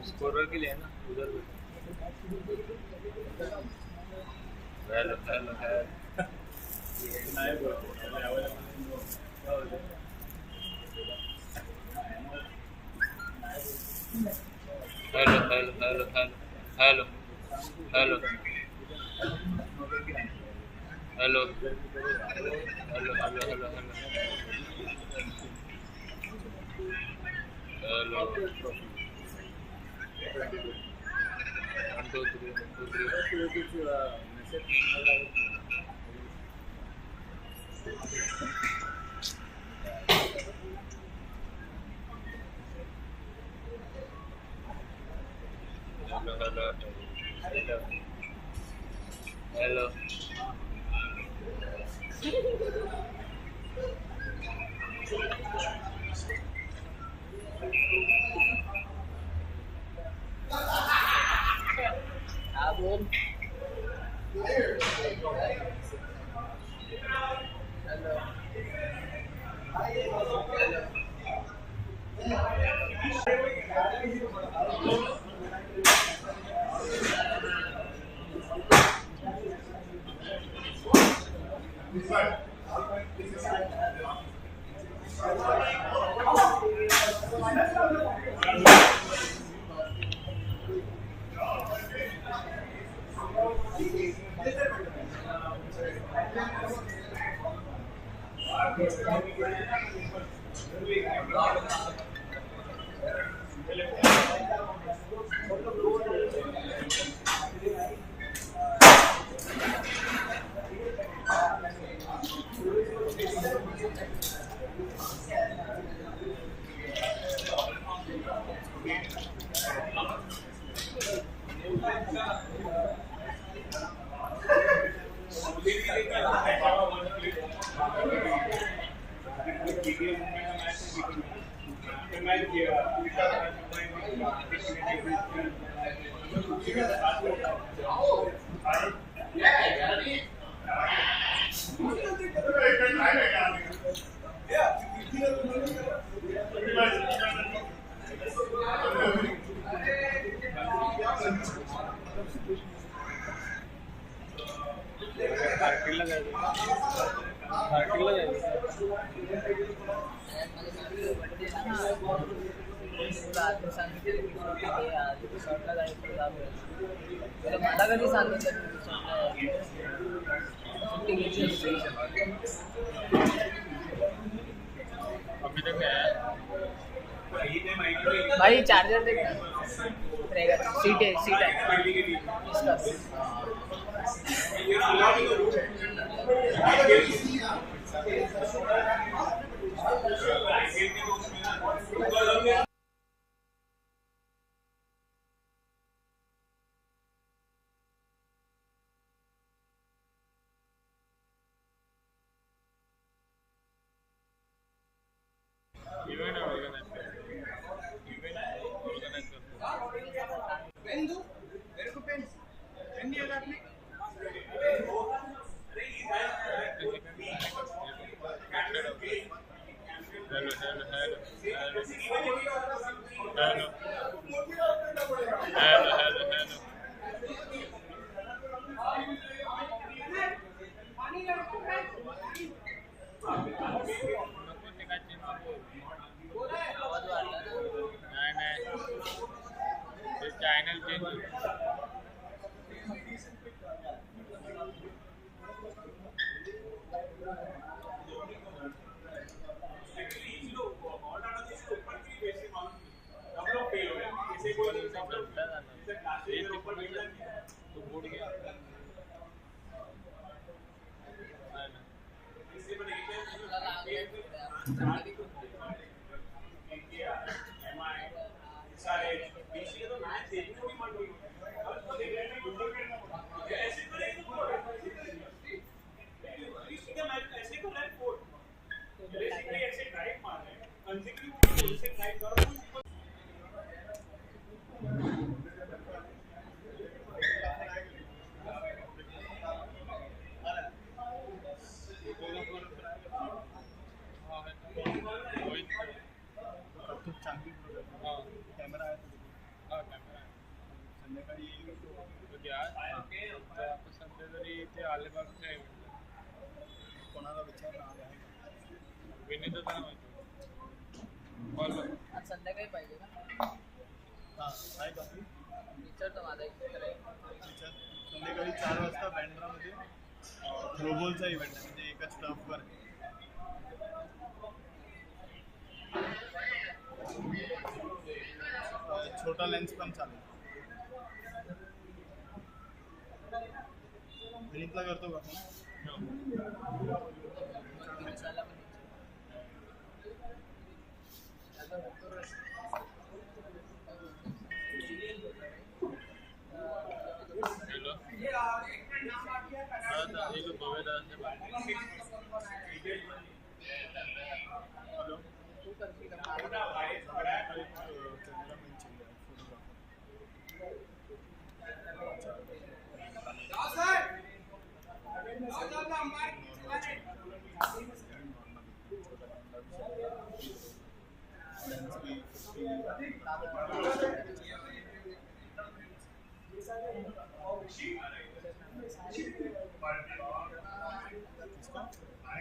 Scorer की लेना उधर hello hello hello hello hello hello 1 2 3 hello बोल मला कधी सांगितलं अभी तक आया भाई चार्जर देखना रहेगा सीट है इसका चैनल चेंज खूप चांगली कॅमेरा आहे संध्याकाळी सध्या तरी ते अलिबागचे आहे कोणाला विचारलं आहे विनीत त्यांना माहिती कॉल आज संध्याकाळी पाहिजे ना हां आहे का विचारतो माझा एक मित्र आहे. विचार संध्याकाळी 4 वाजता बँड्रामध्ये थ्रोबॉलचा इव्हेंट आहे म्हणजे एकाच टर्फवर छोटा लेन्स पण चालेल विनीतला करतो का विचारला पण हॅलो भव्य दादाचे हॅलो तू करशील का कॅमेरामॅन चाहिए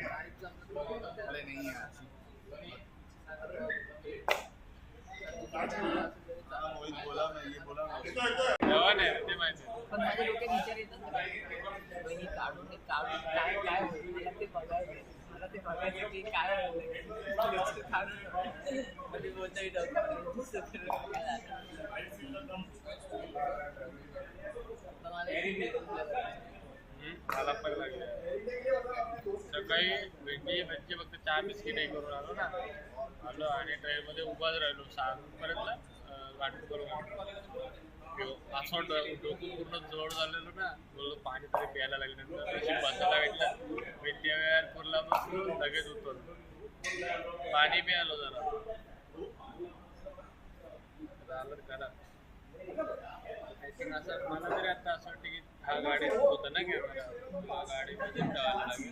अरे नहीं है मोहित बोला मैं ये बोला जवान आहे ते माहिती पण माझ्या डोक्यात विचार येतात ना बहिणी काढून काय काय होईल मला ते बघायचं की काय होईल कधी बोलतोय मला पण लागलं सकाळी भेंडी म्हणजे फक्त 4 बिस्किट हे करून आलो ना आलो आणि ट्रेनमध्ये उभाच राहिलो 6पर्यंत वाटप करून असं डोकं पूर्ण जवळ झालेलो ना बोललो पाणी तरी प्यायला लागल्यानंतर बसायला भेटलं भेंडी पुरला मग लगेच उतरलो पाणी प्यायलो जरा झालं करा असं मला तरी आता असं वाटतं की हा गाडीत होतं ना कॅमेरा हा गाडीमध्ये ठेवायला लागेल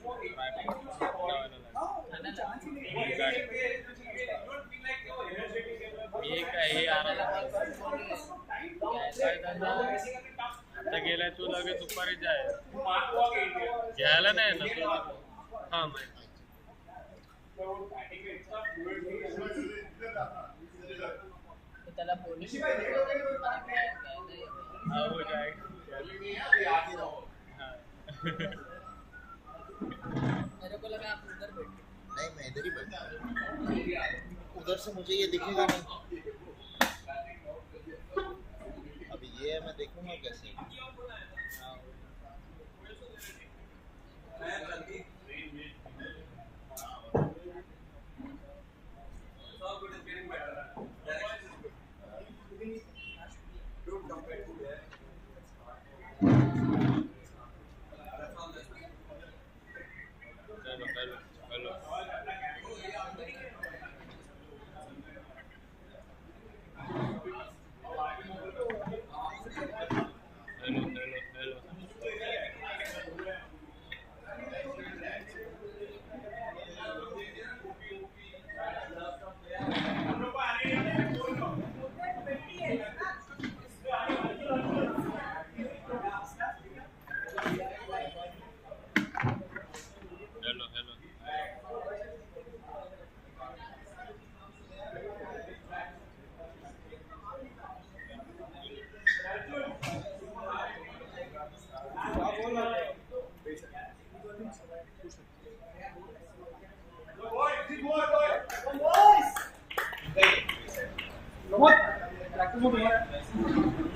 मी काय हे आता गेलाय तू लगेच दुपारी जाय घ्यायला नाही ना तू हा माहिती त्याला पोलीस हो जाए मेरे को लगा आप उधर बैठे नहीं मैं इधर ही बैठा उधर से मुझे ये दिखेगा नहीं अभी ये मैं देखूंगा कैसे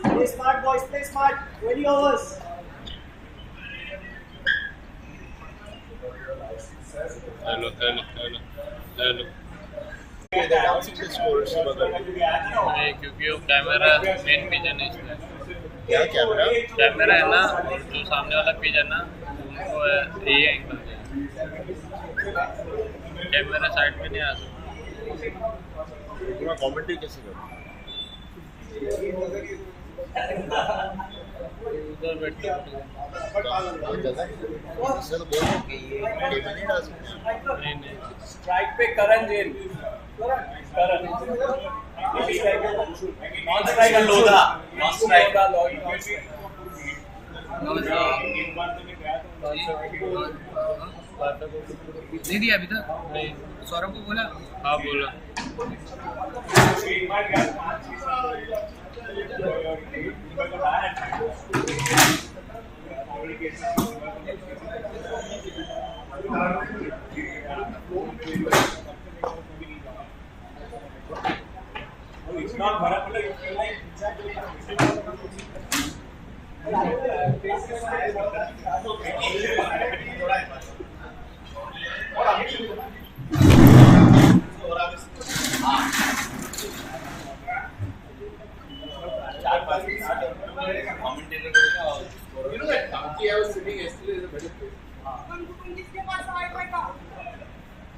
Play smart, boys. Play smart. 20 overs. Hello नहीं क्योंकि वो कैमरा मेन पिजन है इसमें क्या कैमरा है ना जो सामने वाला पिजन ना उनको ये एंगल कैमरा साइड में नहीं आ सकता पूरा कमेंट्री कैसे करो? उधर बैठते हैं। सर बोलो कि ये टीम नहीं डाल सकते। नहीं नहीं स्ट्राइक पे Karan Jain Karan non strike Lodha non strike नहीं दिया अभी तक। नहीं। सौरभ को बोला। हाँ बोला। It's not Bharat, but you feel like exactly.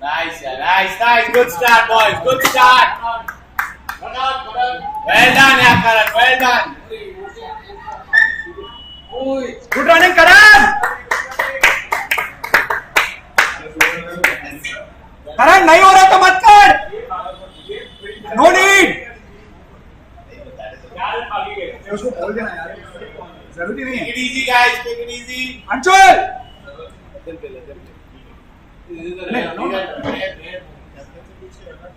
Nice. Good start, boys. Good start. Well done, yeah, Karan. Well done. Good running, Karan. Karan, नहीं हो रहा तो मत कर. No need. उसको बोल देना यार. जरूरी नहीं है. Take it easy, guys. Take it easy. Anshul.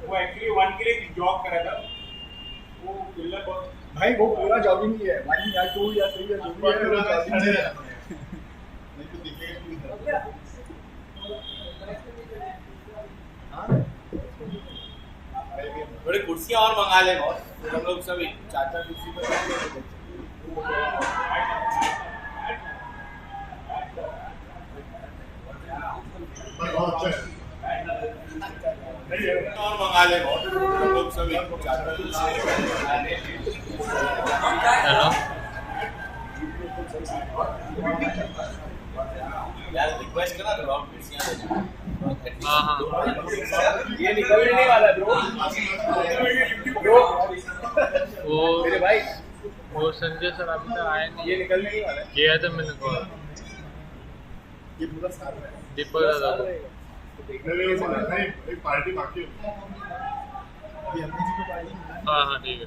वो एक्चुअली 1 के लिए जॉग करा था. वो किलर भाई वो पूरा जॉगिंग ही है. 1 या 2 या 3 या 2 या जॉगिंग है. नहीं तो दिखेगा नहीं। थोड़ी कुर्सियां और मंगा ले बॉस. हम लोग सब 4-4 कुर्सी पर बहुत अच्छा है। और मंगा ले बॉस. हम लोग सब 4-4 कुर्सी हेलो। यार रिक्वेस्ट करा तो आप कुर्सियां हाँ हाँ। ये निकलने नहीं वाला ब्रो. वो मेरे भाई वो संजय सर अभी तक आए नहीं। ये निकलने नहीं वाला. किया था मैंने कॉल। ये पूरा साथ है। दीपक दादा को। नहीं एक पार्टी बाकी है। अभी हमने जी को पार्टी है। हाँ हाँ ठीक है।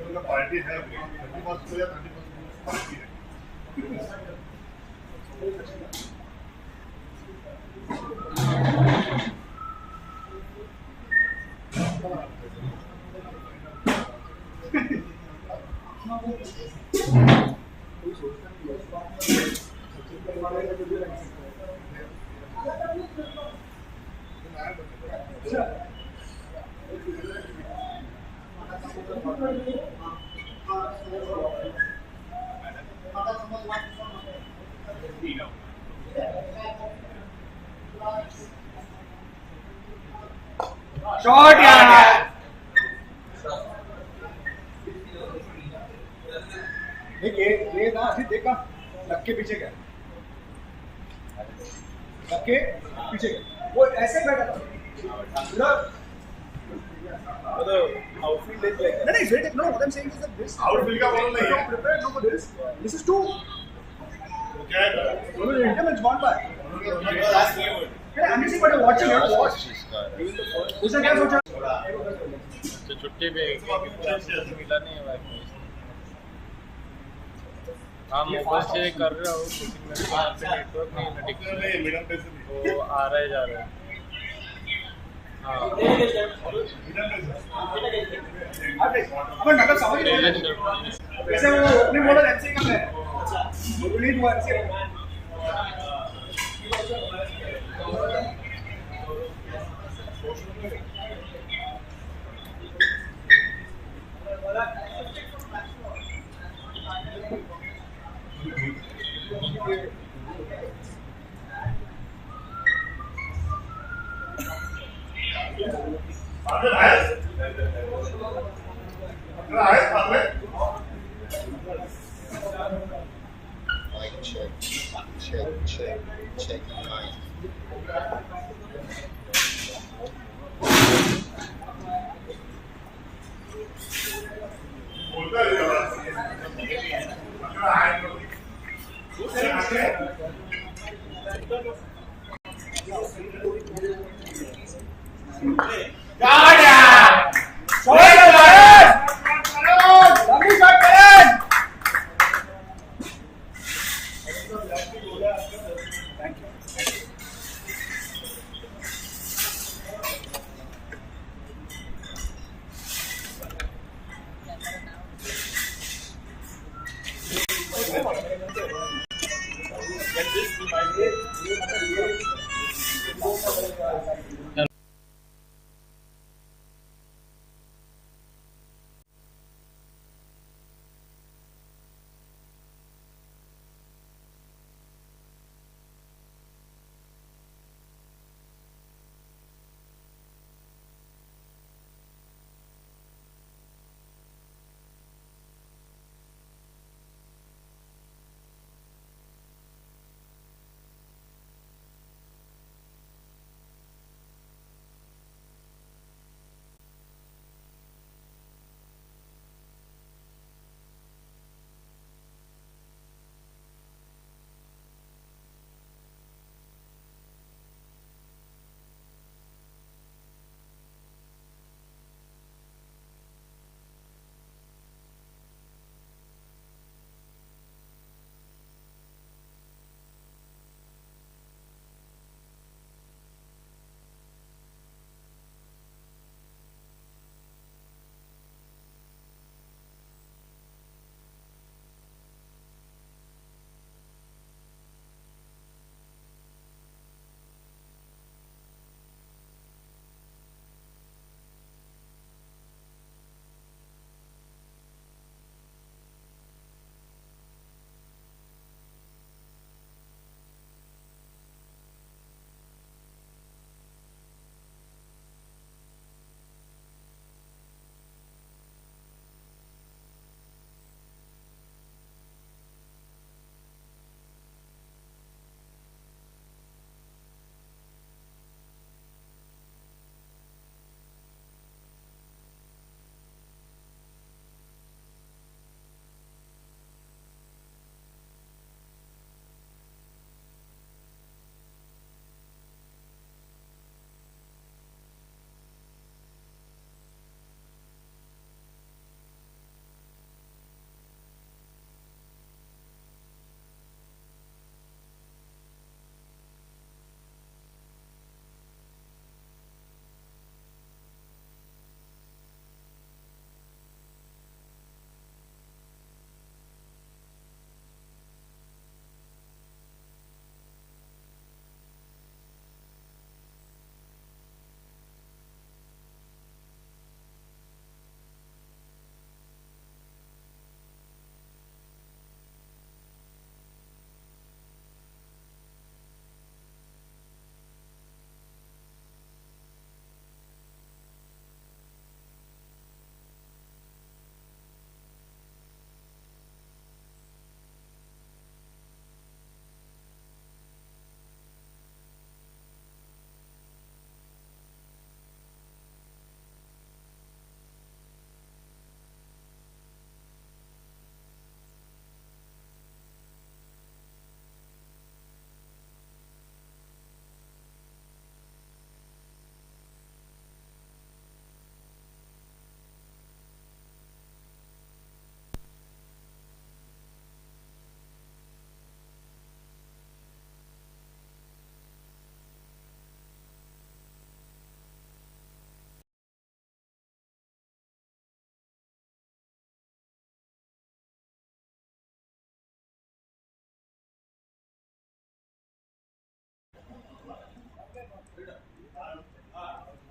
मतलब पार्टी है 31 को या 31 को पार्टी है। शॉट यार. ये ना अभी देखा लग के पीछे गया. लग के पीछे गया. वो ऐसे बैठा था. No, outfield is like that. No, wait. No, what I'm saying is that this Outfield का ball नहीं है. prepared no for this. This is too. क्या है? No, it's gone by. That's new. Yeah, I'm just saying, but you're watching. You have to watch. उसने क्या सोचा? तो छुट्टी पे मिला नहीं है भाई। हाँ मोबाइल से कर रहा हूँ लेकिन मेरे यहाँ पे नेटवर्क नहीं है ना ठीक से। नहीं मिडल पे से नहीं। वो आ रहा है जा रहा है। हाँ। अपन नकल समझ रहे हैं। वैसे वो ओपनिंग मॉडल ऐसे ही कर रहे हैं। वो नहीं हुआ ऐसे। Check.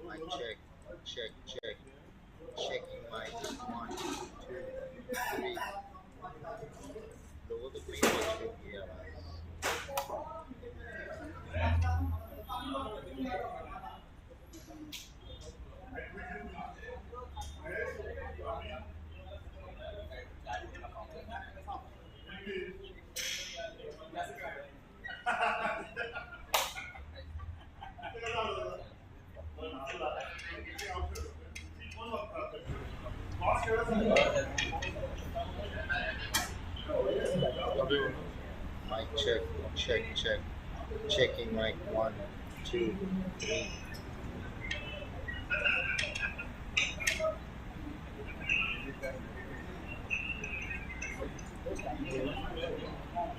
Mic check, check, check. Checking mic. 1, 2, 3. लोगों तो ग्रीन वॉच हो गया Mic check, check, check. Checking mic. 1, 2, 3.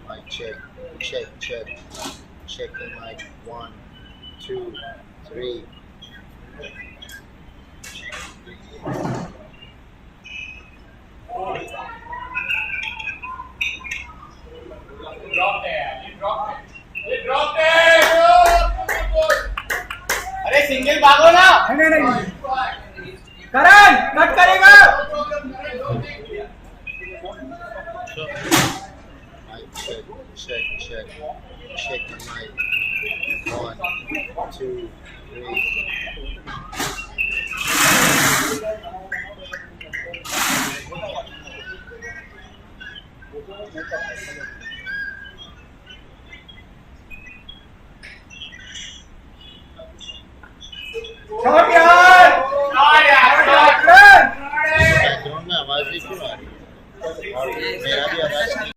Mic check, check. Checking mic 1, 2, 3. Drop there. You drop it. You drop it. अरे सिंगल भागो ना. नहीं. करण कट करेगा. Mic check. Checking mic 1, 2, 3. Shot यार. बैकग्राउंड में आवाज ही क्यों आ रही है? और मेरा भी आवाज नहीं।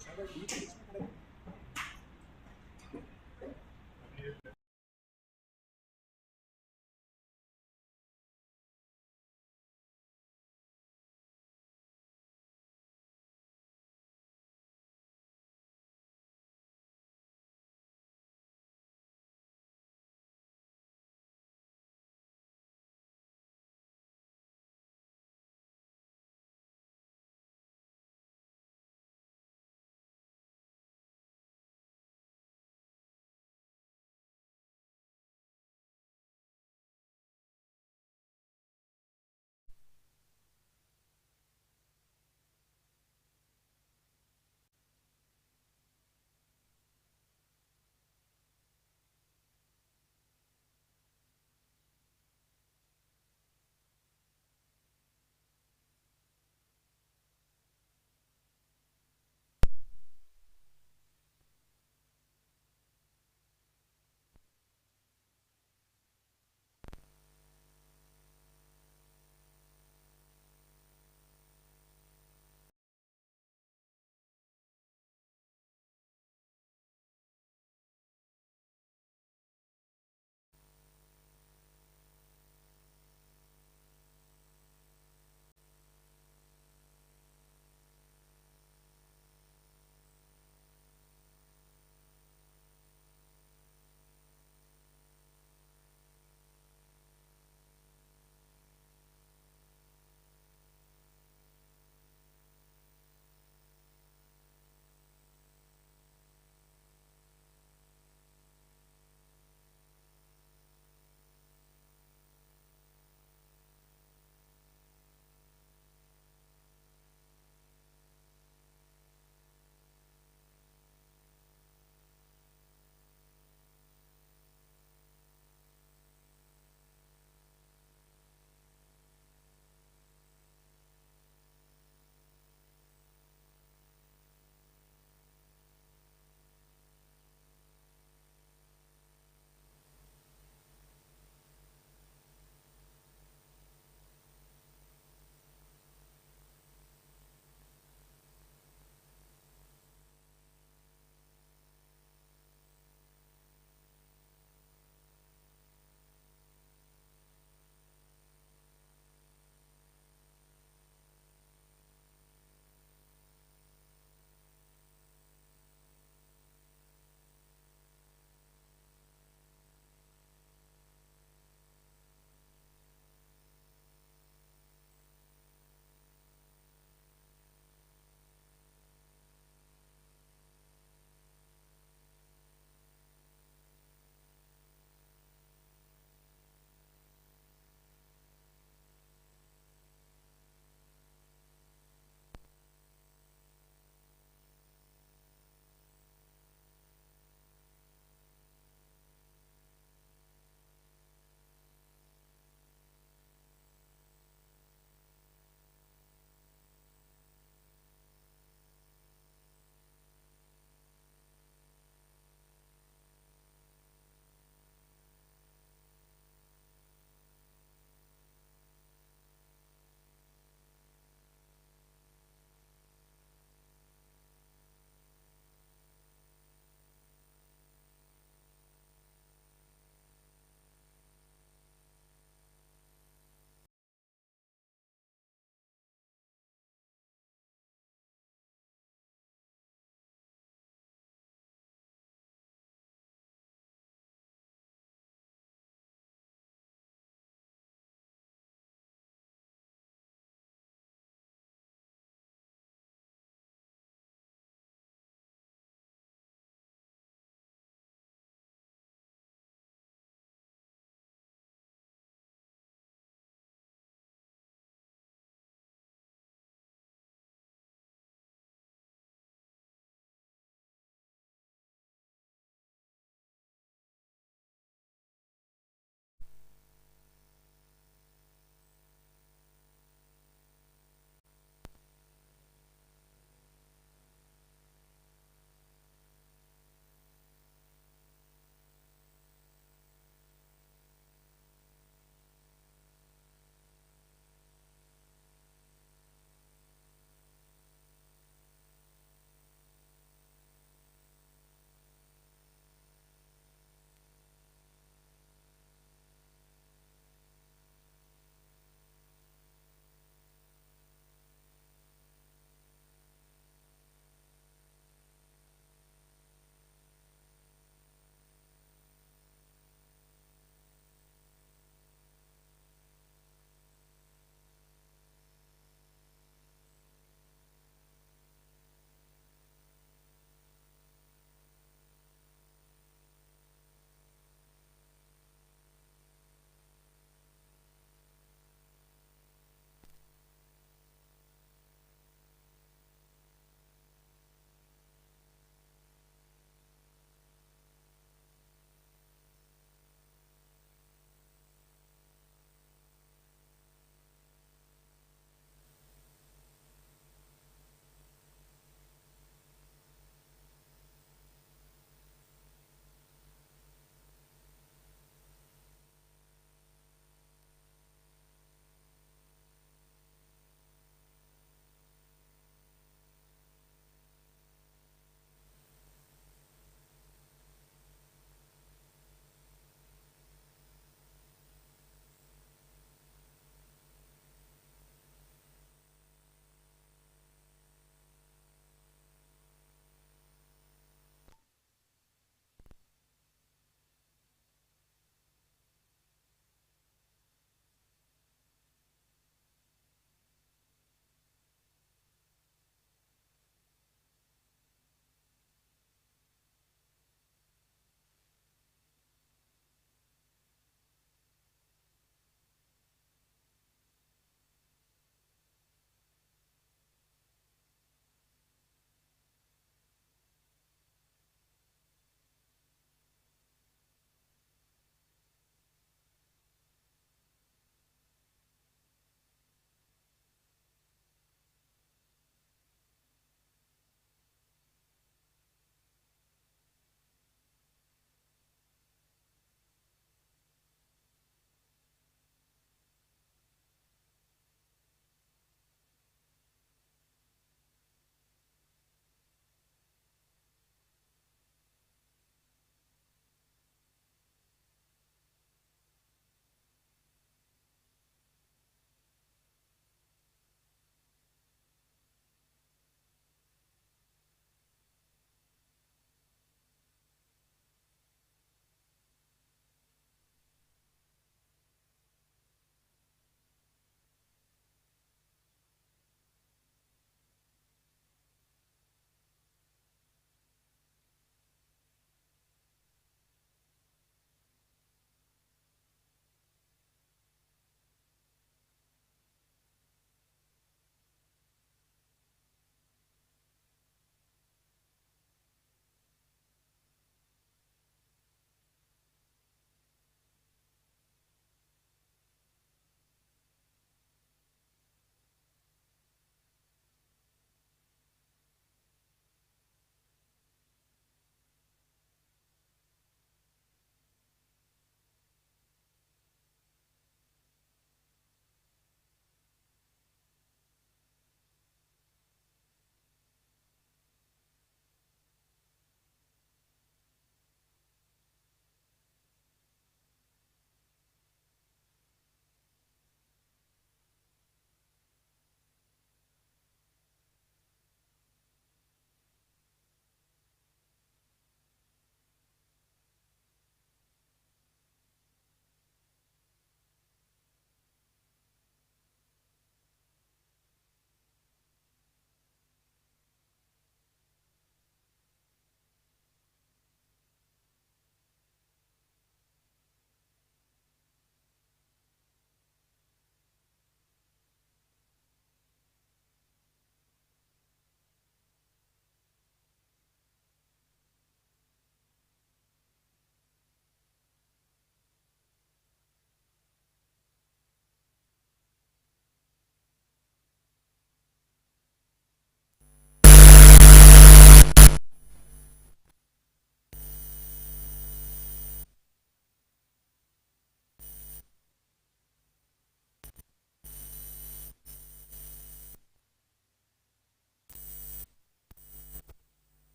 शायद डीप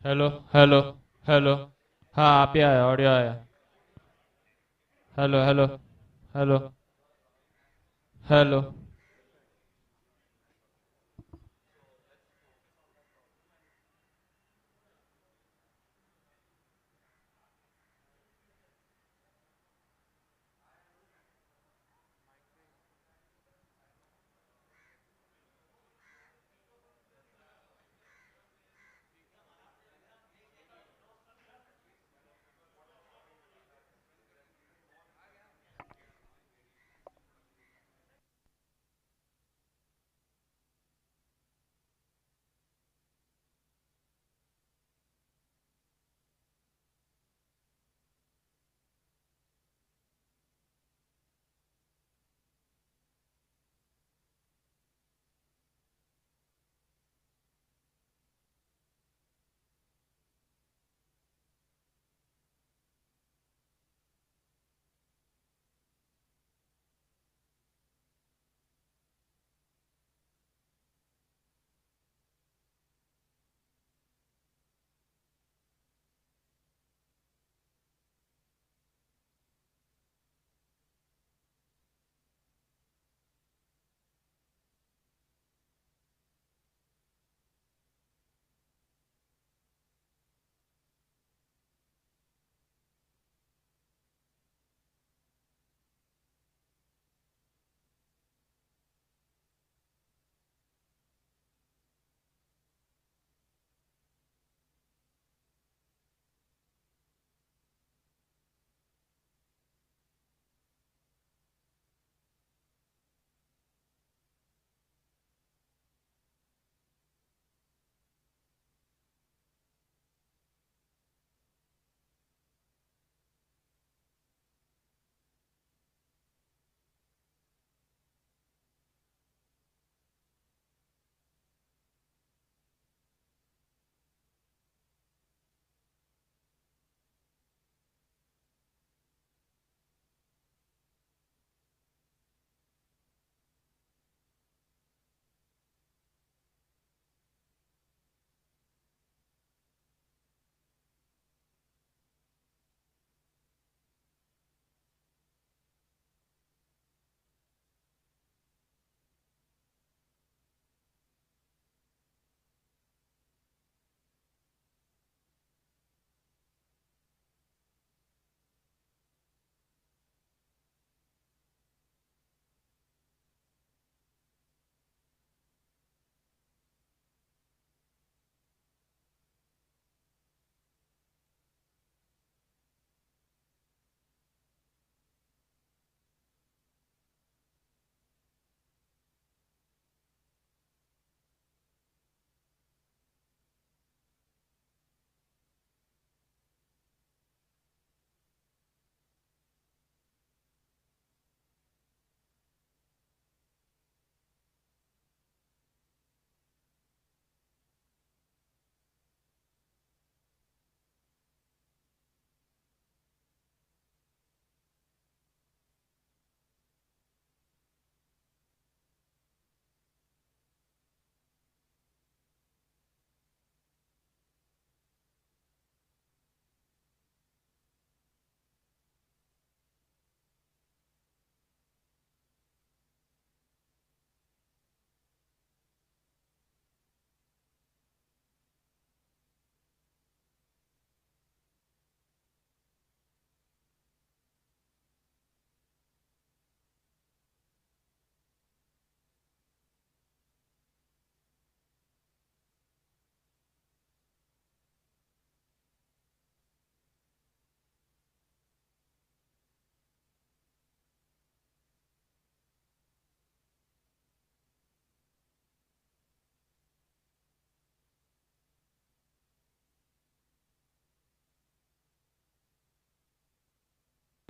हेलो हेलो हेलो। हाँ आप ही आया, ऑडियो आया। Hello hello hello hello.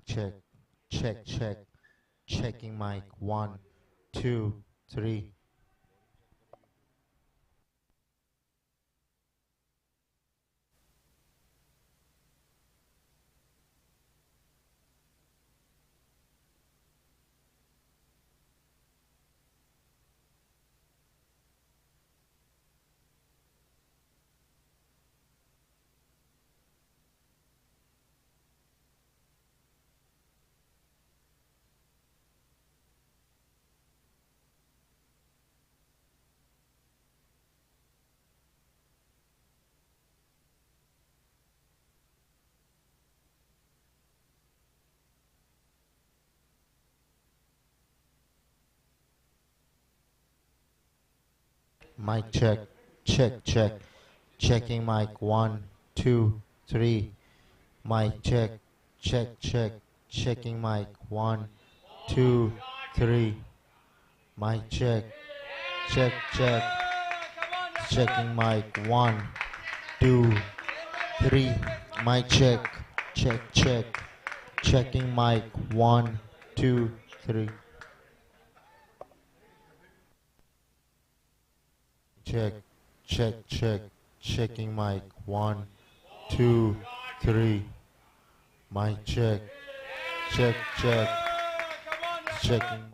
Check, check, check. Checking mic. One, two, three. Mic check, check, check. Checking mic 1, 2, 3. Mic check, check, check. Checking mic 1, 2, 3. Mic check, check, check. Checking mic 1, 2, 3. Mic check, check, check. Checking mic 1, 2, 3. Check, check, check. Checking mic 1, 2, 3. Mic check, check, check. Checking.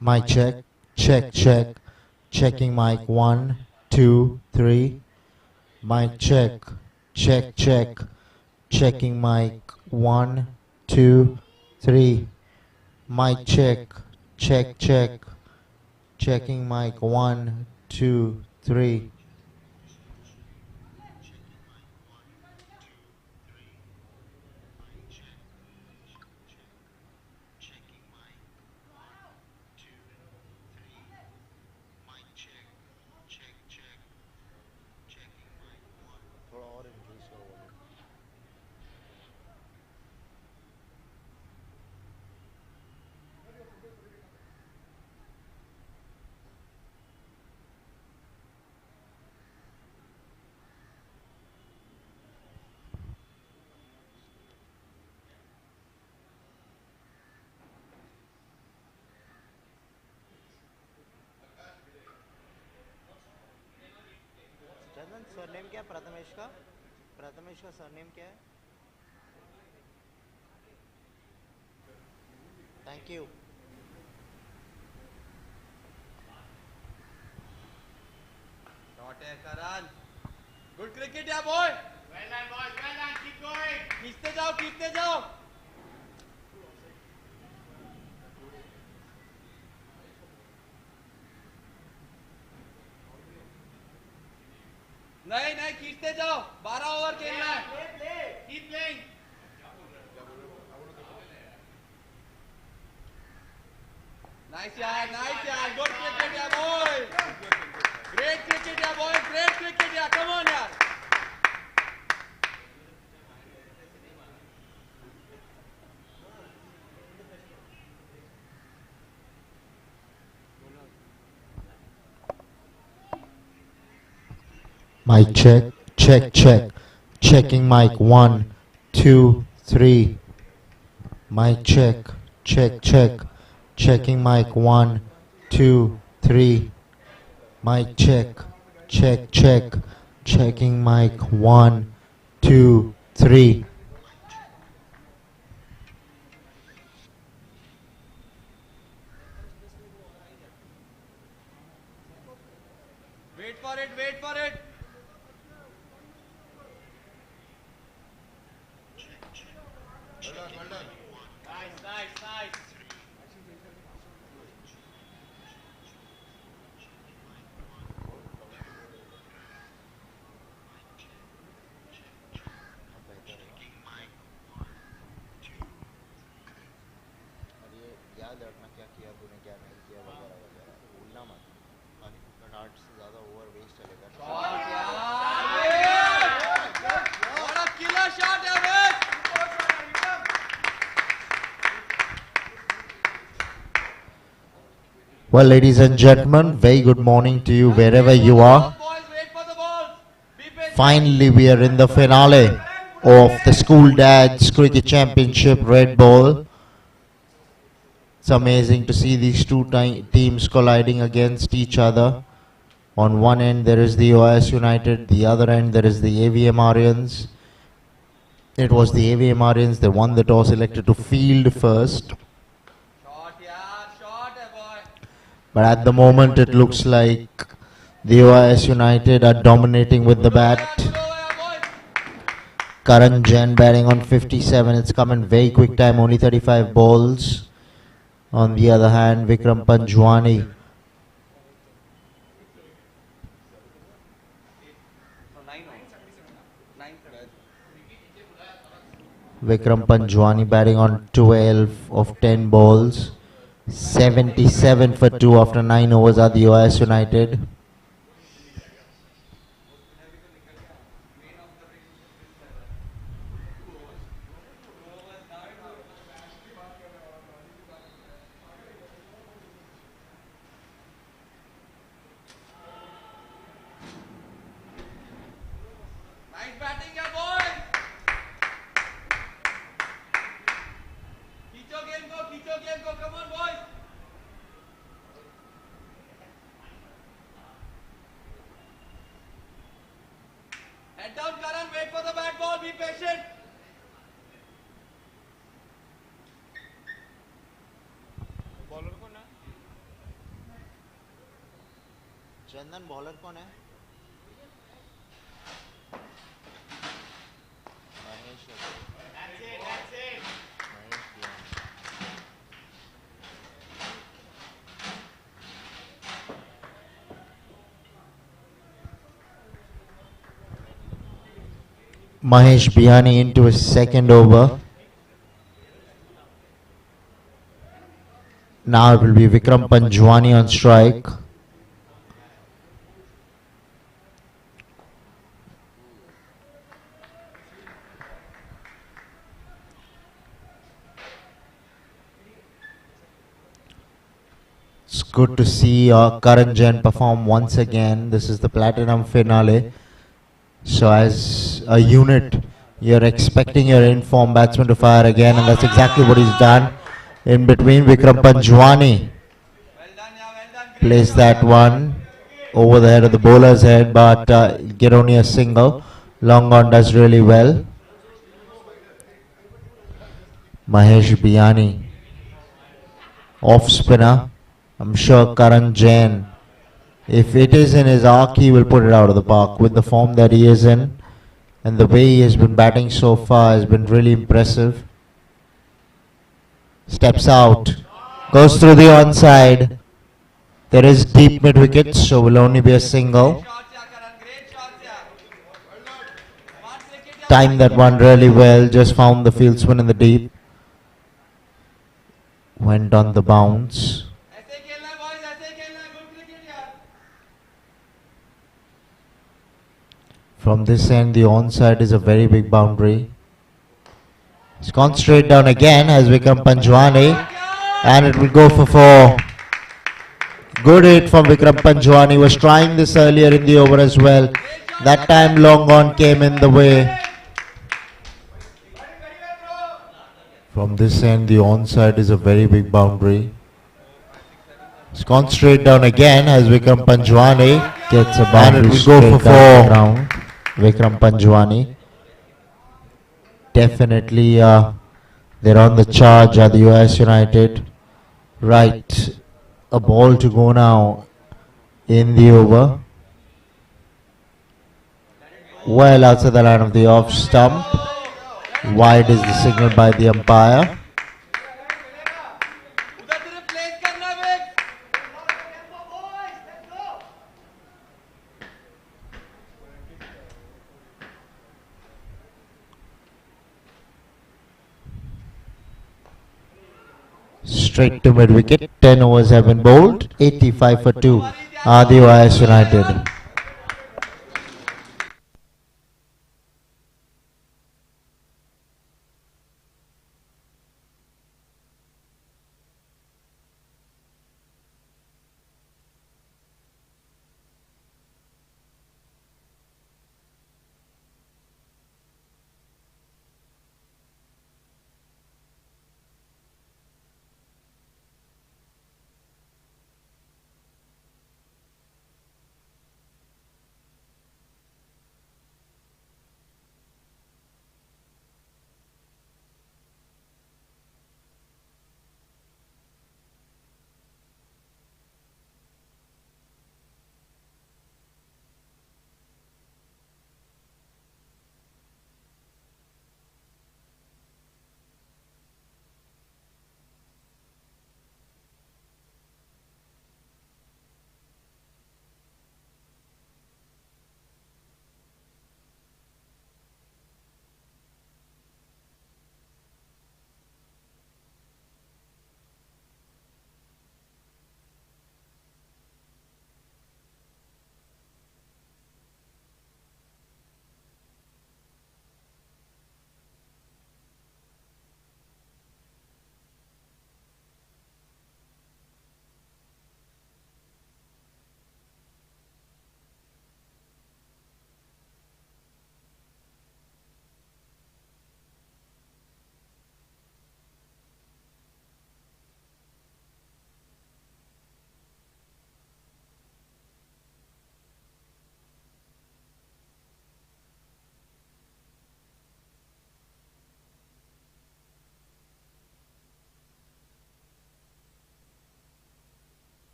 Mic check, check, check. Checking mic 1, 2, 3. Mic check, check, check. Checking mic 1, 2, 3. Mic check, check, check. Checking mic 1, 2, 3. थोड़ा और increase करो volume. चंदन surname क्या है प्रथमेश का? प्रथमेश का surname क्या है? Thank you. Not a Karan. Good cricket, yeah, boy. Well done, boys. Well done. Keep going. खींचते जाओ, खींचते जाओ. नहीं नहीं खींचते जाओ. 12 ओवर खेलना है. Keep playing. Nice yaar. Good cricket, yeah, boy. Great cricket, yeah, boy. Great cricket, yeah. Come on, yaar. Mic check, check, check. Checking mic 1, 2, 3. Mic check, check, check. Checking mic 1, 2, 3. Mic check, check, check. Checking mic 1, 2, 3. Wait for it, wait for it. Well done. Nice. और ये याद रखना क्या किया तूने क्या नहीं किया वगैरह वगैरह भूलना मत। खाली 100 से ज़्यादा ओवर वेस्ट चलेगा। What a kill Well, ladies and gentlemen, very good morning to you wherever you are. Boys, wait for the balls. Be patient. Finally, we are in the finale of the School Dads Cricket Championship Red Ball. It's amazing to see these two teams colliding against each other. On one end there is the OIS United, the other end there is the AVM Aryans. It was the AVM Aryans that won the toss, elected to field first. Shot, yeah, shot, boy. But at the moment it looks like the OIS United are dominating with the bat. Karan Jain batting on 57. It's come in very quick time, only 35 balls. On the other hand, Vikram Panjwani batting on 12 of 10 balls. 77 for 2 after 9 overs are the OIS United. Nice batting, yeah, boy. Kicho game go, come on, boys. Head down, Karan, wait for the bat ball, be patient. Chandan bowler कौन है? Mahesh Mahesh Bihani into his second over. Now it will be Vikram Panjwani on strike. It's good to see Karan Jain perform once again. This is the platinum finale. So as a unit, you're expecting your in-form batsman to fire again, and that's exactly what he's done. In between, Vikram Panjwani plays that one over the head of the bowler's head, but get only a single. Long on does really well. Mahesh Bihani, off spinner. I'm sure Karan Jain, if it is in his arc, he will put it out of the park. With the form that he is in and the way he has been batting so far has been really impressive. Steps out, goes through the onside. There is deep mid wicket, so will only be a single. Timed that one really well, just found the field spin in the deep. Went on the bounce. From this end, the onside is a very big boundary. It's gone straight down again as Vikram Panjwani, and it will go for 4. Good hit from Vikram Panjwani. Was trying this earlier in the over as well. That time long on came in the way. From this end, the onside is a very big boundary. It's gone straight down again as Vikram Panjwani gets a boundary, and it will go for 4. Vikram Panjwani. Definitely they're on the charge at the OIS United. Right, a ball to go now in the over. Well outside the line of the off stump. Wide is the signal by the umpire. Straight to mid wicket. 10 overs have been bowled. 85 for 2 are the OIS United.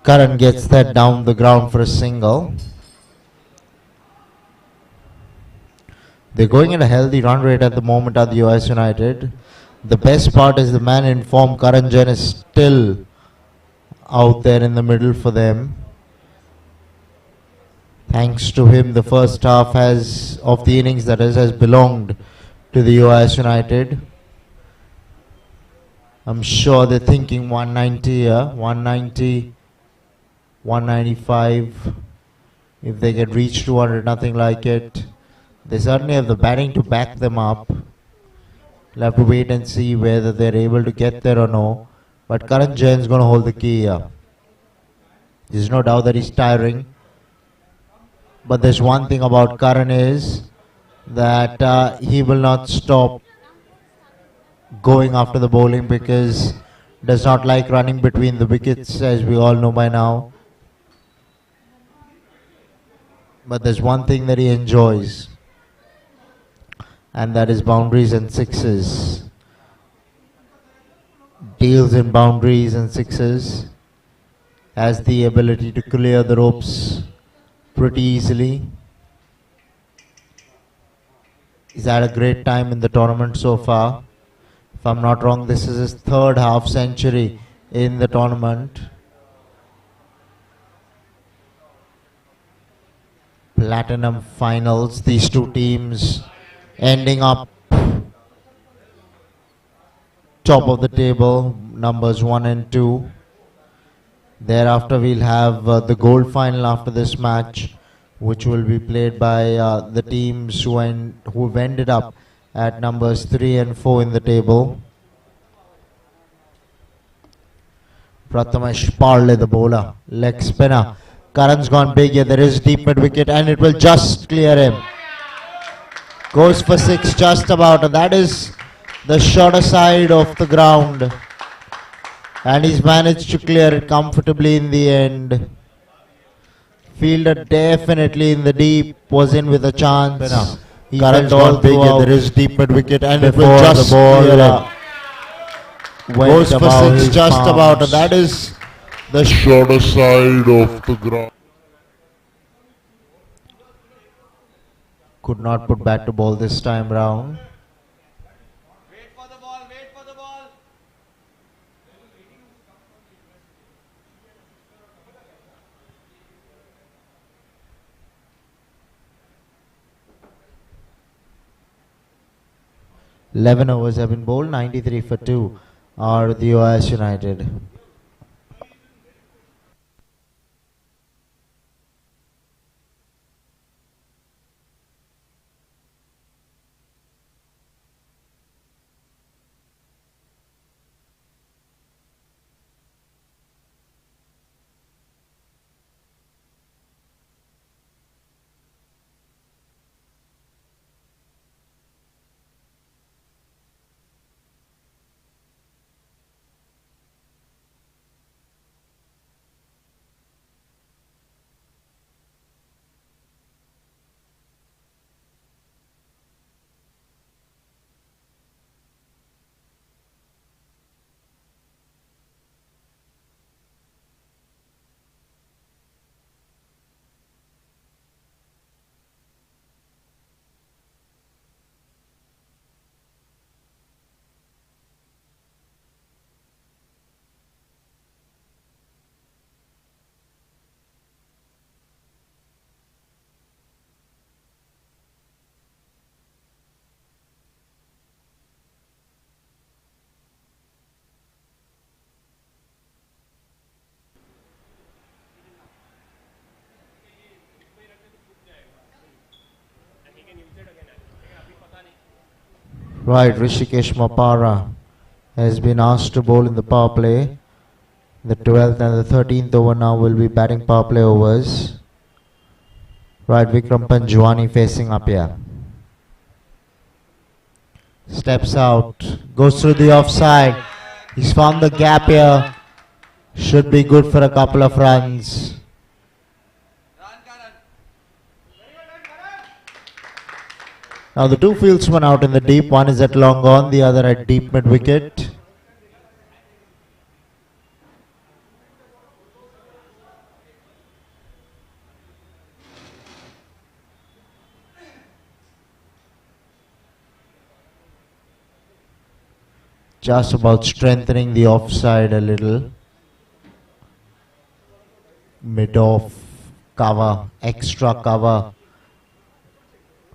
Karan gets that down the ground for a single. They're going at a healthy run rate at the moment at the US United. The best part is the man in form, Karan Jain, is still out there in the middle for them. Thanks to him, the first half of the innings has belonged to the US United. I'm sure they're thinking 190 here, 190, 195. If they can reach 200, nothing like it. They certainly have the batting to back them up. We'll have to wait and see whether they're able to get there or no. But Karan Jain is going to hold the key here. There's no doubt that he's tiring. But there's one thing about Karan is that he will not stop going after the bowling because does not like running between the wickets, as we all know by now. But there's one thing that he enjoys, and that is boundaries and sixes. Deals in boundaries and sixes. Has the ability to clear the ropes pretty easily. He's had a great time in the tournament so far. If I'm not wrong, this is his third half century in the tournament. Platinum finals, these two teams ending up top of the table, numbers 1 and 2. Thereafter we'll have the gold final after this match, which will be played by the teams who've ended up at numbers 3 and 4 in the table. Prathamesh Parle, the bowler, leg spinner. Karan's gone big here, there is deep mid wicket and it will just clear him. Goes for 6 just about, and that is the shorter side of the ground. And he's managed to clear it comfortably in the end. Fielder definitely in the deep, was in with a chance. Karan's gone big here, there is deep mid wicket and it will just clear him. Goes for 6 just about, and that is the shorter side of the ground. Could not put bat to ball this time round. Wait for the ball, wait for the ball. Eleven overs have been bowled, 93 for 2 are the US United. Right, Rishikesh Mapara has been asked to bowl in the power play. The 12th and the 13th over now will be batting power play overs. Right, Vikram Panjwani facing up here. Steps out, goes through the offside. He's found the gap here. Should be good for a couple of runs. Now the two fieldsmen out in the deep, one is at long on, the other at deep mid wicket. just about strengthening the offside a little. Mid-off cover, extra cover,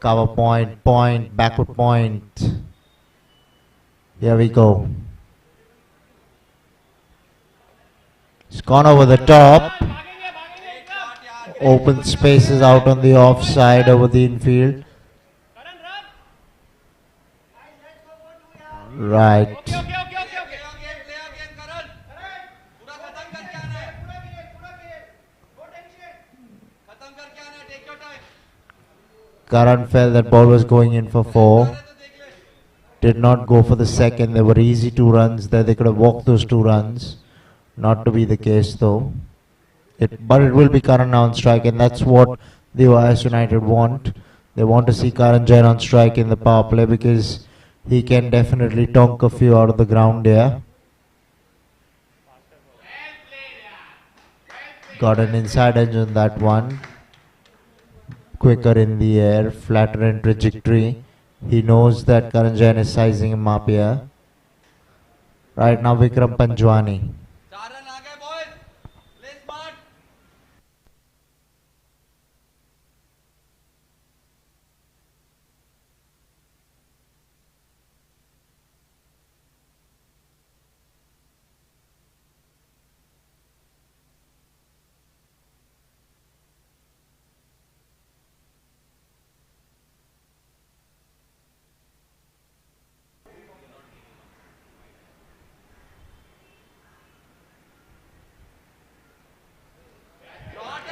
cover point, backward point. Here we go. It's gone over the top. Open spaces out on the offside over the infield. Right. Karan felt that ball was going in for 4. Did not go for the second. There were easy 2 runs there. They could have walked those 2 runs. Not to be the case though. But it will be Karan now on strike, and that's what the OIS United want. They want to see Karan Jain on strike in the power play because he can definitely tonk a few out of the ground here. Got an inside edge on that one. Quicker in the air, flatter in trajectory. He knows that Karan Jain is sizing him up here. Right now Vikram Panjwani.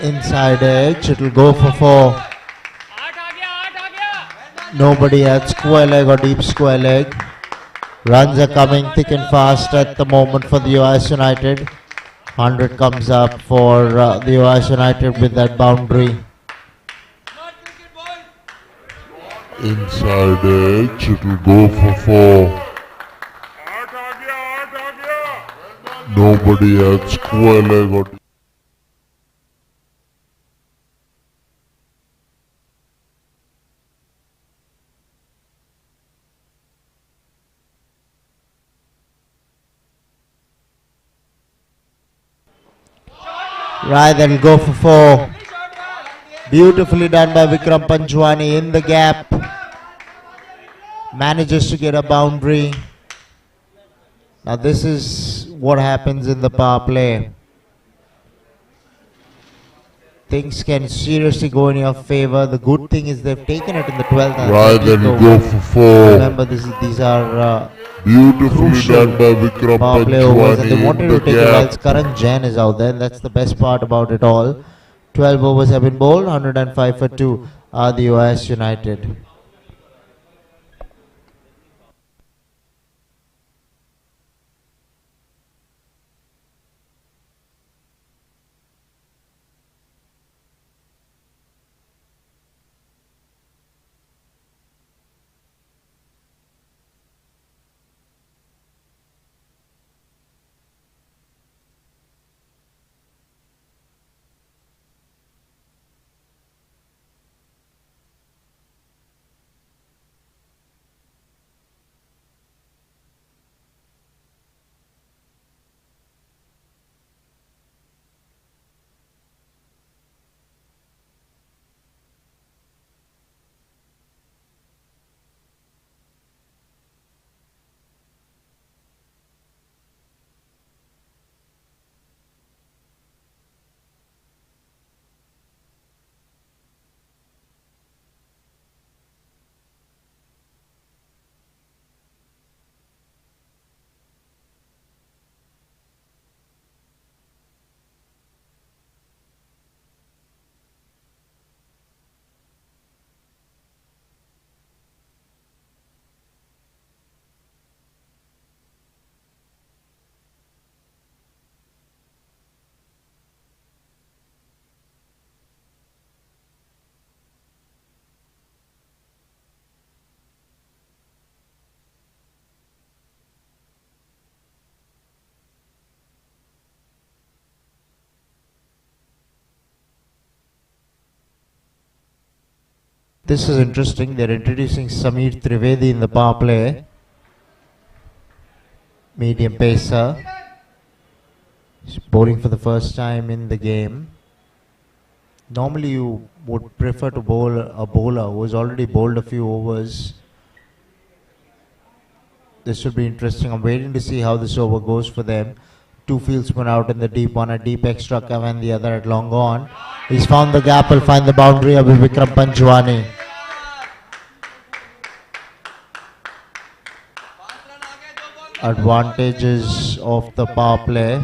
Inside edge, it will go for 4. Nobody at square leg or deep square leg. Runs are coming thick and fast at the moment for the OIS United. 100 comes up for the OIS United with that boundary. Inside edge, it will go for 4. Nobody at square leg or Right, that'll go for 4. Beautifully done by Vikram Panjwani in the gap. Manages to get a boundary. Now this is what happens in the power play. Things can seriously go in your favor. The good thing is they've taken it in the 12th. Right, then go for 4. Remember, these are beautifully done by Vikram power play overs, and they Panjwani wanted in to the take it whilst gap. Karan Jain is out there, and that's the best part about it all. 12 overs have been bowled, 105 for 2 are the OIS United. This is interesting. They're introducing Sameer Trivedi in the power play. medium pacer. He's bowling for the first time in the game. Normally you would prefer to bowl a bowler who has already bowled a few overs. This should be interesting. I'm waiting to see how this over goes for them. Two fieldsmen out in the deep, one at deep extra cover and the other at long on. He's found the gap, will find the boundary of Vikram Panchwani. Advantages of the power play.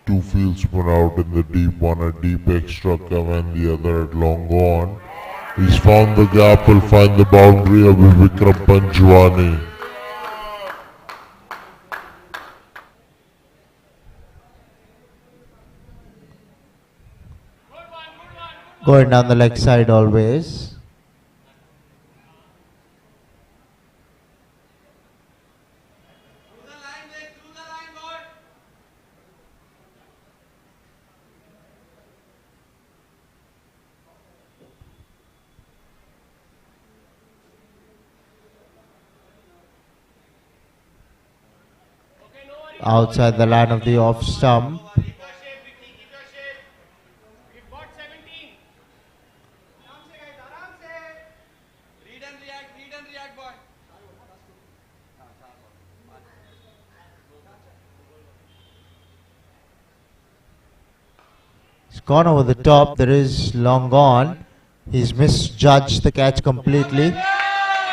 Two fieldsmen out in the deep, one at deep extra cover and the other at long on. He's found the gap, will find the boundary of Vikram Panchwani. Going down the leg side always. Outside the line of the off stump. It's gone over the top. There is long on. He's misjudged the catch completely.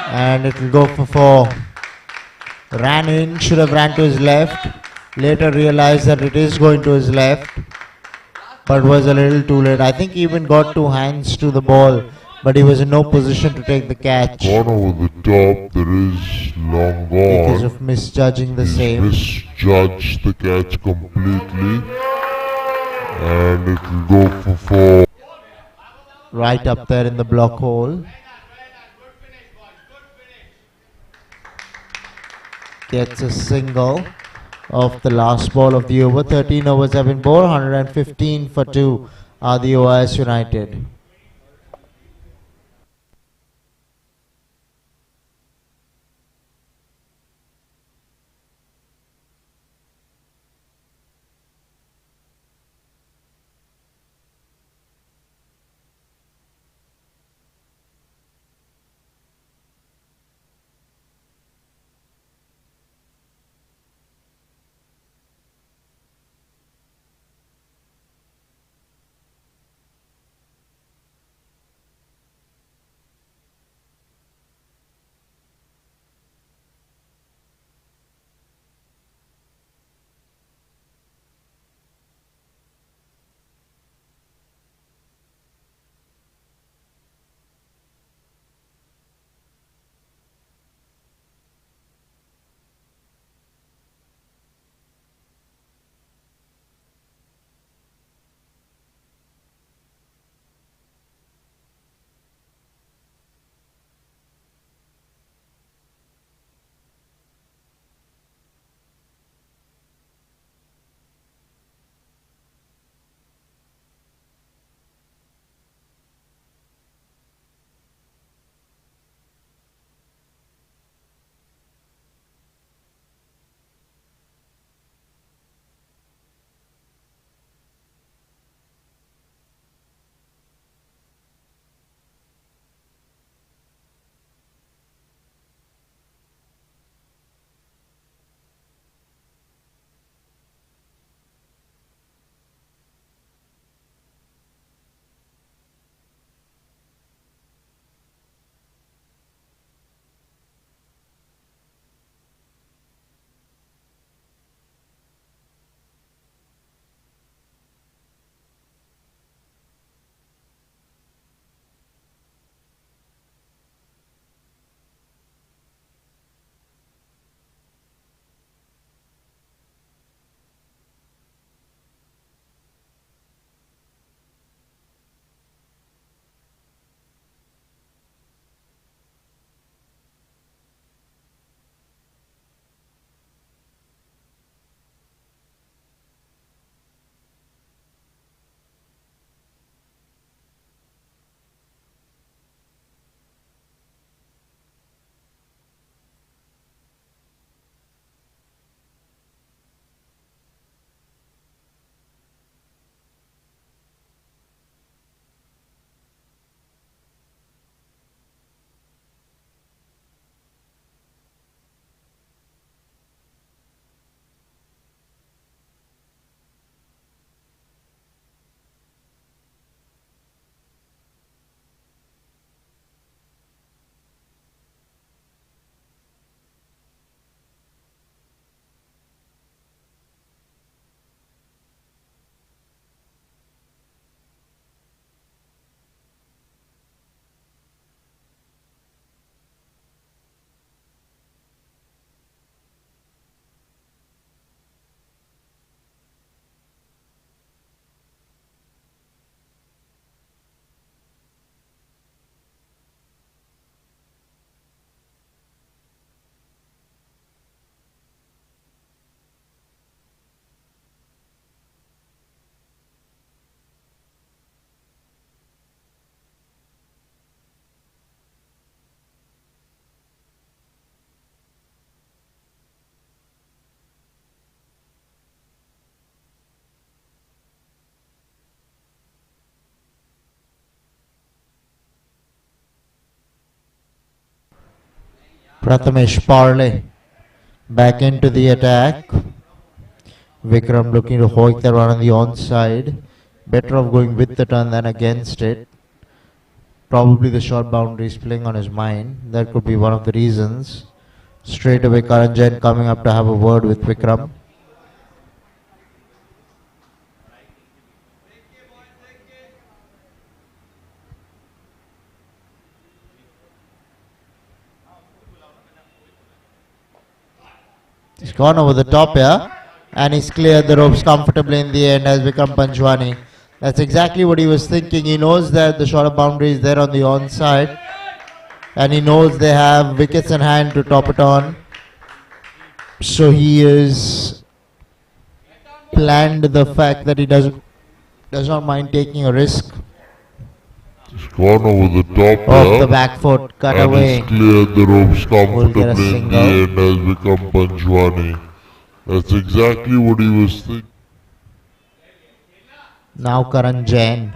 And it will go for 4. Ran in, should have ran to his left. Later realized that it is going to his left. But was a little too late. I think he even got 2 hands to the ball. But he was in no position to take the catch. Gone over the top, there is long on. Because of misjudging the same. Misjudged the catch completely. And it will go for 4. Right up there in the block hole. Gets a single of the last ball of the over. 13 overs have been bowled. 115 for 2 are the OIS United. Prathamesh Parle back into the attack. Vikram looking to hoik the run on the onside. Better off going with the turn than against it. Probably the short boundary is playing on his mind. That could be one of the reasons. Straight away Karan Jain coming up to have a word with Vikram. He's gone over the top here, and he's cleared the ropes comfortably in the end, has become Panchwani. That's exactly what he was thinking. He knows that the shorter boundary is there on the onside, and he knows they have wickets in hand to top it on. So he is planned the fact that he does not mind taking a risk. He's gone over the top Off the back foot, cut and away. he's cleared the ropes Will get a comfortably in the single. end, has become Panchwani. That's exactly what he was thinking. Now Karan Jain.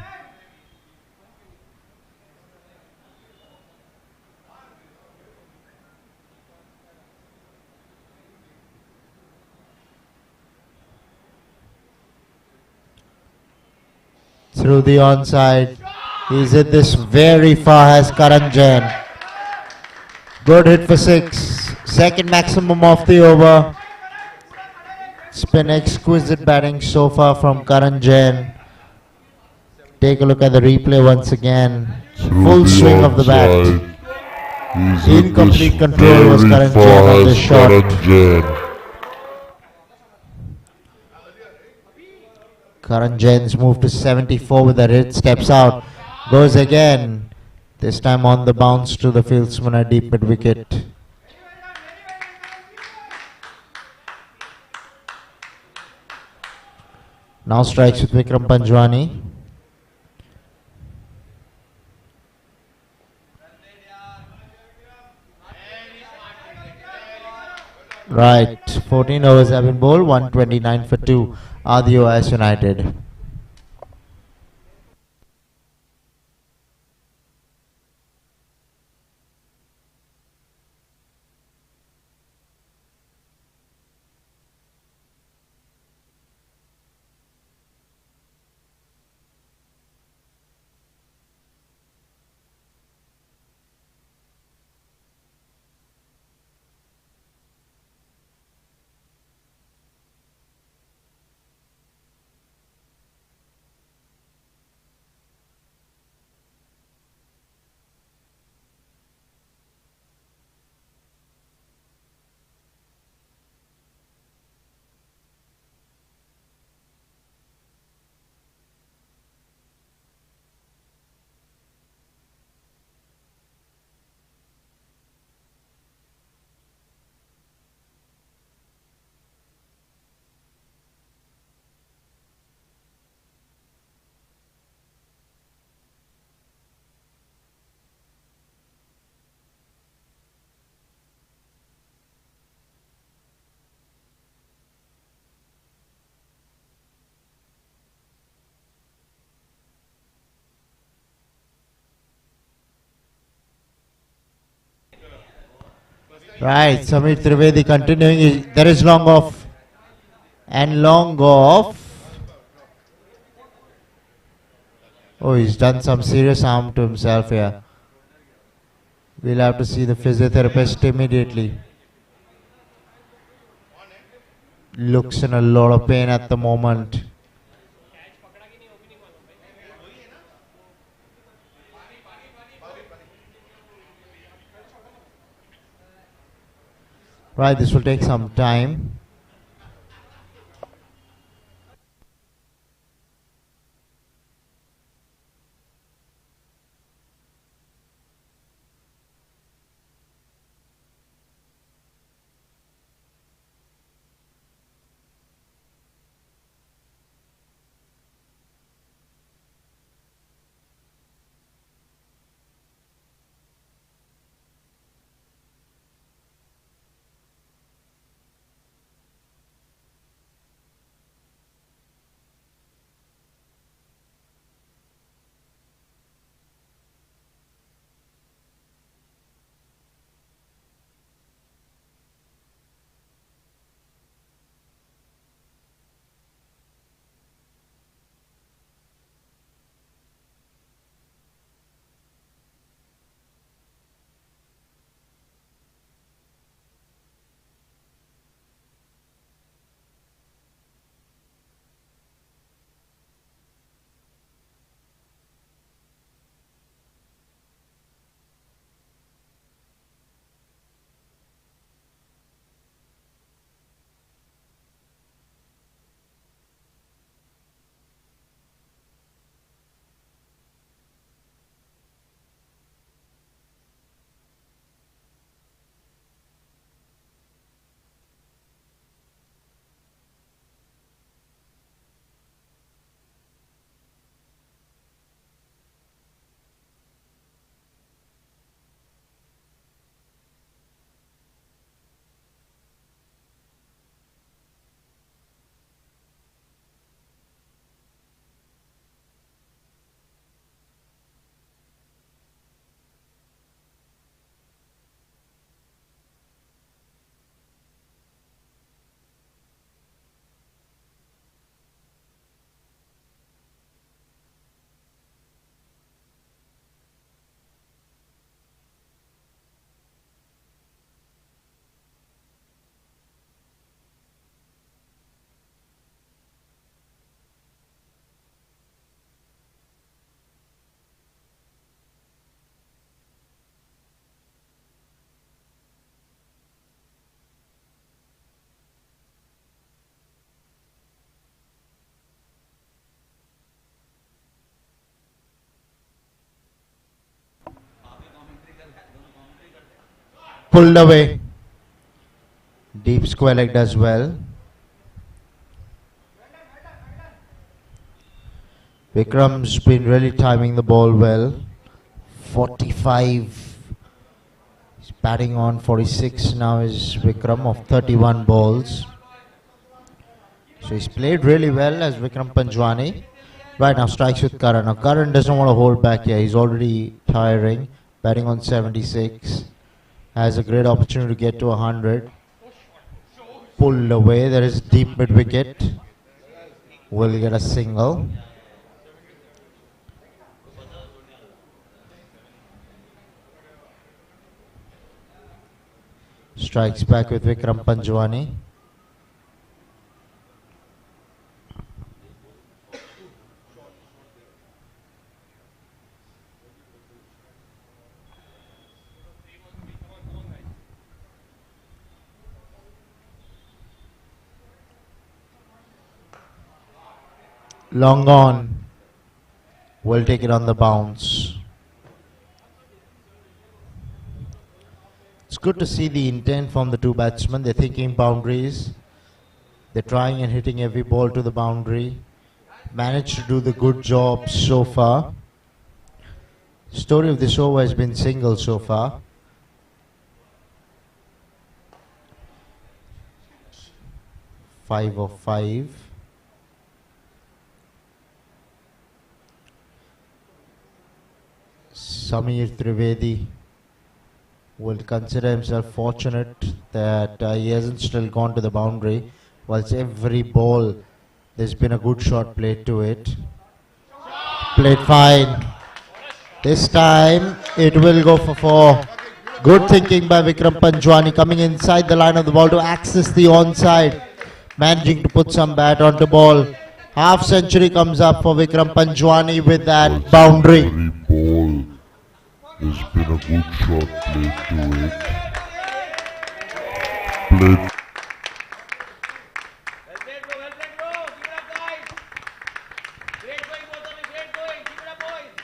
Through the onside. He's hit this very far, has Karan Jain. Good hit for 6. Second maximum of the over. It's been exquisite batting so far from Karan Jain. Take a look at the replay once again. Through Full the swing of the bat. onside. He's hit Incomplete this control was very Karan far Jain on as the shot. Karan Jain. Karan Jain's moved to 74 with a hit, steps out, goes again. This time on the bounce to the fieldsman at deep mid wicket. Now strikes with Vikram Panjwani. Right, 14 overs have been bowled, 129 for 2. Adi OS United. Right, Samir Trivedi continuing. There is long off. And long off. Oh, he's done some serious harm to himself here. We'll have to see the physiotherapist immediately. Looks in a lot of pain at the moment. Right, this will take some time. Pulled away. Deep square leg does well. Vikram's been really timing the ball well. 45. He's batting on 46 now is Vikram of 31 balls. So he's played really well as Vikram Panjwani. Right now strikes with Karan. Now Karan doesn't want to hold back here. He's already tiring. Batting on 76. Has a great opportunity to get to 100. Pulled away. There is deep mid wicket. Will get a single. Strikes back with Vikram Panjwani. Long on. Will take it on the bounce. It's good to see the intent from the two batsmen. They're thinking boundaries. They're trying and hitting every ball to the boundary. Managed to do the good job so far. Story of this over has been single so far. Five of 5. Samir Trivedi will consider himself fortunate that he hasn't still gone to the boundary. Whilst every ball there's been a good shot played to it. Played fine. This time it will go for 4. Good thinking by Vikram Panjwani, coming inside the line of the ball to access the onside. Managing to put some bat on the ball. Half century comes up for Vikram Panjwani with that boundary. Every ball, there's been a good shot played to it. Played. Well played, bro. Keep it up, guys. Great going, both of you. Great going. Keep it up, boys.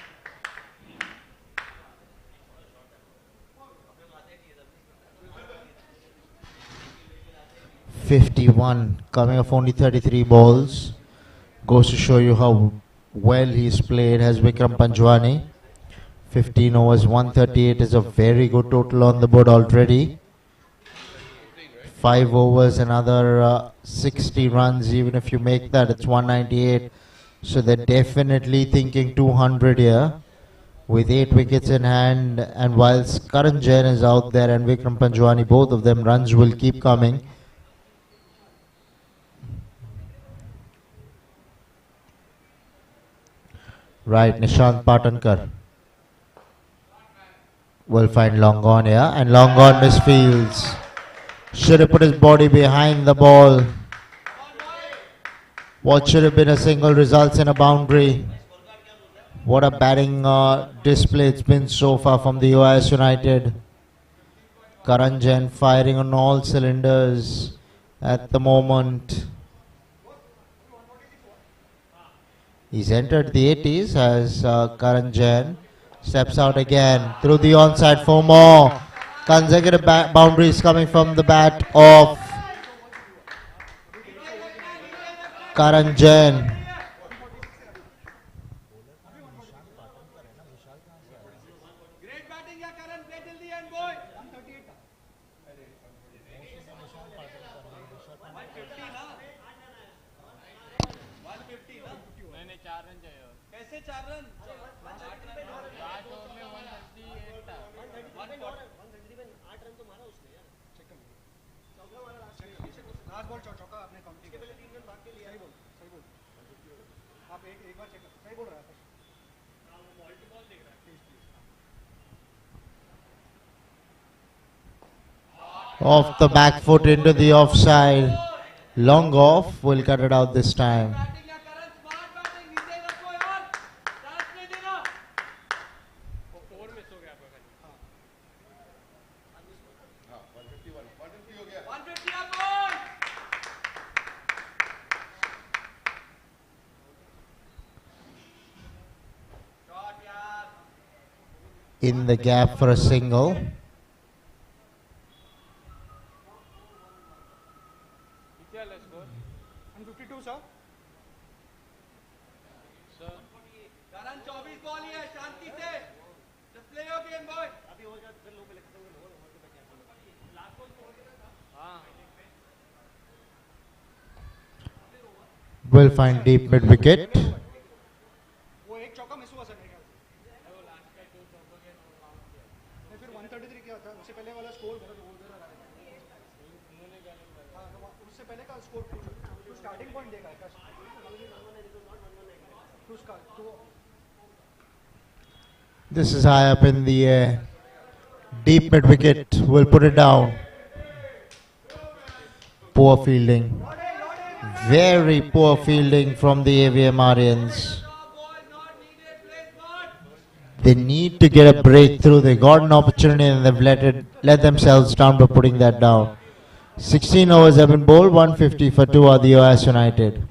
51, coming off only 33 balls. Goes to show you how well he's played as Vikram Panjwani. 15 overs, 138 is a very good total on the board already. 5 overs, another 60 runs. Even if you make that, it's 198. So they're definitely thinking 200 here. With 8 wickets in hand, and whilst Karan Jain is out there and Vikram Panjwani, both of them, runs will keep coming. Right, Nishant Patankar will find long on here, and long on misfields. Should have put his body behind the ball. What should have been a single results in a boundary. What a batting display it's been so far from the US United. Karan Jain firing on all cylinders at the moment. He's entered the 80s as Karan Jain steps out again through the onside for more. Consecutive boundaries coming from the bat of Karan Jain. Great batting, yeah, Karan. Play till the end, boy. 138. 150 ना 150 ना मैंने 4 run चाहिए और कैसे 4 run 8 over में 138 था 8 run तो मारा उसने यार चेक कर लास्ट बॉल चौका आपने काउंट किया पहले 3 रन भाग के लिए सही बोल आप एक बार चेक कर सही बोल रहा है हां वो मल्टी बॉल देख रहा है please Off the back foot into the offside. Long off, will cut it out this time. Batting या Karan स्मार्ट बैटिंग नीचे रखो यार चांस नहीं देना वो 4 मिस हो गया आपका खाली हां 150 हो गया 150 आप बोल शॉट यार In the gap for a single. झालं स्कोर 152 sir. सर करण 24 बॉल ही है, शांति से just play your game boy. हाँ Will find deep mid wicket. वो एक चौका मिस हुआ सर मेरे ख्याल से. नहीं, फिर 133 क्या था उससे पहले वाला स्कोर बहुत हो गया. हाँ, तो उससे पहले का स्कोर तो स्टार्टिंग पॉइंट देखा है तो उसका तो This is high up in the air. Deep mid wicket will put it down. Poor fielding. Very poor fielding from the AVM Aryans. They need to get a breakthrough. They got an opportunity and they've let themselves down by putting that down. 16 overs have been bowled, 150 for 2 are the OS United.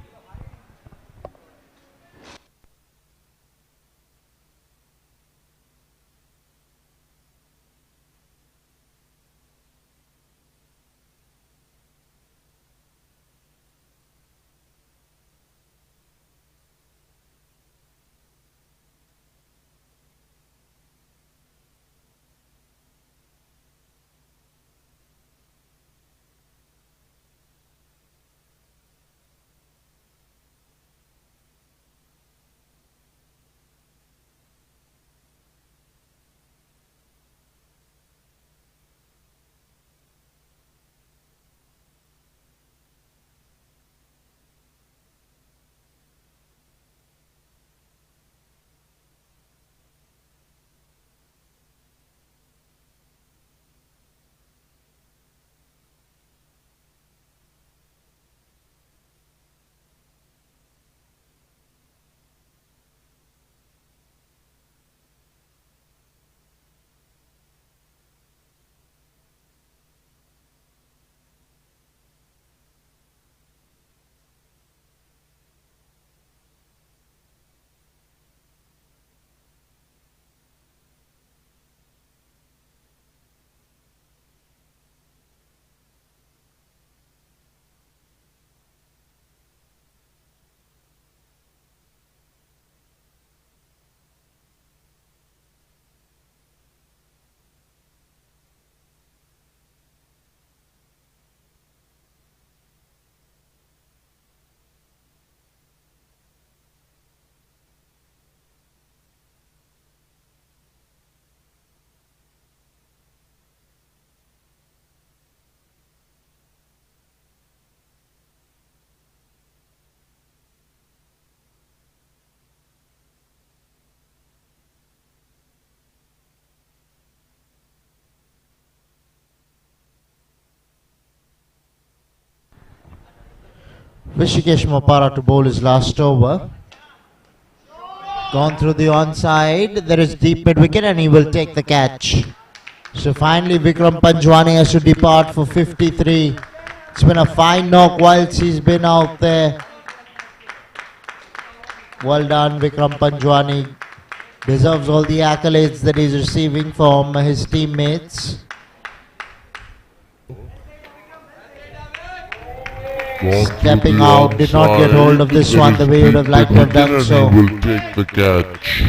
Rishikesh Mopara to bowl his last over. Gone through the onside. There is deep mid wicket and he will take the catch. So finally Vikram Panjwani has to depart for 53. It's been a fine knock whilst he's been out there. Well done Vikram Panjwani. Deserves all the accolades that he's receiving from his teammates. Stepping out, did not get hold of this one the way he would have liked to have done so. He will take the catch.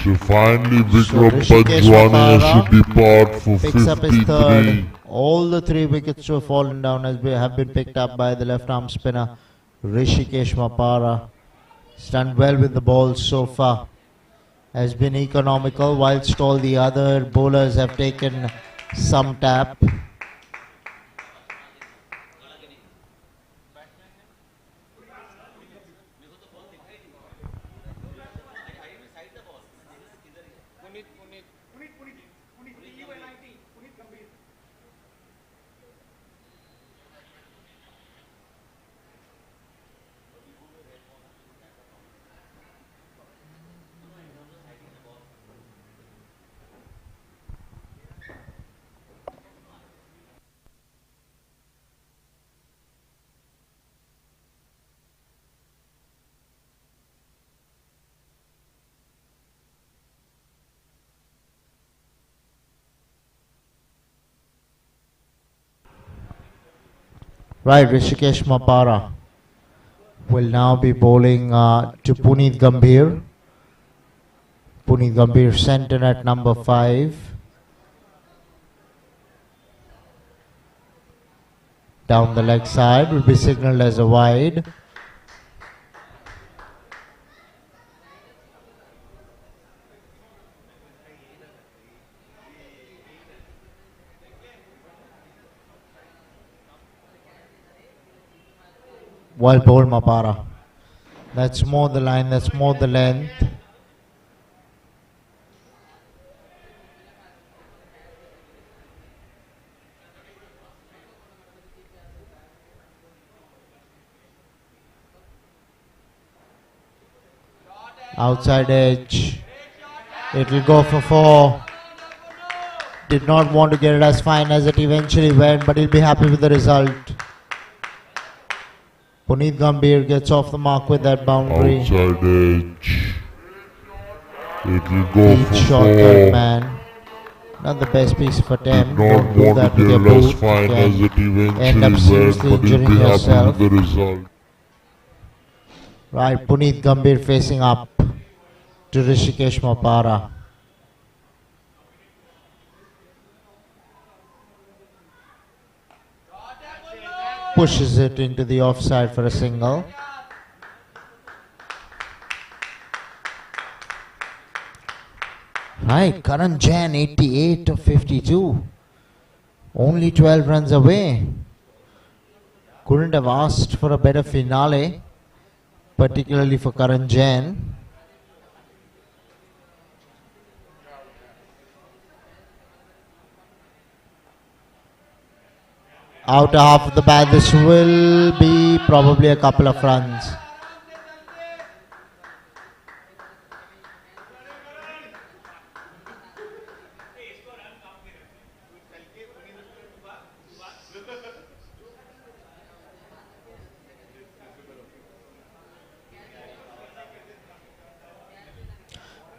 So finally Vikram Rishikesh Panjwani has Mopara to depart for picks up his third. 53. All the 3 wickets to have fallen down have been picked up by the left arm spinner Rishikesh Mopara. He's done well with the ball so far. Has been economical whilst all the other bowlers have taken some tap. Right, Rishikesh Mapara will now be bowling to Puneet Gambhir. Puneet Gambhir center at number 5. Down the leg side will be signalled as a wide. Well bowled, Mapara. That's more the line, that's more the length. Outside edge. It will go for 4. Did not want to get it as fine as it eventually went, but he'll be happy with the result. Puneet Gambhir gets off the mark with that boundary. Outside edge. It will go Deep for shortcut, 4. man. Not the best piece of attempt. Did Don't not do want that to with your get as boot. fine You as it can end up eventually went, seriously but he'll injuring be happy yourself. with the result. Right, Puneet Gambhir facing up to Rishikesh Mapara. Pushes it into the offside for a single. Right, Karan Jain 88 of 52. Only 12 runs away. Couldn't have asked for a better finale, particularly for Karan Jain. Outer half of the bat, this will be probably a couple of runs.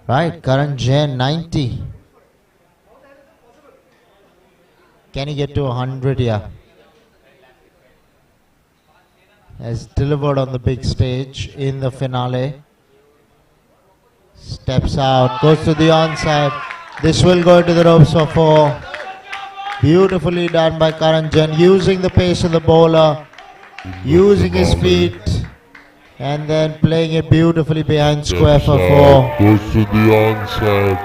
Right, Karan Jain 90. Can he get to 100 here? Has delivered on the big stage in the finale. Steps out, goes to the onside. This will go to the ropes for 4. Beautifully done by Karan Jain, using the pace of the bowler, using his feet, and then playing it beautifully behind square for 4. Goes to the onside.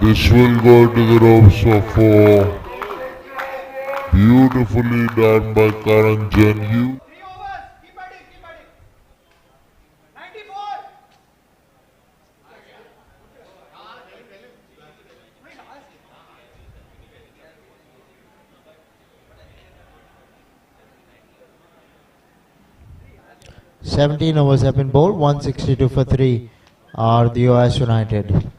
This will go to the ropes for 4. Beautifully done by Karan Jain. 17 overs have been bowled, 162 for 3 are the OS United.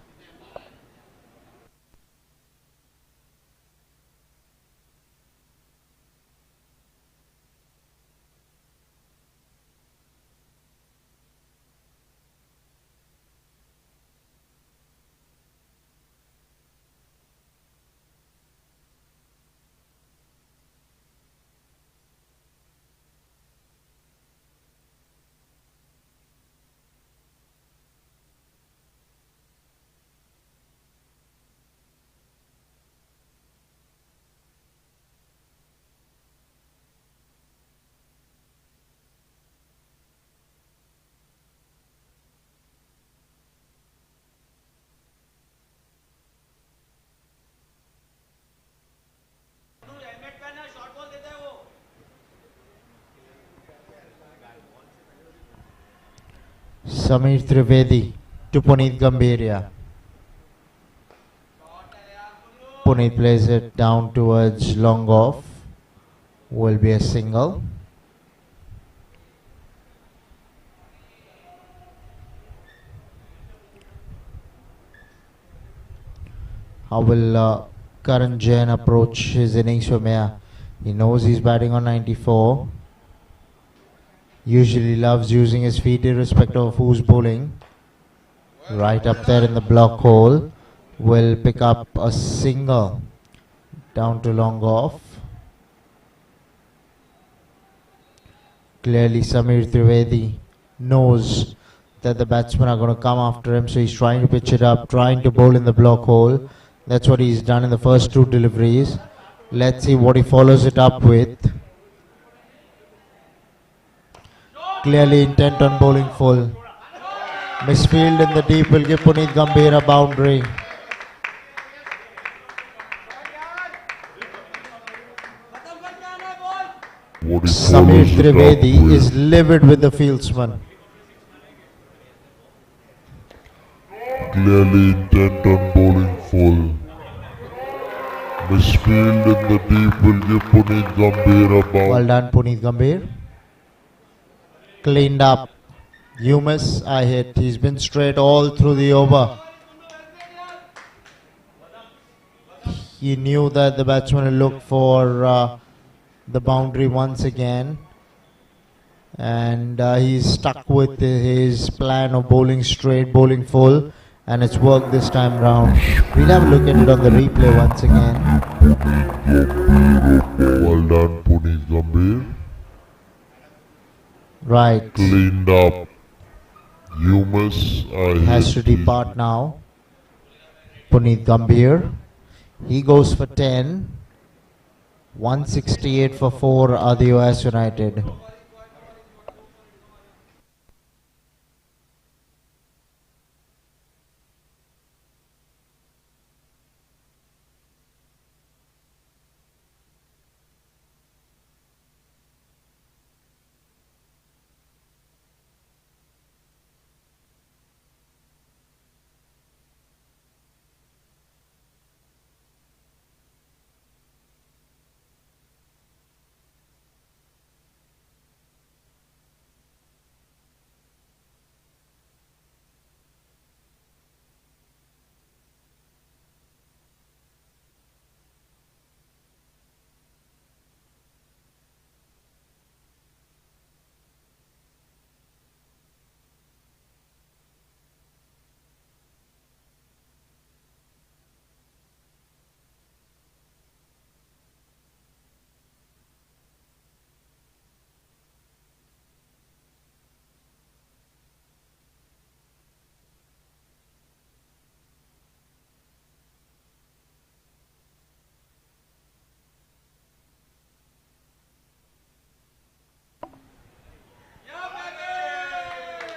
Samir Trivedi to Puneet Gambhir. Puneet plays it down towards long off. Will be a single. How will Karan Jain approach his innings from here? He knows he's batting on 94. Usually loves using his feet irrespective of who's bowling. Right up there in the block hole. Will pick up a single down to long off. Clearly Samir Trivedi knows that the batsmen are going to come after him, so he's trying to pitch it up, trying to bowl in the block hole. That's what he's done in the first two deliveries. Let's see what he follows it up with. Clearly intent on bowling full. Misfield in the deep will give Puneet Gambhir a boundary. What he Samir follows it up Trivedi with. is livid with the fieldsman. Clearly intent on bowling full. Misfield in the deep will give Puneet Gambhir a Well bound. done, Puneet Gambhir. Cleaned up. You miss, I hit. He's been straight all through the over. He knew that the batsman will look for the boundary once again. And he's stuck with his plan of bowling straight, bowling full. And it's worked this time round. We'll have a look at it on the replay once again. Well done, Puneet Gambhir. Right. Cleaned up. You miss, I Has to hit. depart now. Puneet Gambhir. He goes for 10. 168 for 4 are the US United.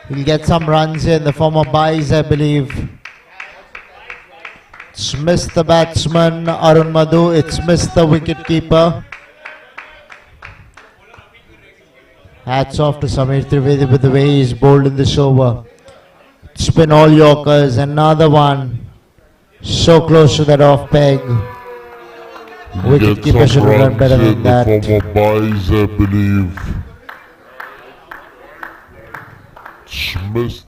He'll get some runs here in the form of buys, I believe. It's missed the batsman, Arun Madhu. It's missed the wicket keeper. Hats off to Samir Trivedi with the way he's bowled in this over. Spin all Yorkers. Another one. So close to that off peg. Wicket Get keeper some should have done runs better in than the that. form of buys, I believe. Smith.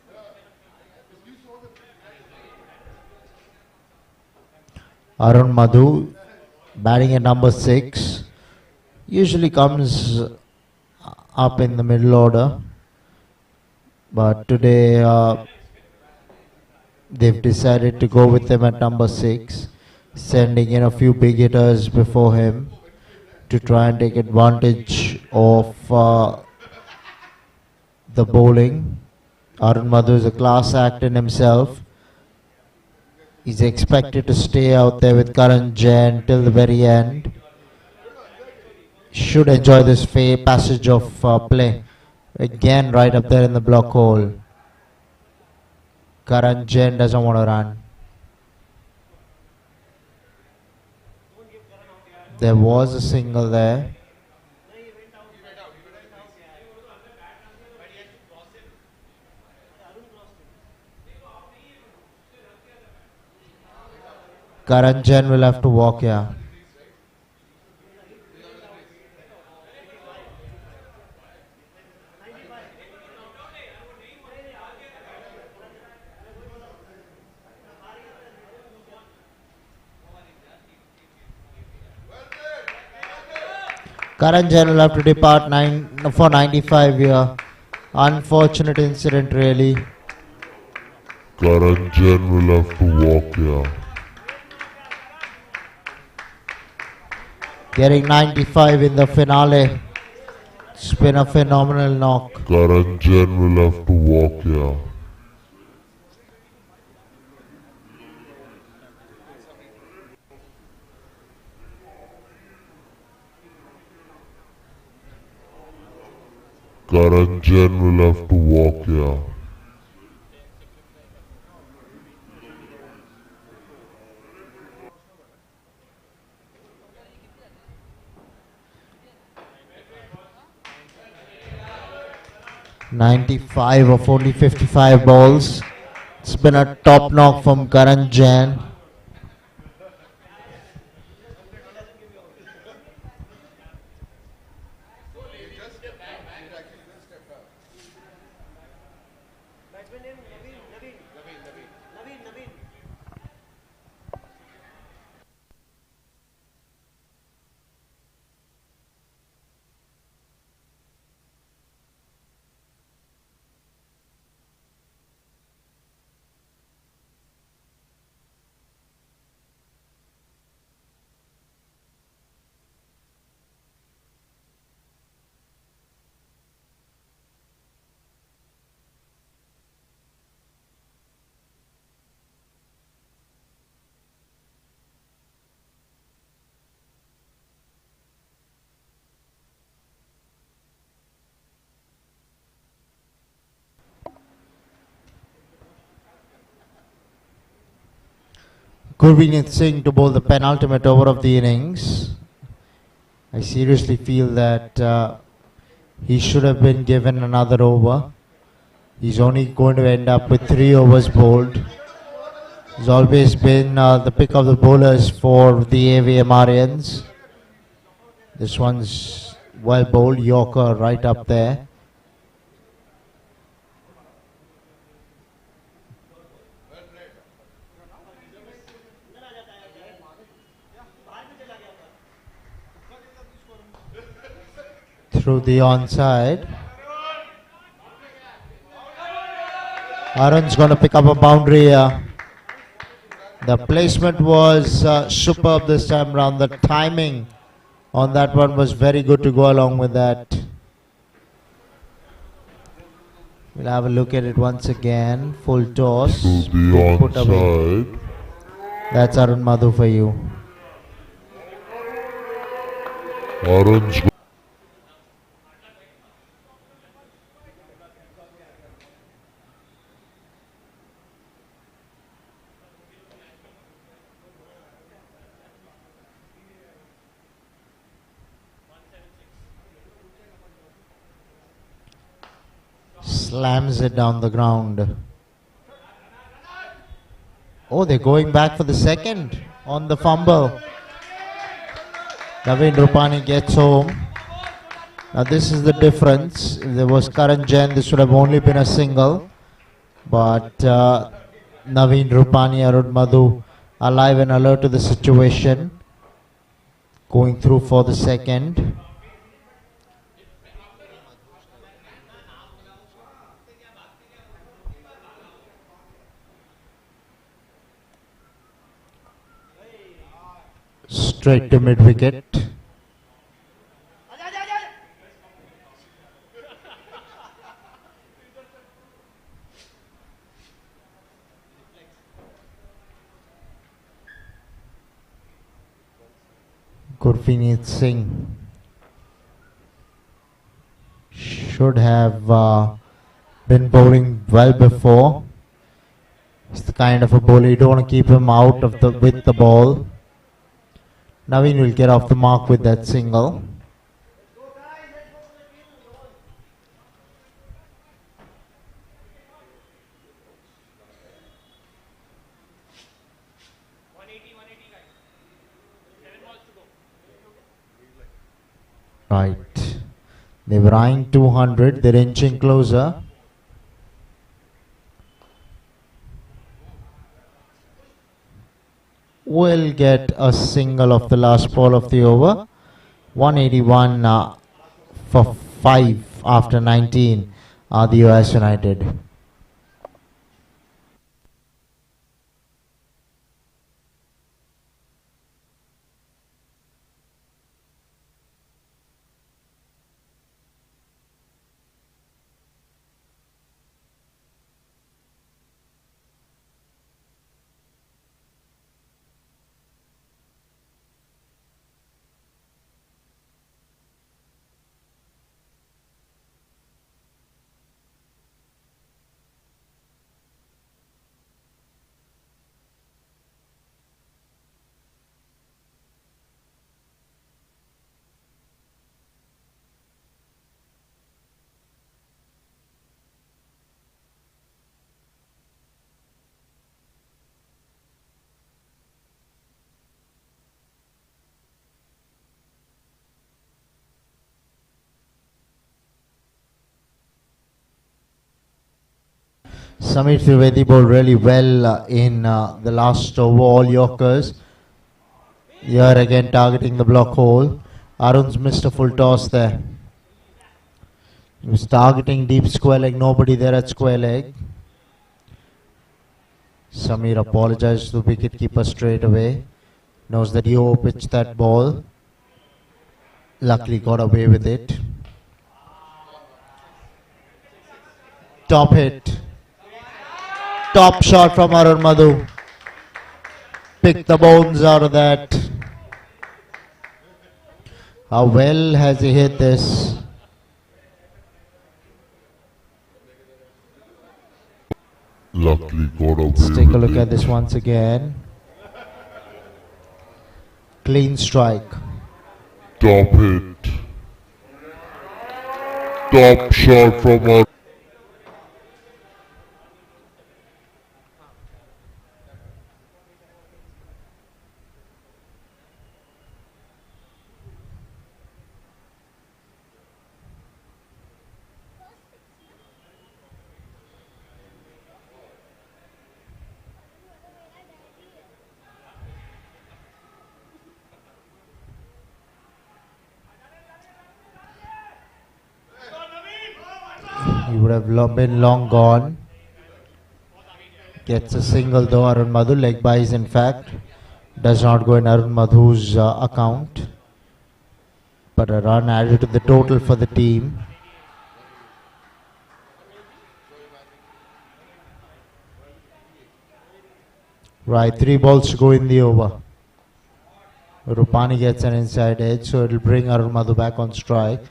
Arun Madhu batting at number 6. Usually comes up in the middle order. But today they've decided to go with him at number 6. Sending in a few big hitters before him to try and take advantage of the bowling. Arun Madhu is a class act in himself. He's expected to stay out there with Karan Jain till the very end. Should enjoy this passage of play. Again right up there in the block hole. Karan Jain doesn't want to run. There was a single there. Karan Jain will have to walk here. Karan Jain will have to depart for 95 here. Unfortunate incident really. Karan Jain will have to walk here. Getting 95 in the finale. It's been a phenomenal knock. Karanjan will have to walk here. Karanjan will have to walk here. .95 of only 55 balls. It's been a top knock from Karan Jain. Gurpreet Singh to bowl the penultimate over of the innings. I seriously feel that he should have been given another over. He's only going to end up with 3 overs bowled. He's always been the pick of the bowlers for the AVM Aryans. This one's well bowled, Yorker right up there. Through the onside. Arun's going to pick up a boundary here. The placement was superb this time round. The timing on that one was very good to go along with that. We'll have a look at it once again. Full toss. To the Put away. onside. That's Arun Madhu for you. Arun's Slams it down the ground. Oh, they're going back for the second on the fumble. Naveen Rupani gets home. Now this is the difference. If there was Karan Jain, this would have only been a single. But Naveen Rupani, Arun Madhu alive and alert to the situation. Going through for the second. Straight to mid wicket. Gurpreet Singh should have been bowling well before. It's the kind of a bowler you don't want to keep him out of with the ball. Naveen will get off the mark with that single. Right. They were eyeing 200. They're inching closer. Will get a single of the last ball of the over. 181 for 5 after 19 are the US United. Samir Trivedi bowled really well in the last over, all Yorkers. Here again targeting the block hole. Arun's missed a full toss there. He was targeting deep square leg, nobody there at square leg. Samir apologized to the wicketkeeper straight away. Knows that he overpitched that ball. Luckily got away with it. Top hit. Top shot from Arun Madhu. Pick the bones out of that. How well has he hit this? Luckily got away Let's take a with look it. at this once again. Clean strike. Top hit. Top shot from our He would have been long gone. Gets a single though, Arun Madhu. Leg buys in fact. Does not go in Arun Madhu's account. But a run added to the total for the team. Right, 3 balls to go in the over. Rupani gets an inside edge, so it'll bring Arun Madhu back on strike.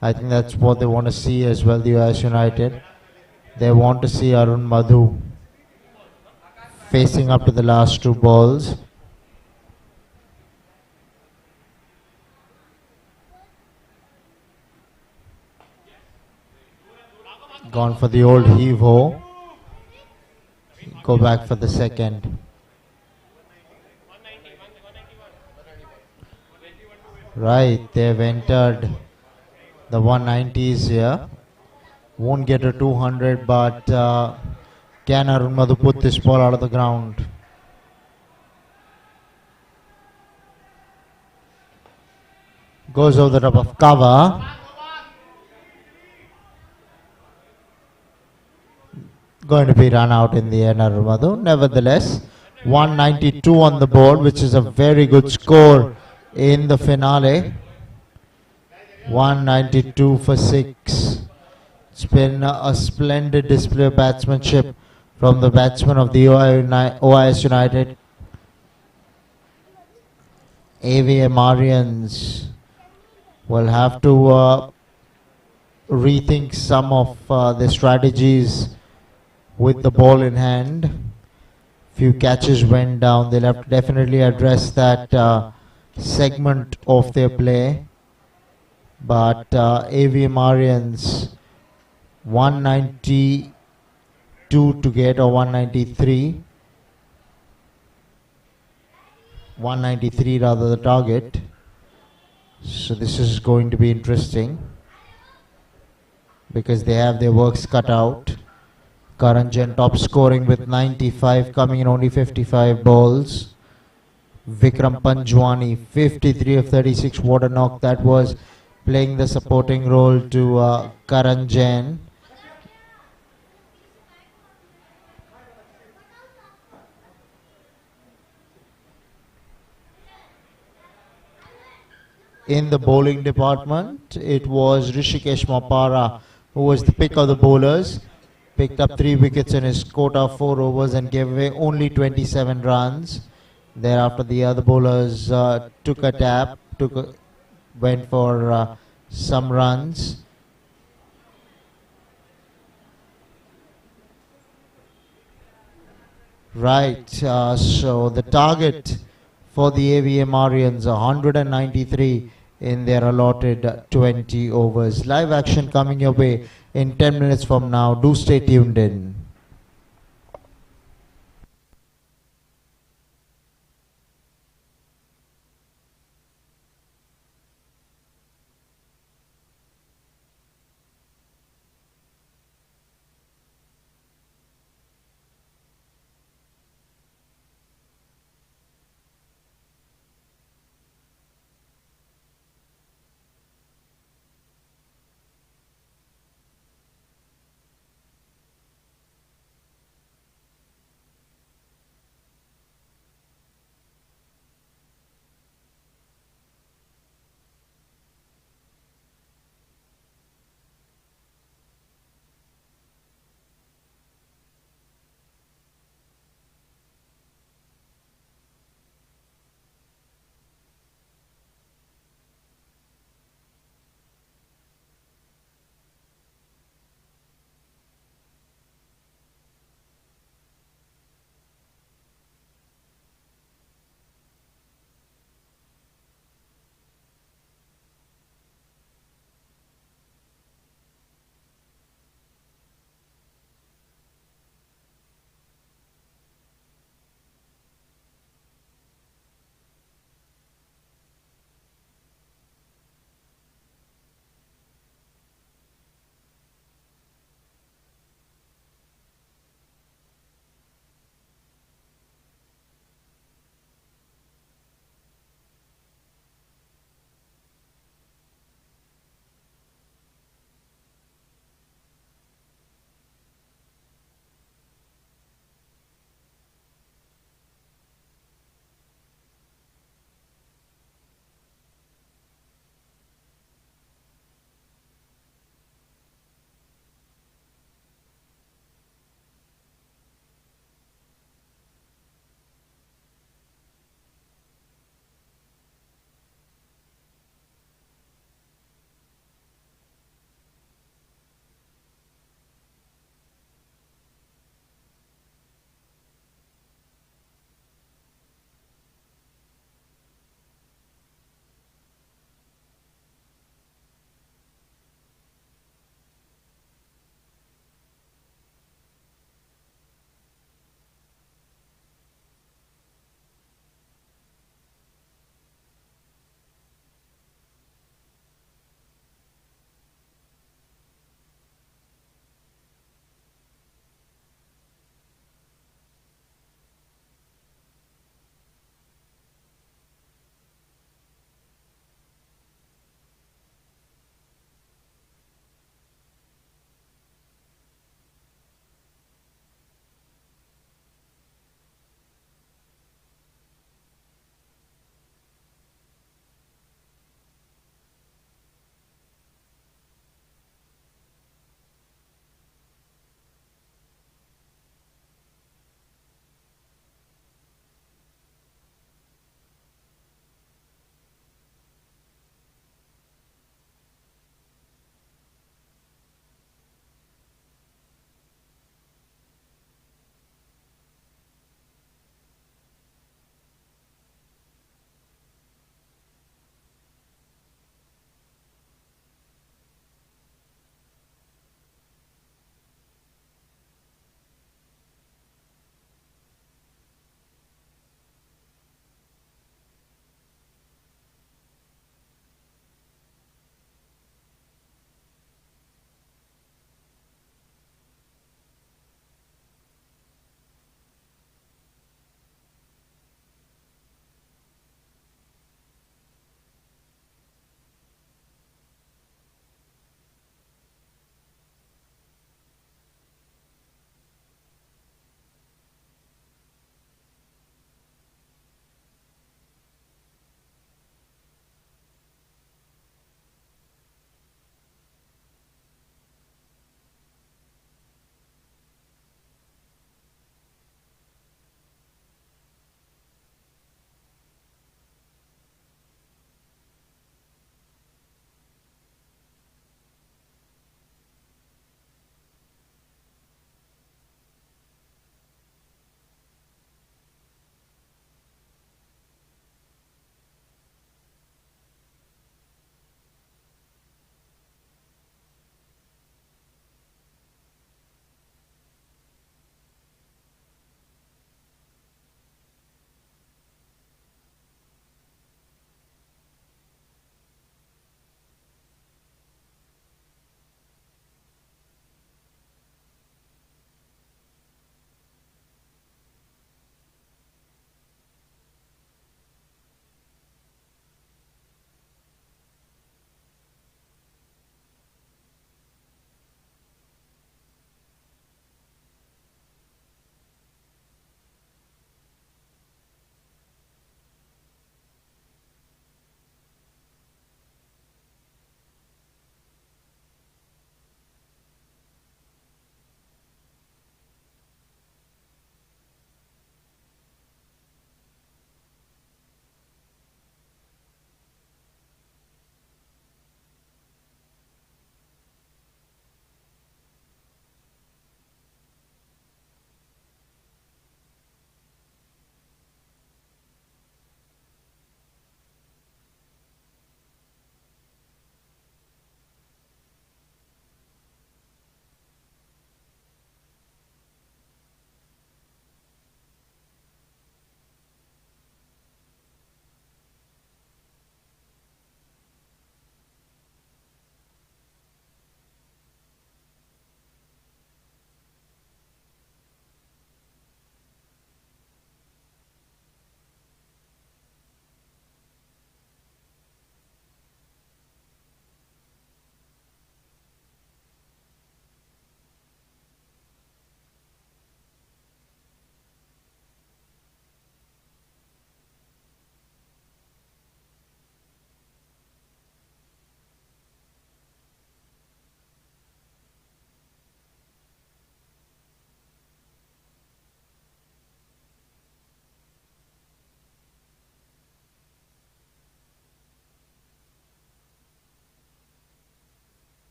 I think that's what they want to see as well, the US United. They want to see Arun Madhu facing up to the last 2 balls. Gone for the old heave-ho. Go back for the second. Right, they've entered the 190s here. Won't get a 200, but can Arun Madhu put this ball out of the ground? Goes over the top of cover. Going to be run out in the end, Arun Madhu. Nevertheless, 192 on the board, which is a very good score in the finale. 192 for 6. It's been a splendid display of batsmanship from the batsmen of the OIS United. AVM Aryans will have to rethink some of their strategies with the ball in hand. Few catches went down. They'll have to definitely address that segment of their play. But AVM Aryans 192 to get, or 193. 193 rather, the target. So this is going to be interesting because they have their works cut out. Karanjan top scoring with 95, coming in only 55 balls. Vikram Panjwani 53 of 36. What a knock that was, playing the supporting role to Karanjan. In the bowling department, it was Rishikesh Mapara who was the pick of the bowlers. Picked up 3 wickets in his quota of 4 overs and gave away only 27 runs. Thereafter, the other bowlers took a tap, went for some runs. Right, so the target for the AVM Aryans, 193 in their allotted 20 overs. Live action coming your way in 10 minutes from now. Do stay tuned in.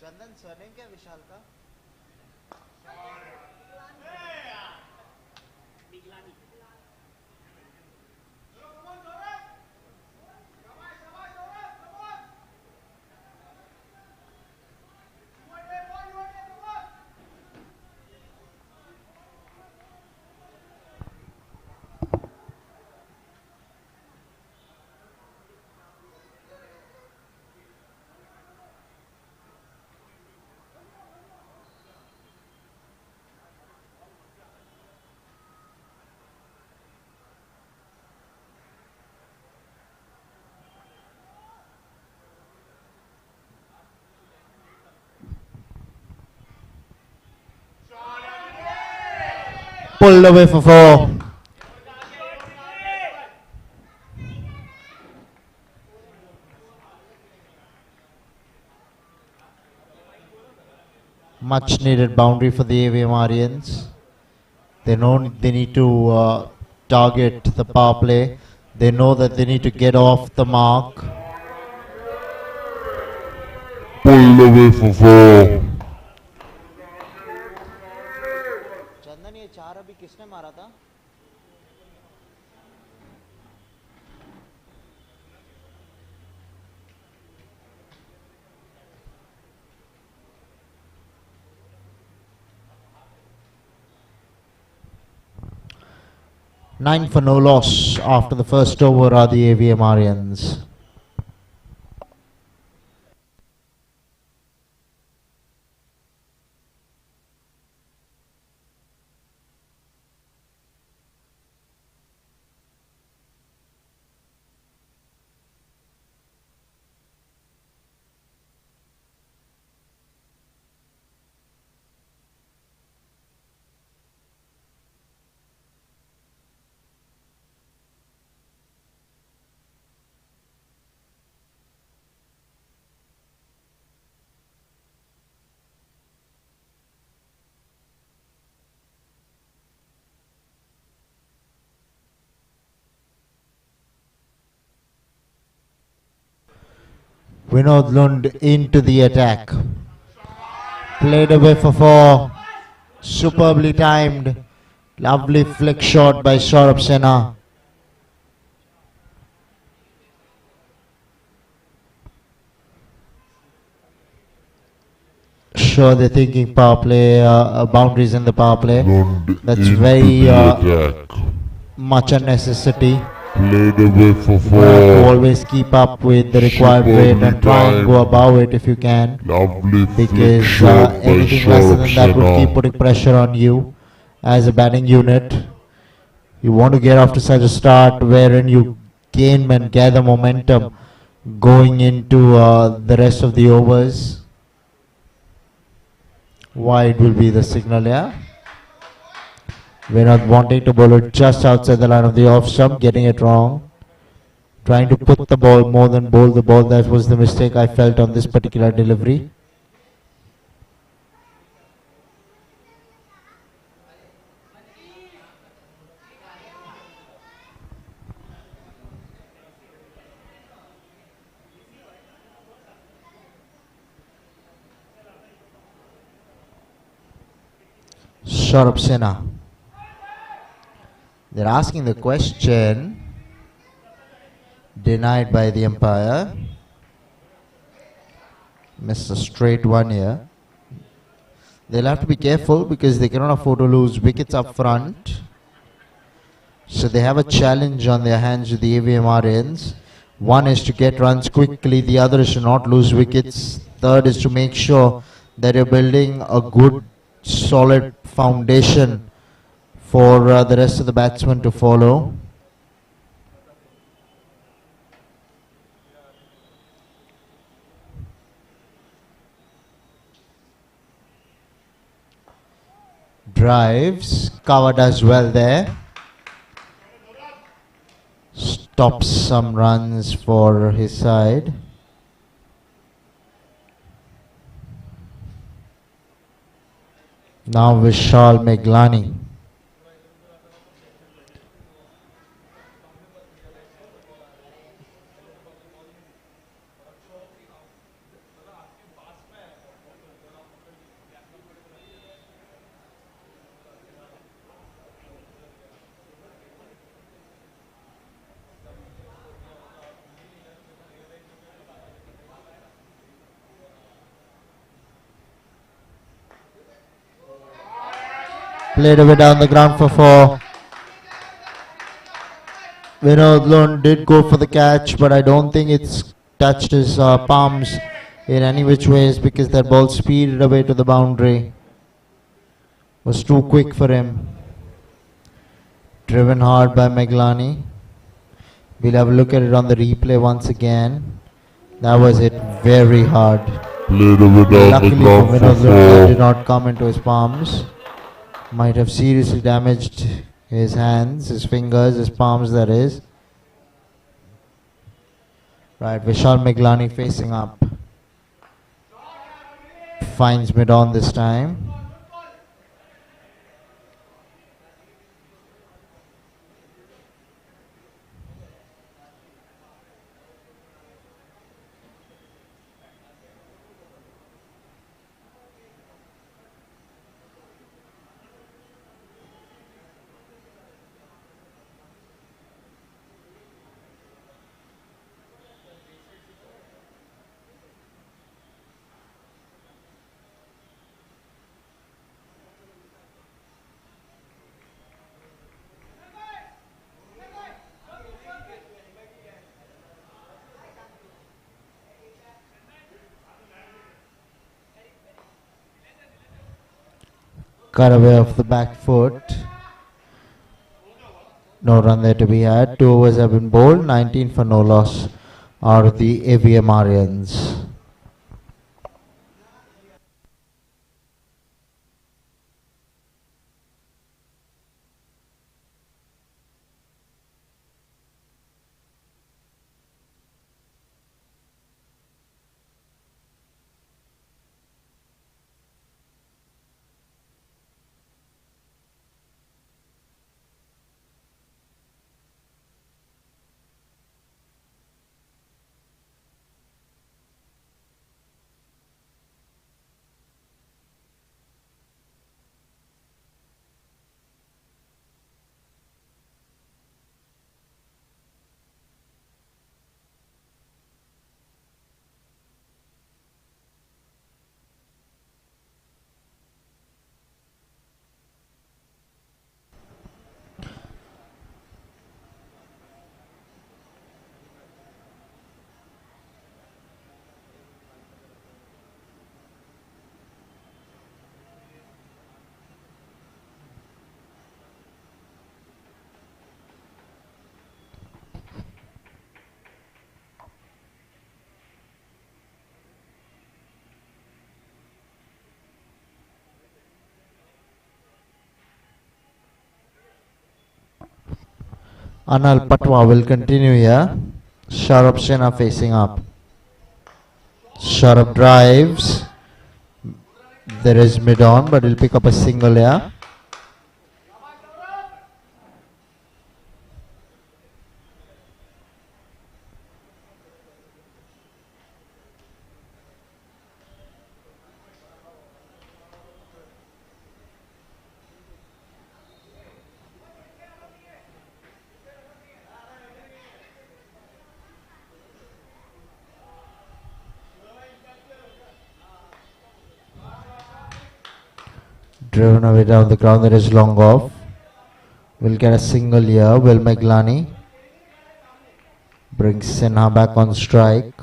Chandan surname क्या विशाल का? Pulled away for 4. Much needed boundary for the AVM Aryans. They know they need to target the power play. They know that they need to get off the mark. Pulled away for 4. चंदन ये 4 अभी किसने मारा था? Nine for no loss after the first over are the AVM Aryans. Vinod Lund into the attack. Played away for 4. Superbly timed. Lovely flick shot by Saurabh Sena. Sure, they're thinking power play, boundaries in the power play. Lund That's into very the attack. much a necessity. Played away for You have to 4. always keep up with the required rate and try and go above it if you can. Lovely flick Because shot by anything lesser Saurabh than that would keep Sena. putting pressure on you as a batting unit. You want to get off to such a start wherein you gain and gather momentum going into the rest of the overs. Wide will be the signal, yeah. We're not wanting to bowl it just outside the line of the off stump, getting it wrong. Trying to put the ball more than bowl the ball. That was the mistake I felt on this particular delivery. Saurabh Sena. They're asking the question. Denied by the umpire. Missed a straight one here. They'll have to be careful because they cannot afford to lose wickets up front. So they have a challenge on their hands with the AVM Aryans. One is to get runs quickly, the other is to not lose wickets. Third is to make sure that you're building a good solid foundation for the rest of the batsmen to follow. Drives, Kawa does well there. Stops some runs for his side. Now Vishal Meglani. Played away down the ground for 4. Vinod Lund did go for the catch, but I don't think it's touched his palms in any which ways because that ball speeded away to the boundary. Was too quick for him. Driven hard by Meglani. We'll have a look at it on the replay once again. That was it, very hard. Played away down Luckily the for ground for Vinod Lund, that did 4. not come into his palms. Might have seriously damaged his hands, his fingers, his palms, that is. Right, Vishal Meglani facing up. Finds mid-on this time. Cut away off the back foot. No run there to be had. 2 overs have been bowled. 19 for no loss out of the AVM Aryans. Anal Patwa will continue here. Sharab Sena facing up. Sharab drives. There is mid-on, but he'll pick up a single here. Driven away down the ground, there is long off. Will get a single here. Will Meglani brings Sinha back on strike.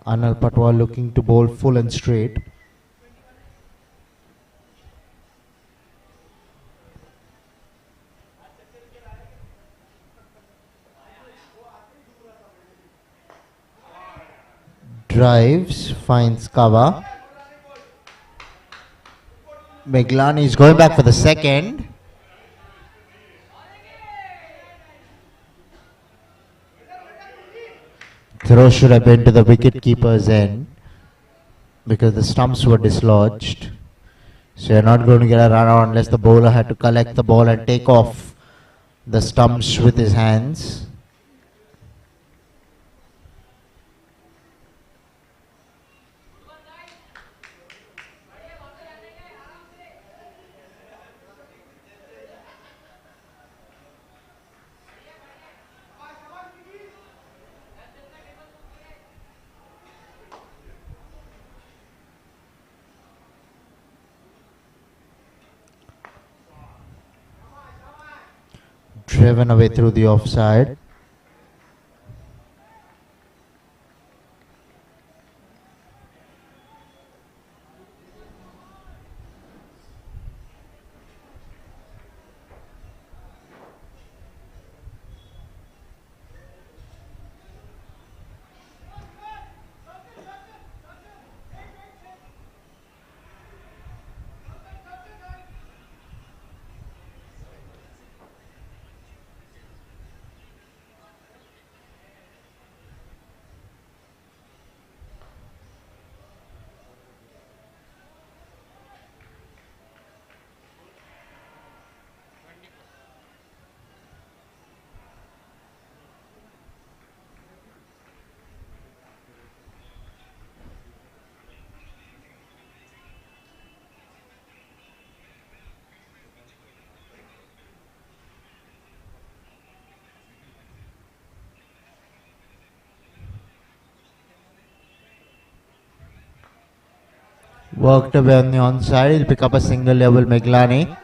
Anil Patwa looking to bowl full and straight. Drives, finds cover. Meglani is going back for the second. Throw should have been to the wicket keeper's end because the stumps were dislodged. So you're not going to get a run out unless the bowler had to collect the ball and take off the stumps with his hands. driven away through the offside. Worked away on the onside. He'll pick up a single level Meglani.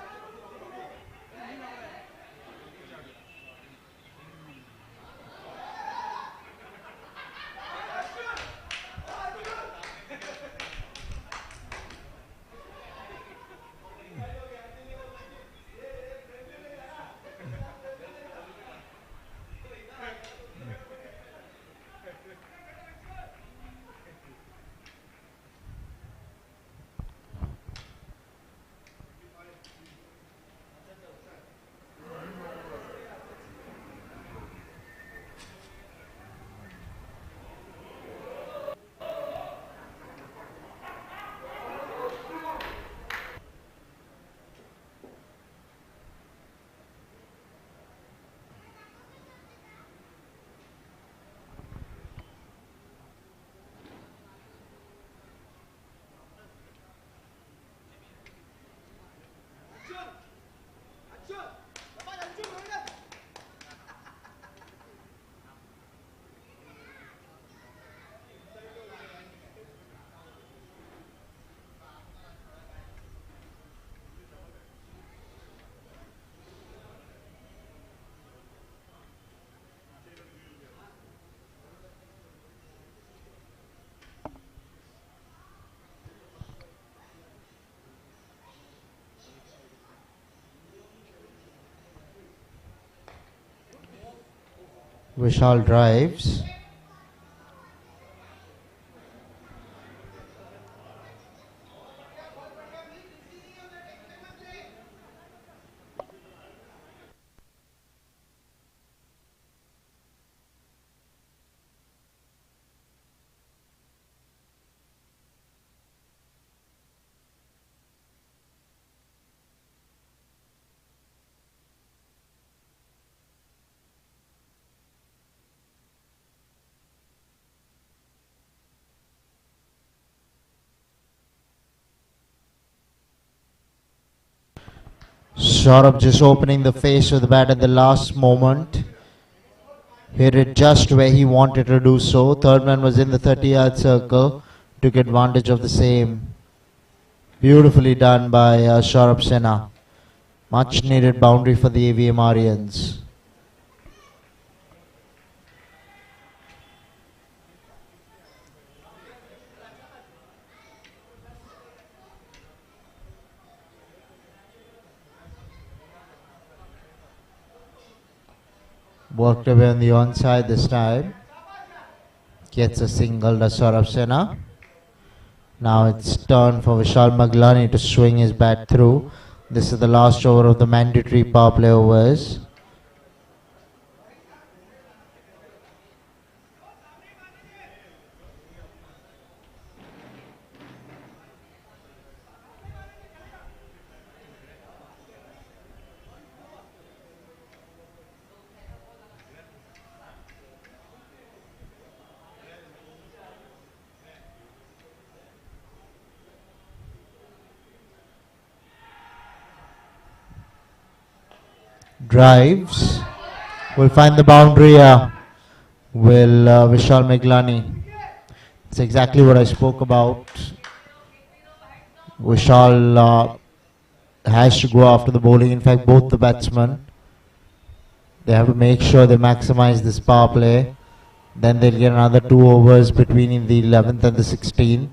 Vishal drives. Saurabh just opening the face of the bat at the last moment. Hit it just where he wanted to do so. Third man was in the 30-yard circle. Took advantage of the same. Beautifully done by Saurabh Sena. Much needed boundary for the AVM Aryans. Worked away on the onside this time. Gets a single to Saurabh Sena. Now it's turn for Vishal Maglani to swing his bat through. This is the last over of the mandatory power play overs. Drives. Will find the boundary. Will Vishal Meglani. It's exactly what I spoke about. Vishal has to go after the bowling. In fact, both the batsmen. They have to make sure they maximize this power play. Then they'll get another 2 overs between the 11th and the 16th.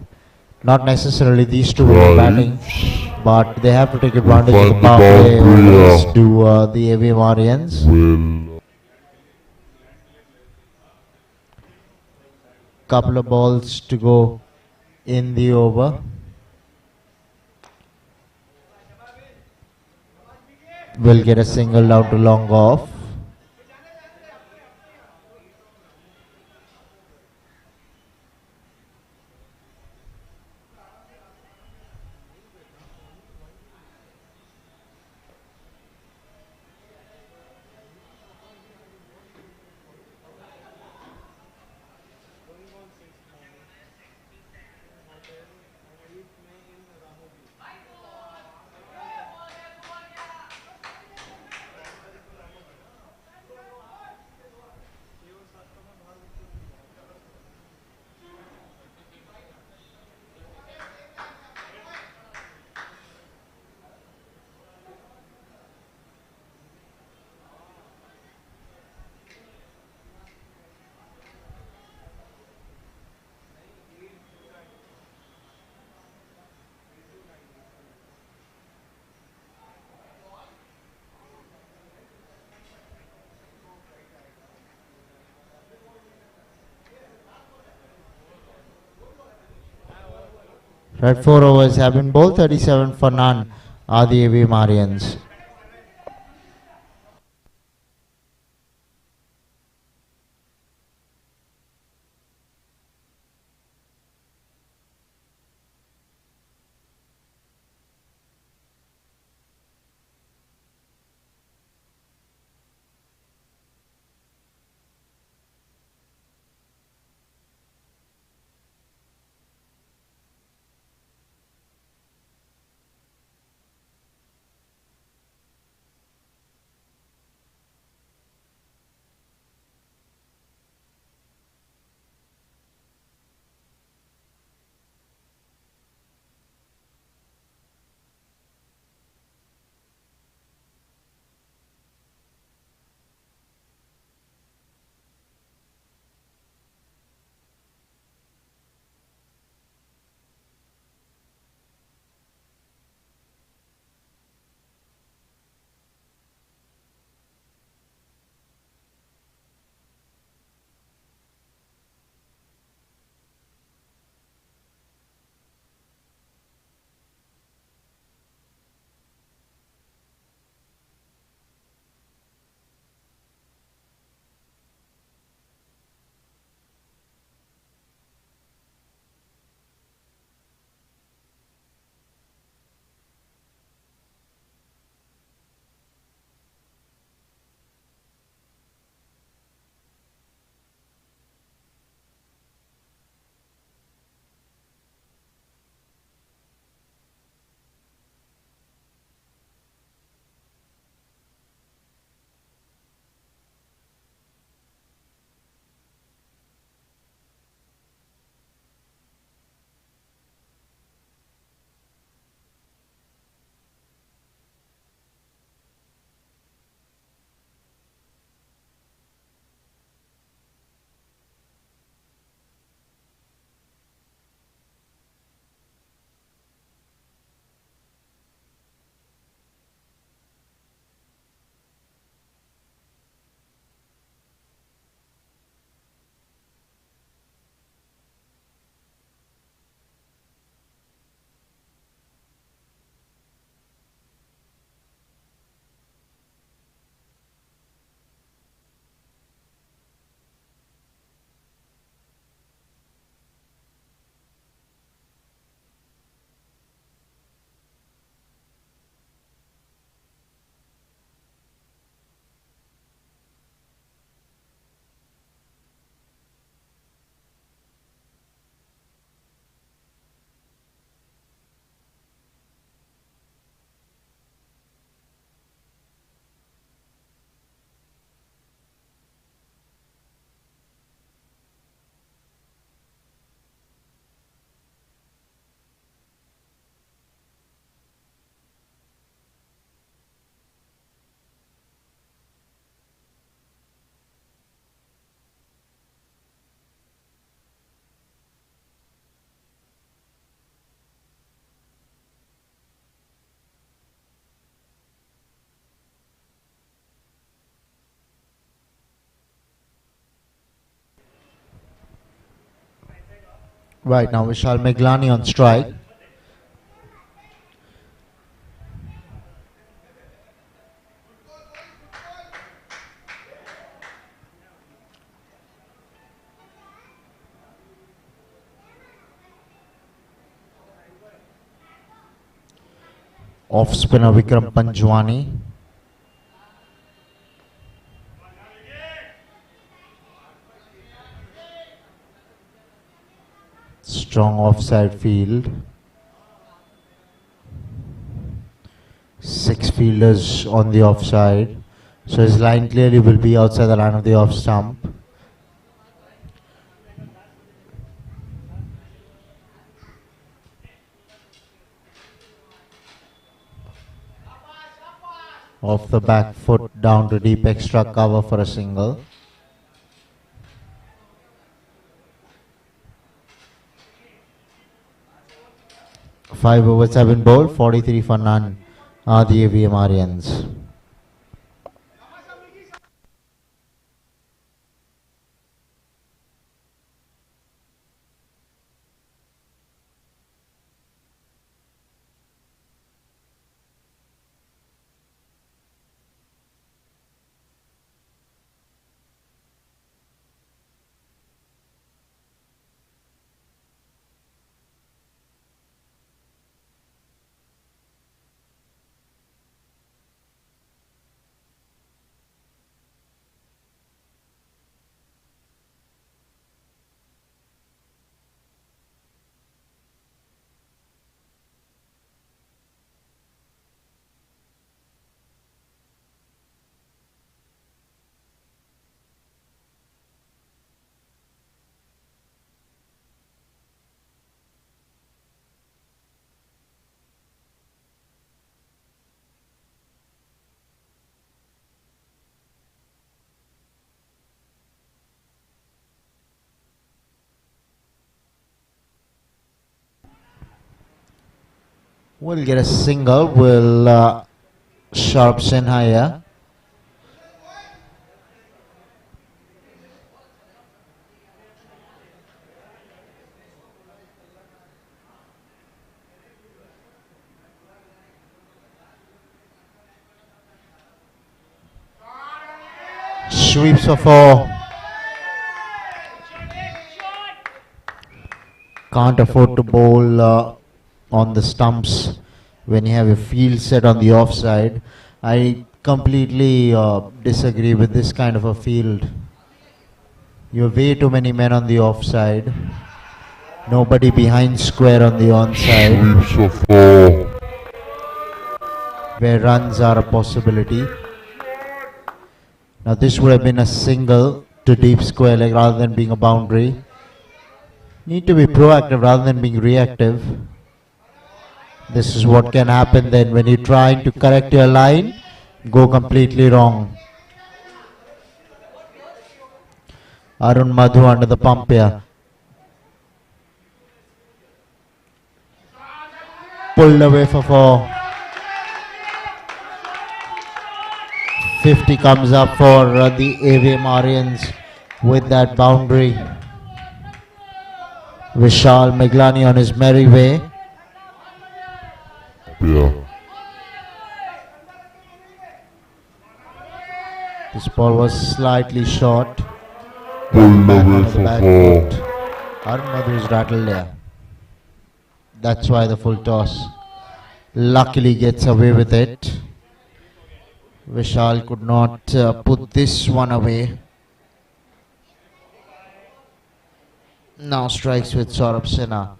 Not necessarily these two will be batting, but they have to take advantage of the power play overs to the AVM Aryans. Couple of balls to go in the over. Will get a single down to long off. Right, 4 overs have been bowled, 37 for none are the AVM Aryans. Right now, Vishal Meglani on strike. Off spinner Vikram Panjwani. Strong offside field. 6 fielders on the offside. So his line clearly will be outside the line of the off stump. Off the back foot down to deep extra cover for a single. Five overs have been bowled, 43 for none are the AVM Aryans. We'll get a single, will Sharp Sinhaya. Sweeps for 4. Can't afford to bowl on the stumps when you have a field set on the offside. I completely disagree with this kind of a field. You have way too many men on the offside. Nobody behind square on the onside. Sweeps for 4. Where runs are a possibility. Now this would have been a single to deep square leg rather than being a boundary. Need to be proactive rather than being reactive. This is what can happen then when you're trying to correct your line, go completely wrong. Arun Madhu under the pump here. Pulled away for 4. 50 comes up for the AVM Aryans with that boundary. Vishal Meglani on his merry way. Yeah. This ball was slightly short. Pulled Back away onto the for back 4. foot. Arun Madhu is rattled there. That's why the full toss. Luckily gets away with it. Vishal could not put this one away. Now strikes with Saurabh Sinha.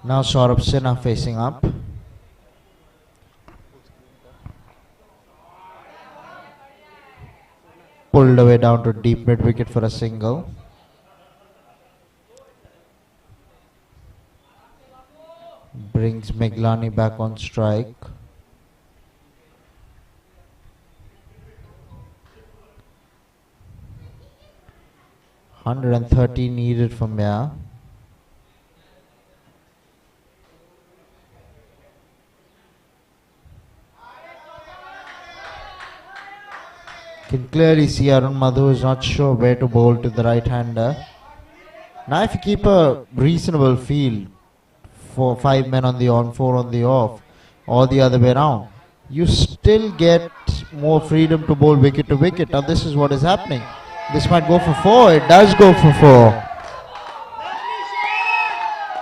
Now Saurabh Sinha facing up. Pulled away down to deep mid wicket for a single. Brings Meglani back on strike. .130 needed from here. Can clearly see Arun Madhu is not sure where to bowl to the right-hander. Now if you keep a reasonable field, for 5 men on the on, 4 on the off, or the other way around, you still get more freedom to bowl wicket to wicket. Now this is what is happening. This might go for 4. It does go for 4.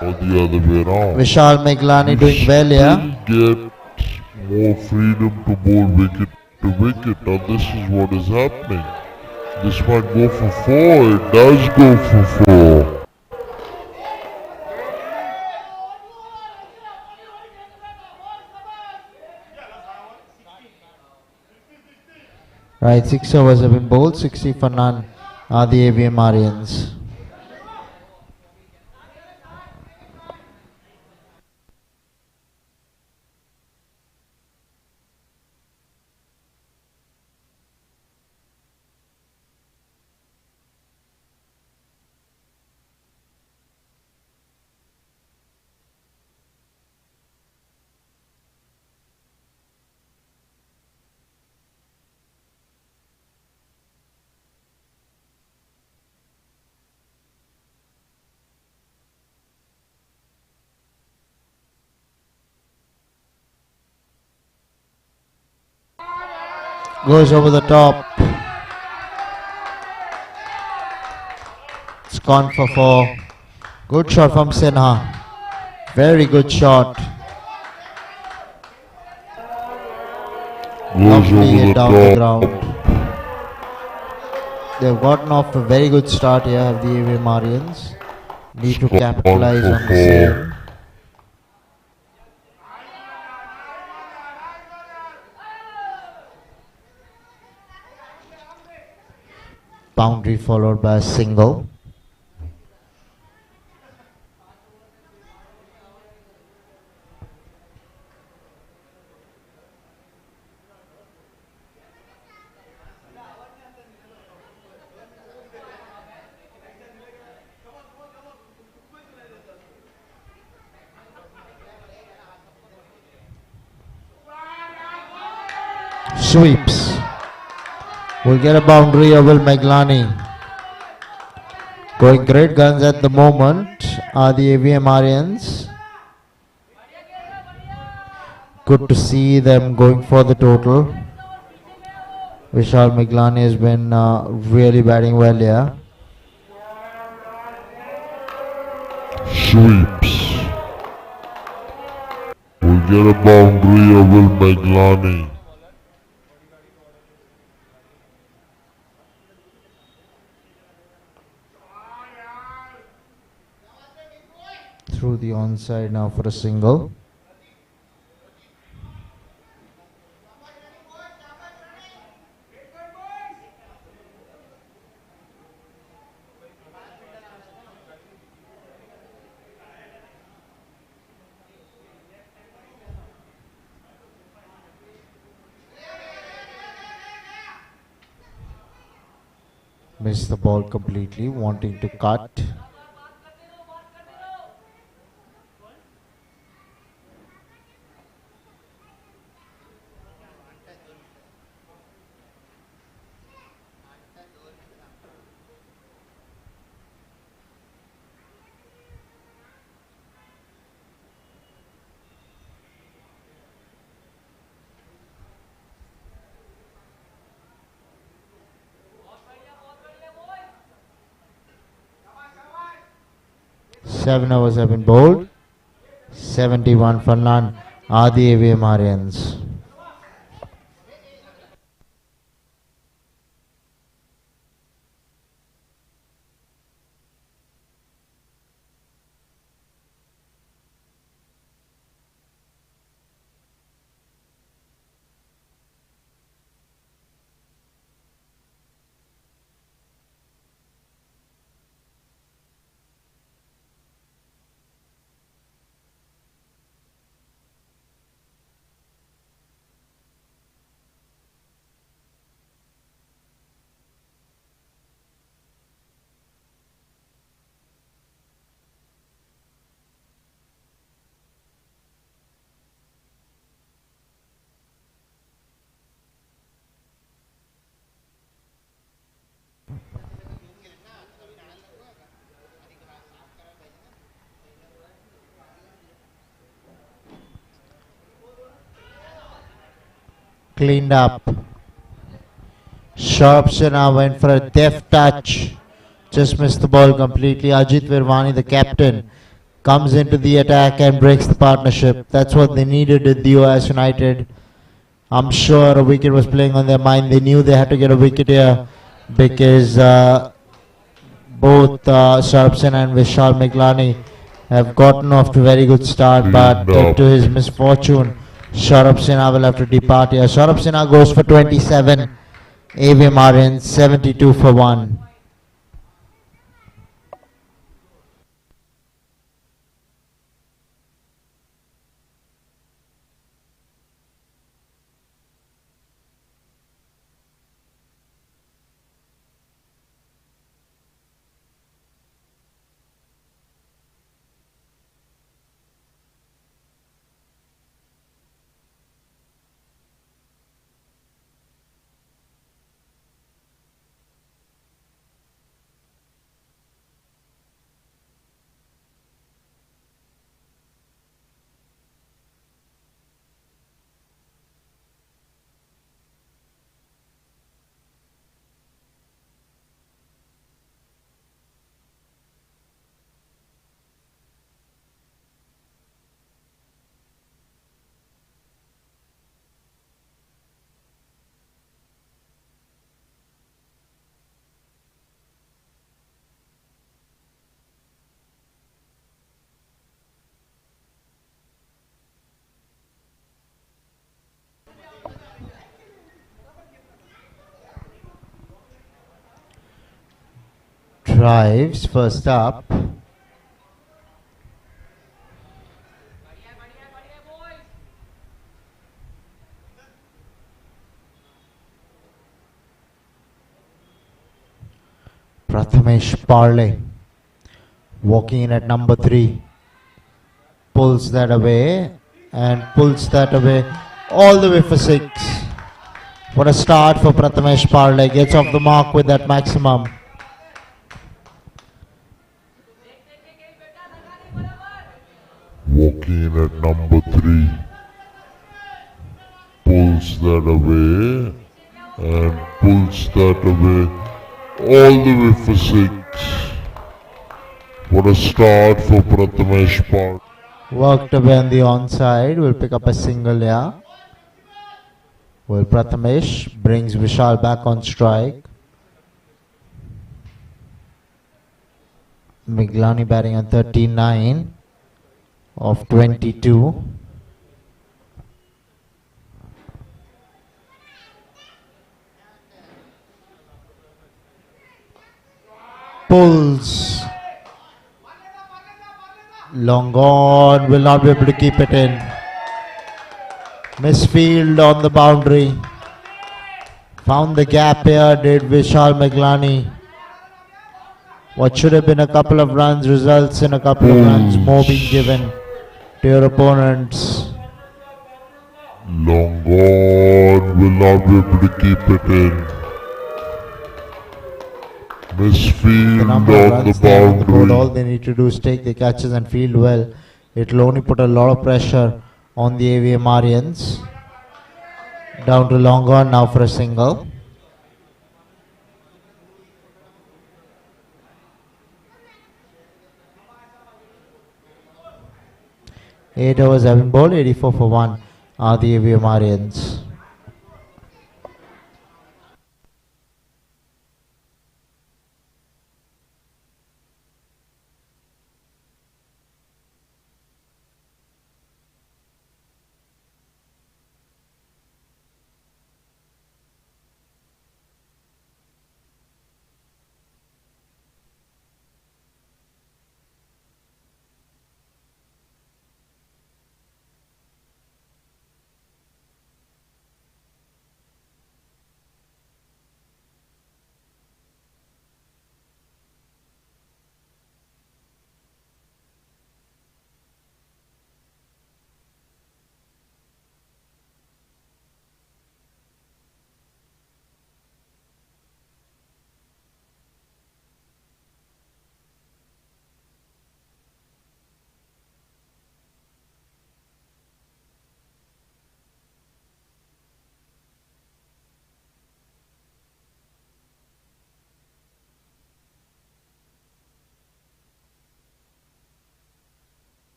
Or the other way around. Vishal Meglani doing well here. Get more freedom to bowl wicket to wicket. Now this is what is happening. This might go for 4. It does go for 4. Right, 6 overs have been bowled. 60 for none are the AVM Aryans. Goes over the top. It's gone for 4. Good shot from Sinha. Very good shot. Lovely hit down the ground. They've gotten off a very good start here, the AVM Aryans. Need to capitalize on the same. Boundary followed by a single. Sweeps. We'll get a boundary over Meglani. Going great guns at the moment are the AVM Aryans. Good to see them going for the total. Vishal Meglani has been really batting well here. Sweeps. We'll get a boundary over Meglani. Through the onside now for a single. Missed the ball completely, wanting to cut. Seven overs have been bowled. 71 for none are the AVM Aryans. cleaned up. Sharpsena went for a deft touch. Just missed the ball completely. Ajit Virvani, the captain, comes into the attack and breaks the partnership. That's what they needed in the US United. I'm sure a wicket was playing on their mind. They knew they had to get a wicket here because both Sharpsena and Vishal Meglani have gotten off to a very good start, but to his misfortune, Sharpsena will have to depart here. Sharpsena goes for 27. AVM Aryans 72 for 1. Drives first up. Prathamesh Parle walking in at number 3. Pulls that away and pulls that away all the way for 6. What a start for Prathamesh Parle. Gets off the mark with that maximum. Walking in at number 3. Pulls that away and pulls that away all the way for 6. What a start for Prathamesh Parle. Worked away on the onside. Will pick up a single here. Well, Prathamesh brings Vishal back on strike. Meglani batting on 39 of 22. Pulls. Long gone. Will not be able to keep it in. Misfield on the boundary. Found the gap here, did Vishal Meglani. What should have been a couple of runs results in a couple of runs more being given to your opponents. Long gone, will not be able to keep it in. Misfield The number of on the runs there on the board, all boundary. they need to do is take the catches and field well. It will only put a lot of pressure on the AVM Aryans. Down to long on now for a single. Eight overs having ball, 84 for 1 are the AVM Aryans.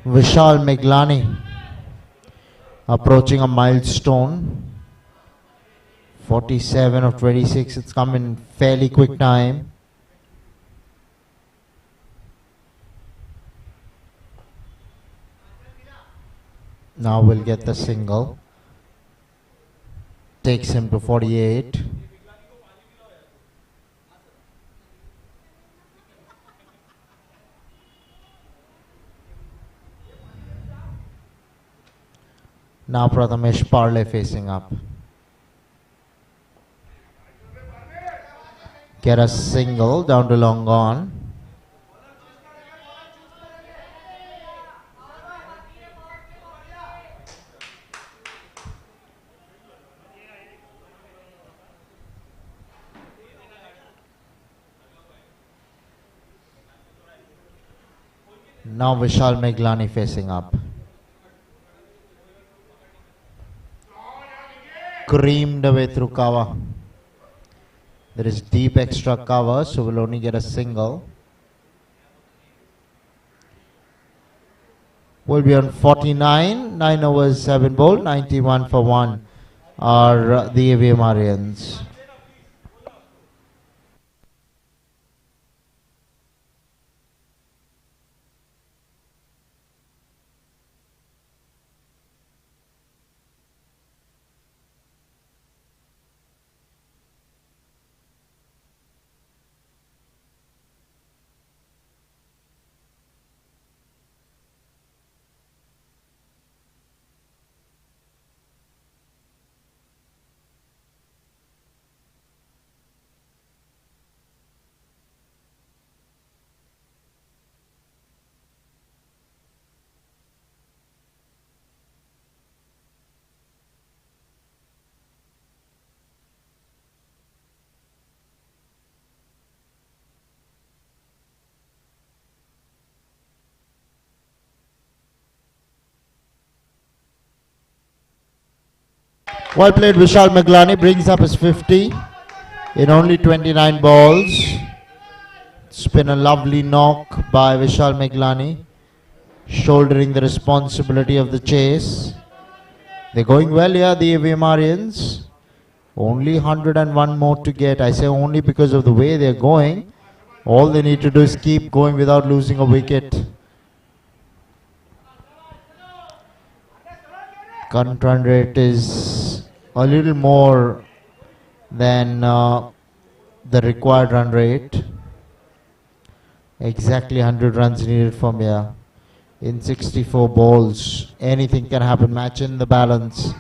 Vishal Meglani approaching a milestone. 47 of 26. It's come in fairly quick time. Now we'll get the single. Takes him to 48. Now Prathamesh Parle facing up. Get a single down to long on. Now Vishal Meglani facing up. Creamed away through cover. There is deep extra cover, so we'll only get a single. We'll be on 49, 9 overs, 7 ball, 91 for 1 are the AVM Aryans. Well played, Vishal Meglani brings up his 50 in only 29 balls. It's been a lovely knock by Vishal Meglani, shouldering the responsibility of the chase. They're going well here, the AVM Aryans. Only 101 more to get. I say only because of the way they're going. All they need to do is keep going without losing a wicket. Current run rate is a little more than the required run rate. Exactly 100 runs needed from here. In 64 balls, anything can happen. Match in the balance.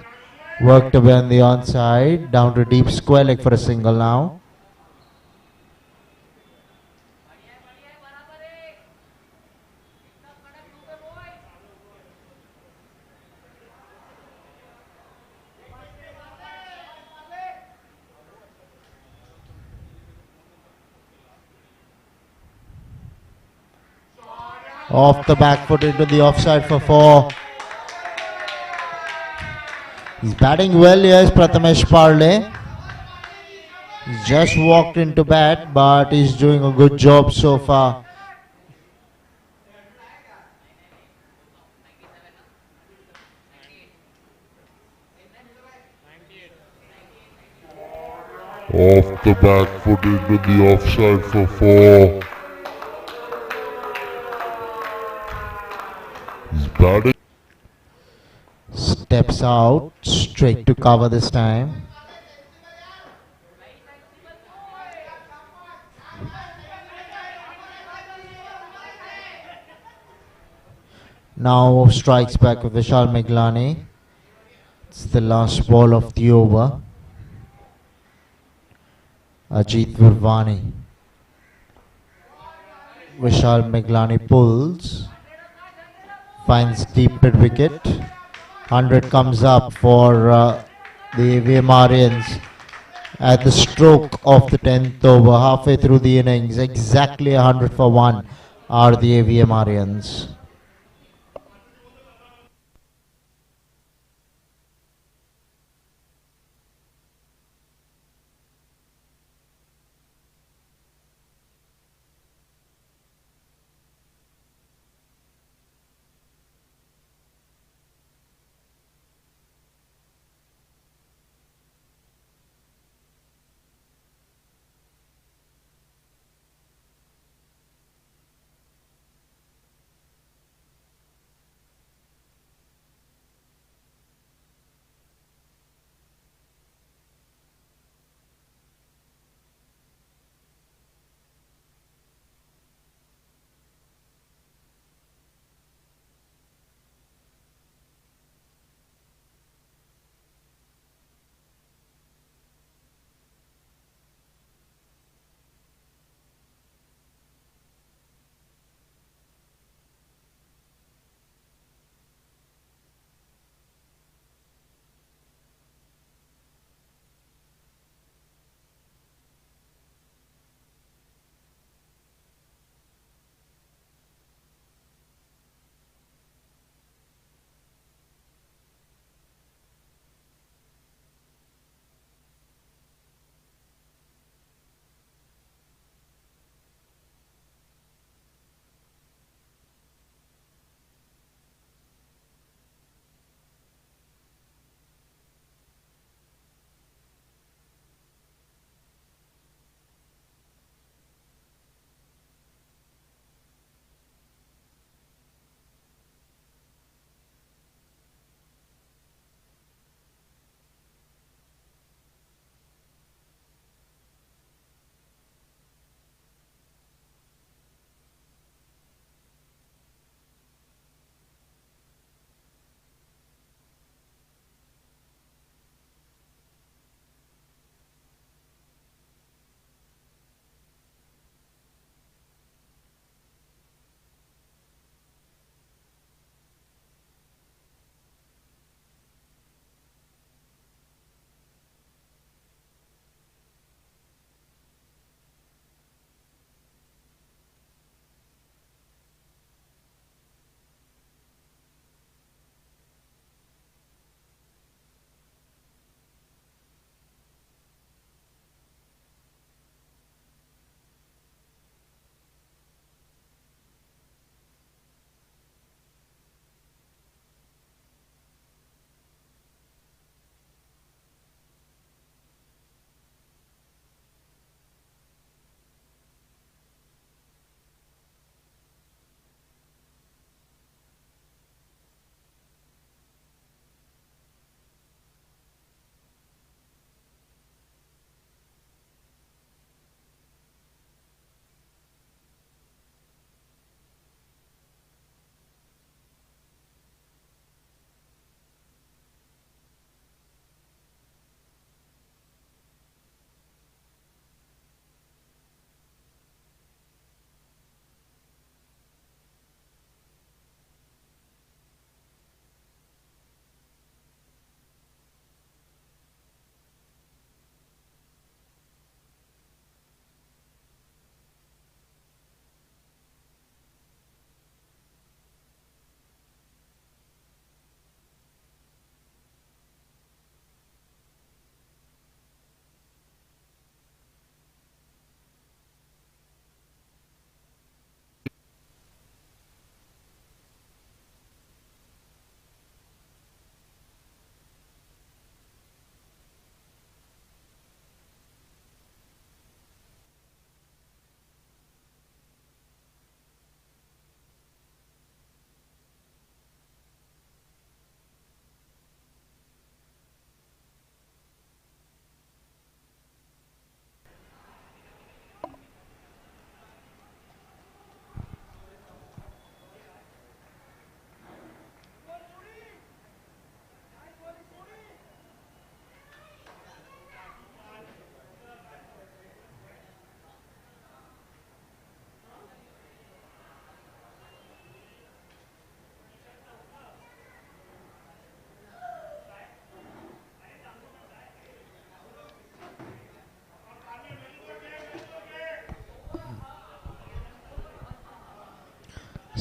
Worked away on the onside. Down to deep square leg for a single now. Off the back foot into the offside for 4. He's batting well here, is Prathamesh Parle. He's just walked into bat, but he's doing a good job so far. Off the back foot into the offside for 4. He's batting. Steps out, straight to cover this time. Now strikes back with Vishal Meglani. It's the last ball of the over. Ajit Virvani. Vishal Meglani pulls. Finds deep mid wicket. 100 comes up for the AVM Aryans at the stroke of the 10th over, halfway through the innings. Exactly 100 for 1 are the AVM Aryans.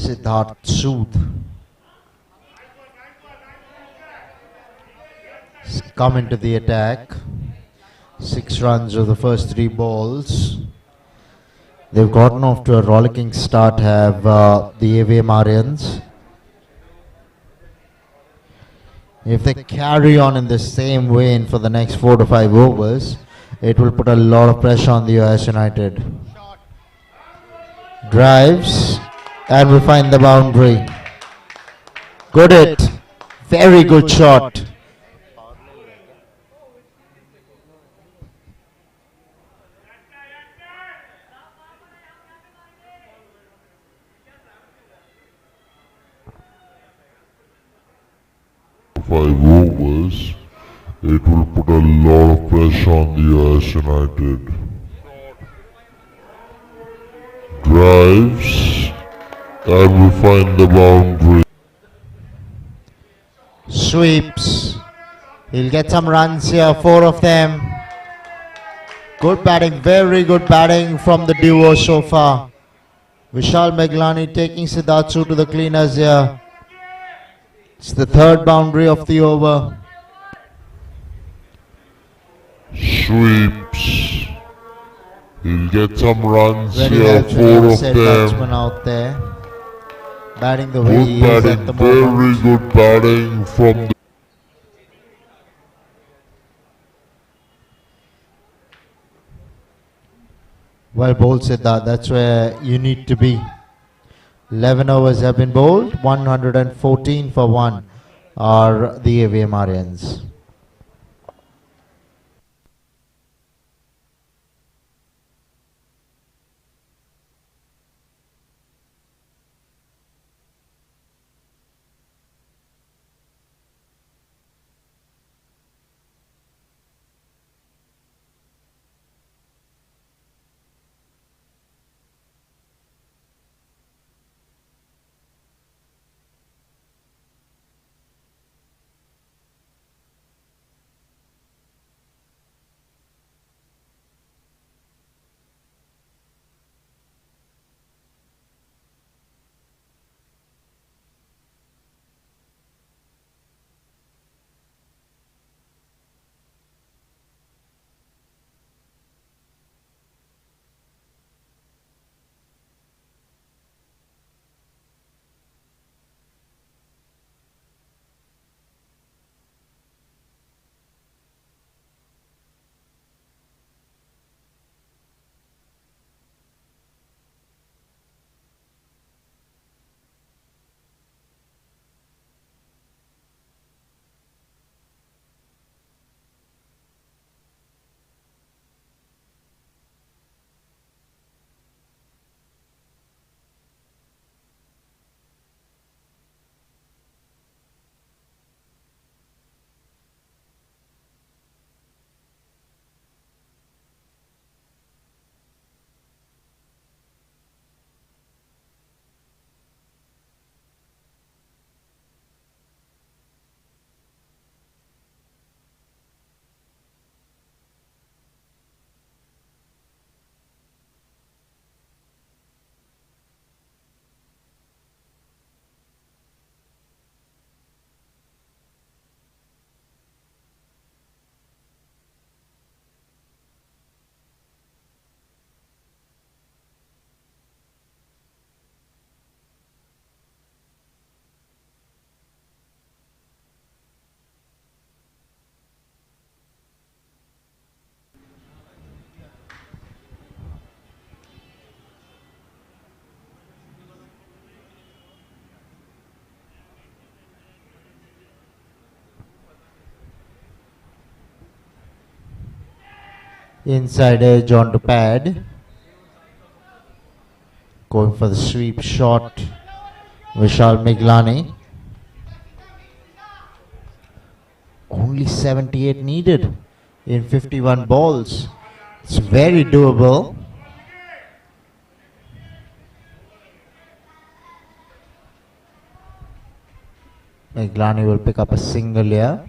Siddharth Sood come into the attack. 6 runs of the first 3 balls. They've gotten off to a rollicking start, have the AVM Aryans. If they carry on in the same vein for the next 4 to 5 overs, it will put a lot of pressure on the US United. Drives, and we find the boundary. Good hit. Very good shot. Five overs, it will put a lot of pressure on the US United. Drives, and we find the boundary. Sweeps. He'll get some runs here, 4 of them. Good batting, very good batting from the duo so far. Vishal Meglani taking Siddharth Sood to the cleaners here. It's the 3rd boundary of the over. Sweeps. He'll get some runs Very here, well 4 of batsman them. out there. Batting the way Good he is batting, at the very moment. good batting from the Well bowled, Siddharth. That's where you need to be. 11 overs have been bowled. 114 for 1 are the AVM Aryans. Inside edge onto pad. Going for the sweep shot. Vishal Meglani. Only 78 needed in 51 balls. It's very doable. Meglani will pick up a single here.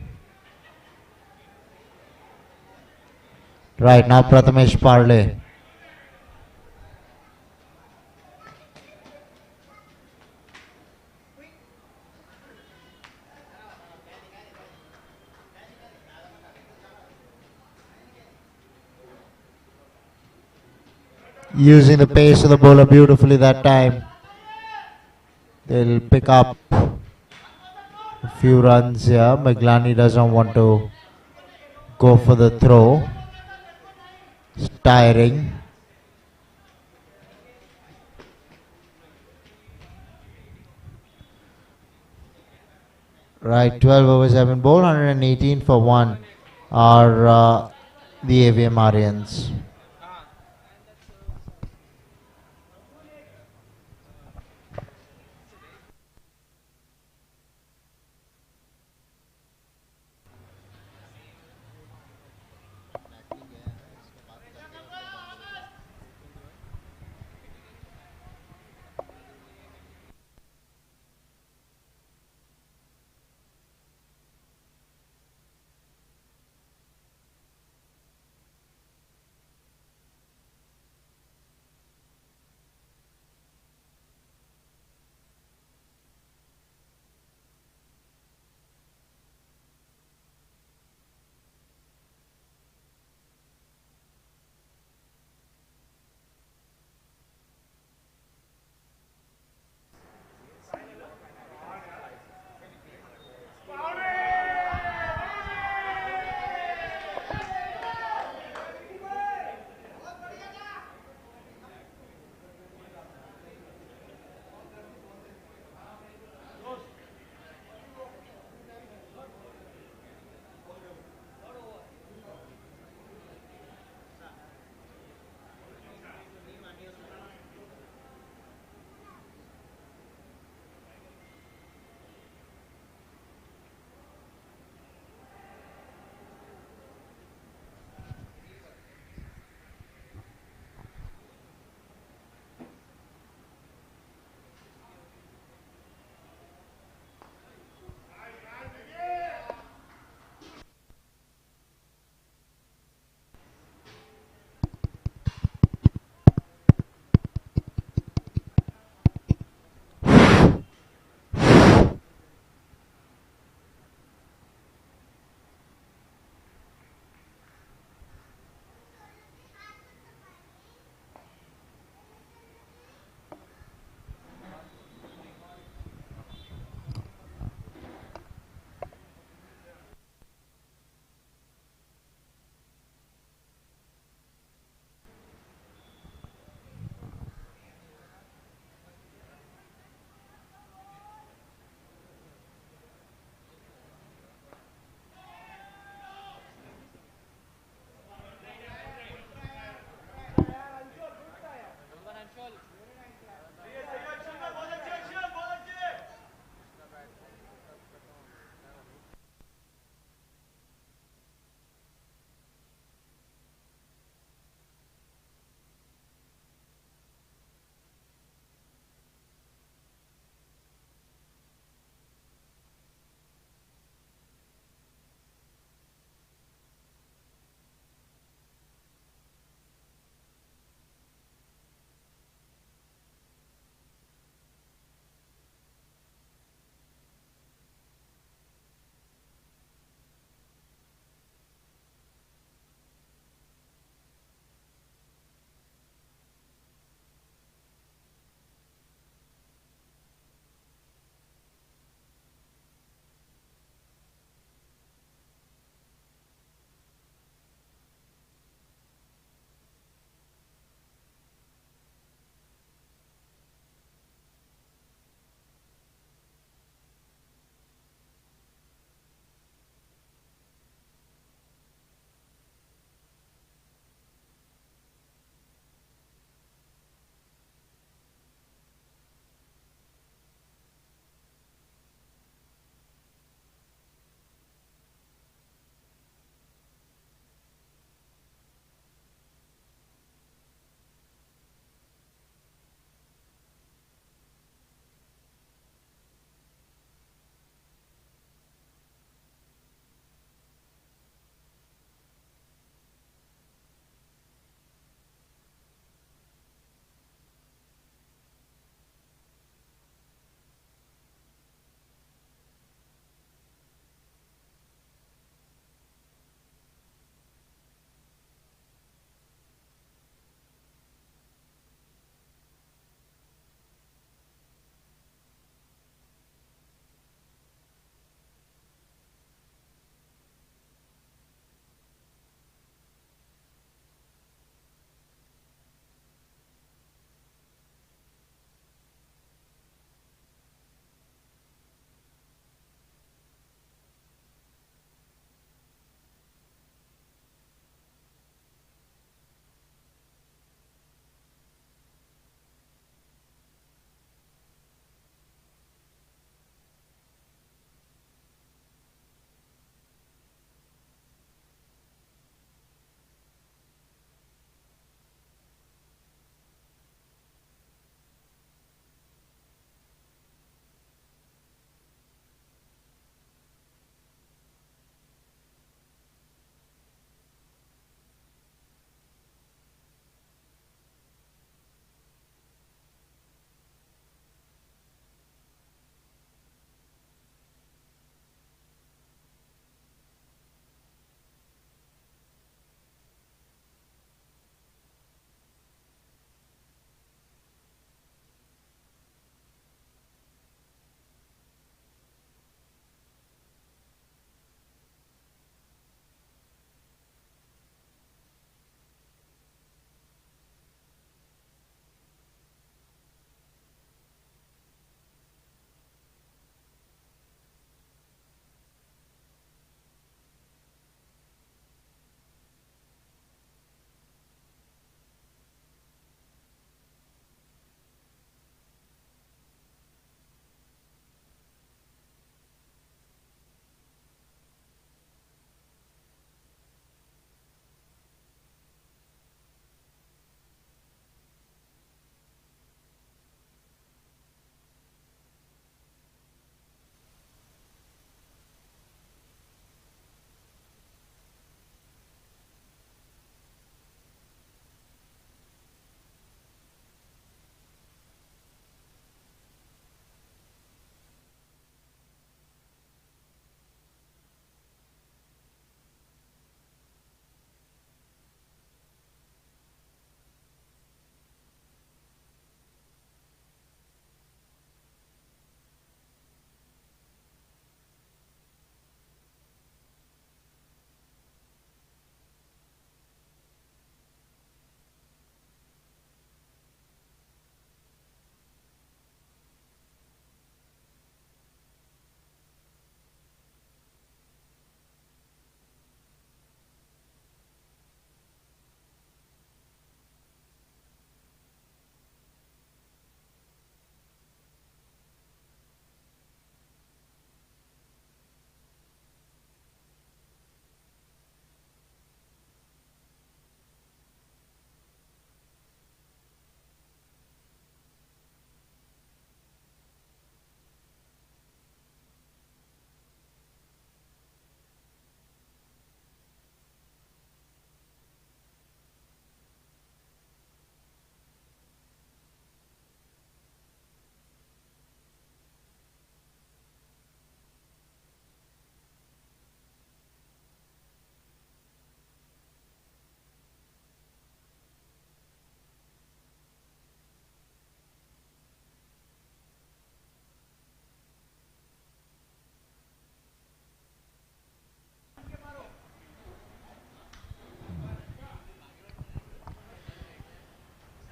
Right now, Prathamesh Parle. using the pace of the bowler beautifully that time. They'll pick up a few runs here. Meglani doesn't want to go for the throw. It's tiring. Right, 12 overs have been bowled, 118 for 1 are the AVM Aryans.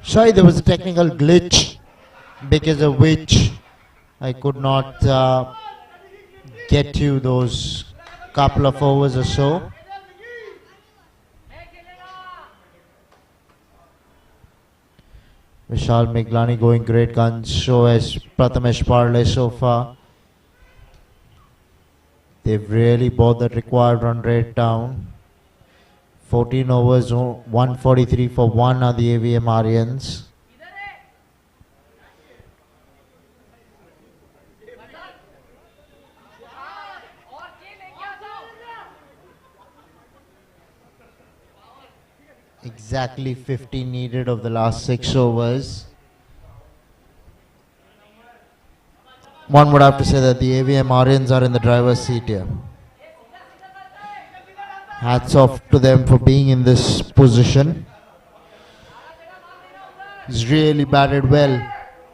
Sorry, there was a technical glitch because of which I could not get you those couple of overs or so. Vishal Meglani going great guns, so as Prathamesh Parle so far. They've really brought that required run rate down. 14 overs, 143 for 1 are the AVM Aryans. Exactly 50 needed of the last 6 overs. One would have to say that the AVM Aryans are in the driver's seat here. Hats off to them for being in this position. He's really batted well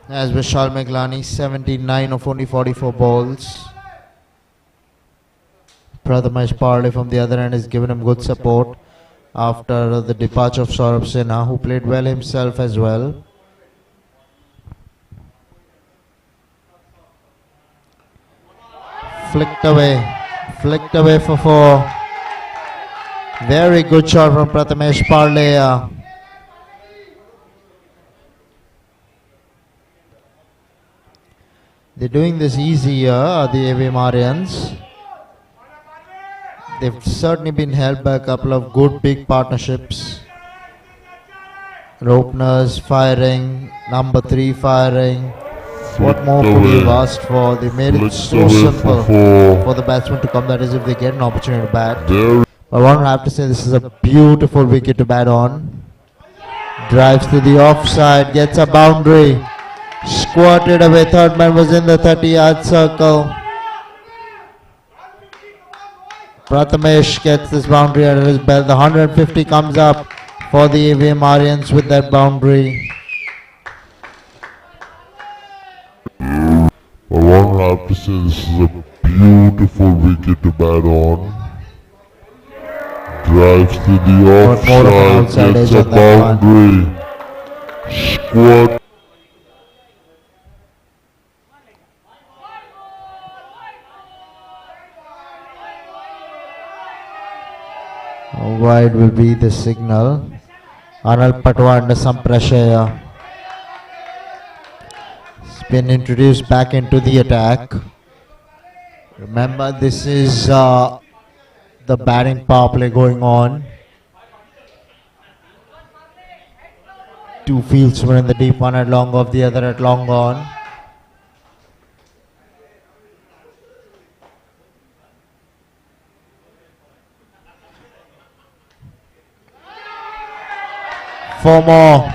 as Vishal Meglani, 79 of only 44 balls. Prathamesh Parle from the other end has given him good support after the departure of Saurabh Sinha, who played well himself as well. Flicked away for 4. Very good shot from Prathamesh Parle. They're doing this easy here, the AVM Aryans. They've certainly been helped by a couple of good big partnerships. Openers firing, number 3 firing. What more could you have asked for? They made it so simple for the batsman to come, that is if they get an opportunity to bat. But one would have to say this is a beautiful wicket to bat on. Drives to the offside, gets a boundary. Squirted away, third man was in the 30-yard circle. Prathamesh gets this boundary under his belt. The 150 comes up for the AVM Aryans with that boundary. But one would have to say this is a beautiful wicket to bat on. Drives to the offside, gets a boundary. Squat. Wide will be the signal. Anil Patwa under some pressure here. It's been introduced back into the attack. Remember, this is the batting power play going on. 2 fieldsmen in the deep, one at long off, the other at long on. Four more.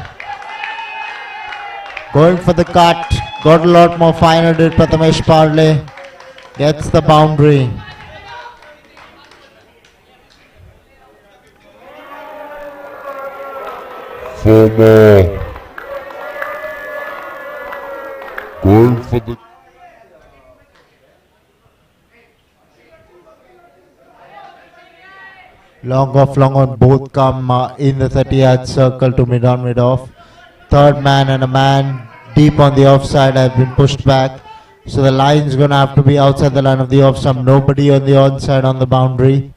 Going for the cut. Got a lot more finer, did Prathamesh Parle. Gets the boundary. Four more. Going for the... Long off, long on, both come in the 30-yard circle to mid-on, mid-off. Third man and a man deep on the offside have been pushed back. So the line's going to have to be outside the line of the offside. Nobody on the onside on the boundary.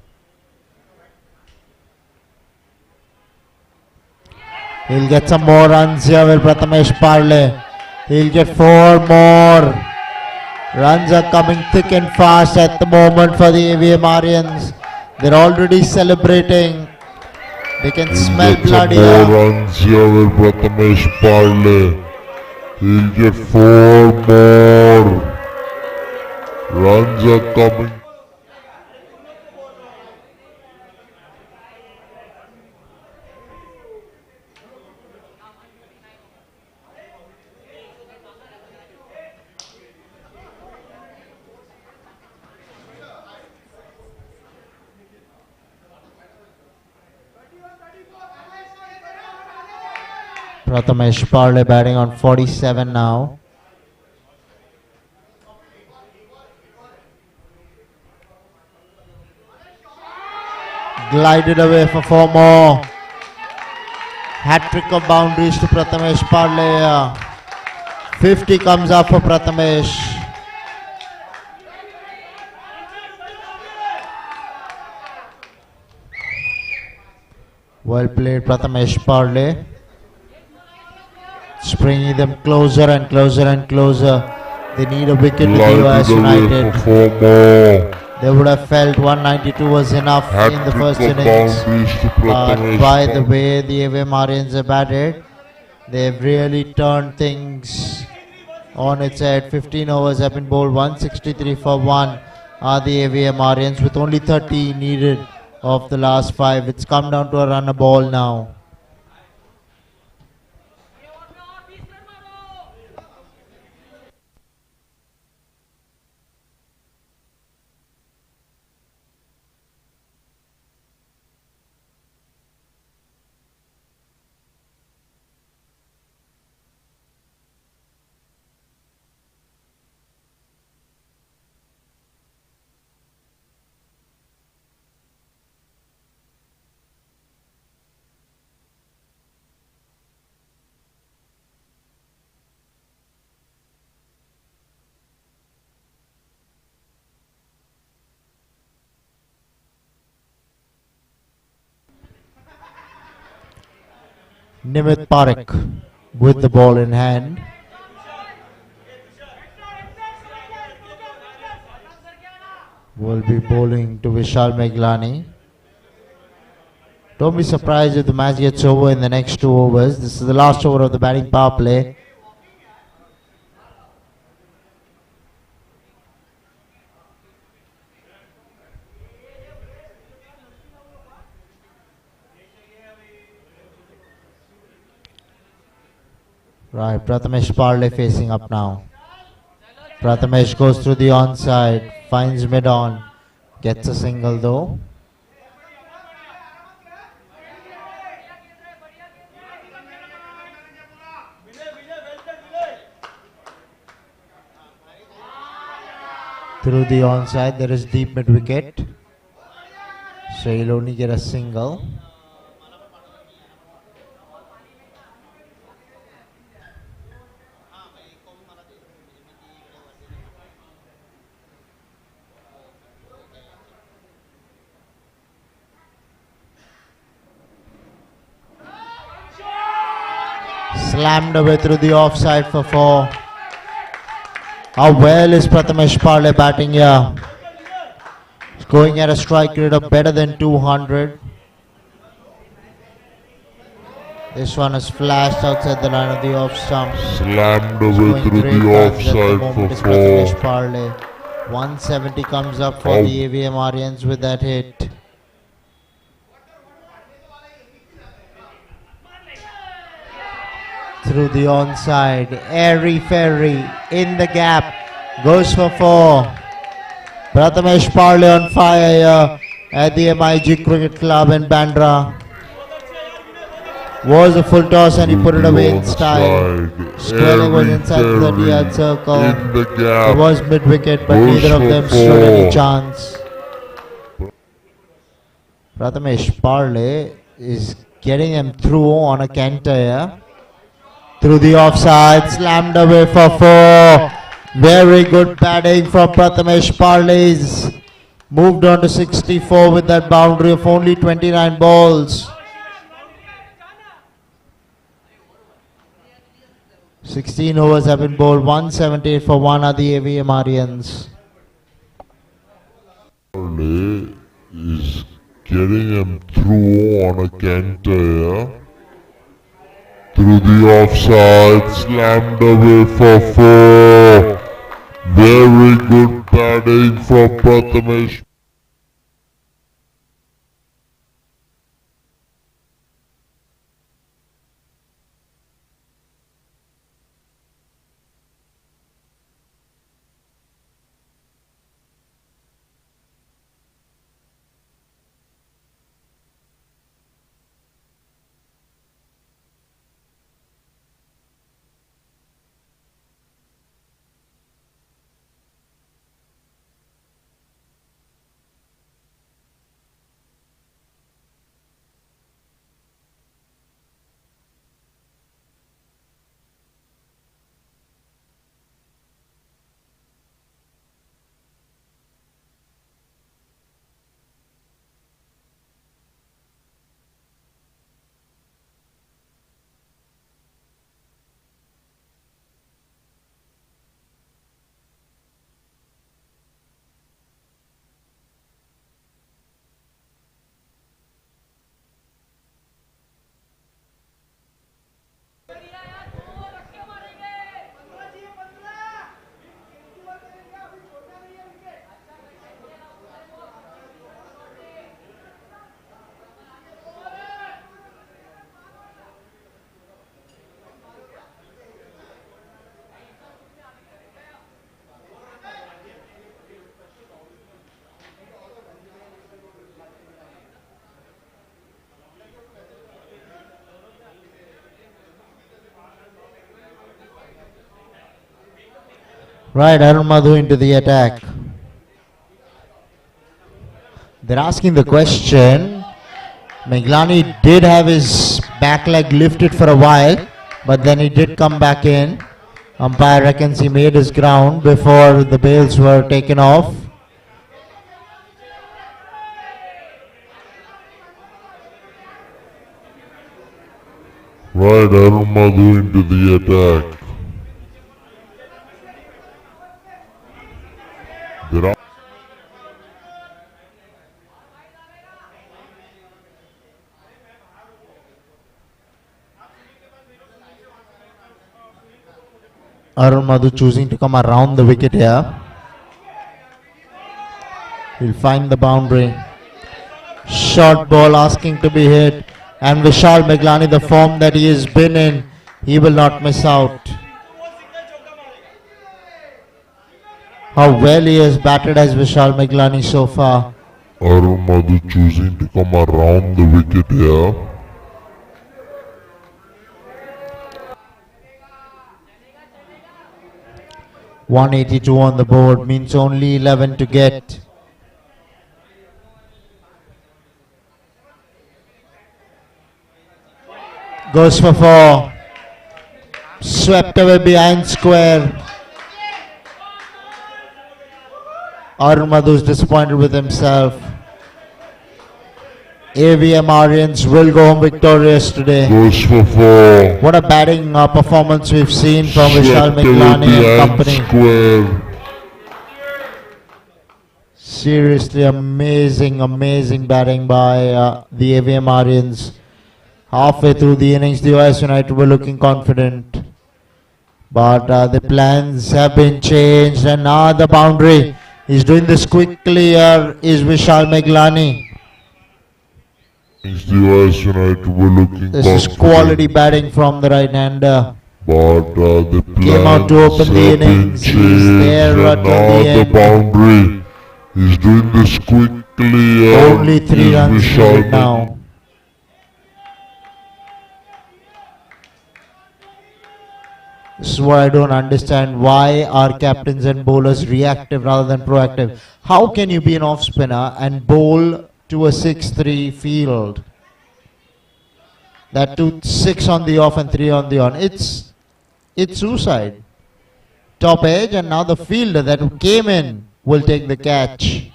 He'll get some more runs here with Prathamesh Parle. He'll get 4 more. Runs are coming thick and fast at the moment for the AVM Aryans. They're already celebrating. They can smell blood here. More runs here with Prathamesh Parle. He'll get 4 more. Runs are coming. Prathamesh Parle batting on 47 now. Glided away for 4 more. Hat-trick of boundaries to Prathamesh Parle. 50 comes up for Prathamesh. Well played, Prathamesh Parle. It's bringing them closer and closer and closer. They need a wicket to US United. They would have felt 192 was enough in the first innings. But by the way the AVM Aryans have batted, they've really turned things on its head. 15 overs have been bowled. 163 for 1 are the AVM Aryans with only 30 needed of the last 5. It's come down to a run a ball now. Nimit Parekh with the ball in hand. Will be bowling to Vishal Meglani. Don't be surprised if the match gets over in the next 2 overs. This is the last over of the batting power play. Right, Prathamesh Parle facing up now. Prathamesh goes through the onside, finds mid-on, gets a single though. Through the onside, there is deep mid-wicket. So he'll only get a single. Slammed away through the offside for 4. How well is Prathamesh Parle batting here? He's going at a strike rate of better than 200. This one is flashed outside the line of the off stump. Slammed away through the offside for 4. Prathamesh Parle. 170 comes up for the AVM Aryans with that hit. Through the onside, airy fairy in the gap, goes for 4. Prathamesh Parle on fire here at the MIG Cricket Club in Bandra. Was a full toss and he put it away in style. Squarely was inside the 30-yard circle. It was mid-wicket, but neither of them stood any chance. Prathamesh Parle is getting him through on a canter here. Through the offside, slammed away for 4. Very good batting from Prathamesh Parle's. Moved on to 64 with that boundary of only 29 balls. 16 overs have been bowled. 178 for 1 are the AVM Aryans. Parle is getting him through on a canter. Through the offside, slammed away for 4. Very good batting from Prathamesh. Right, Arun Madhu into the attack. They're asking the question. Meglani did have his back leg lifted for a while, but then he did come back in. Umpire reckons he made his ground before the bails were taken off. Right, Arun Madhu into the attack. There are Arun Madhu choosing to come around the wicket here. He'll find the boundary. Short ball asking to be hit. And Vishal Meglani, the form that he has been in, he will not miss out. How well he has batted as Vishal Meglani so far. Arun Madhu choosing to come around the wicket here. .182 on the board means only 11 to get. Goes for 4. Swept away behind square. Arun Madhu is disappointed with himself. AVM Aryans will go home victorious today. Goes for 4. What a batting performance we've seen from Vishal Meglani and company. Square. Seriously amazing batting by the AVM Aryans. Halfway through the innings, the OS United were looking confident. But the plans have been changed, and now the boundary. He's doing this quickly here is Vishal Meglani. The US United were looking This is quality batting from the right-hander. But the Came out to open the innings. He's there and at the now the end. boundary. He's doing this quickly. Only 3 is runs Vishal needed now. This is what I don't understand. Why are captains and bowlers reactive rather than proactive? How can you be an off spinner and bowl to a 6-3 field? That to 6 on the off and 3 on the on. It's suicide. Top edge, and now the fielder that came in will take the catch.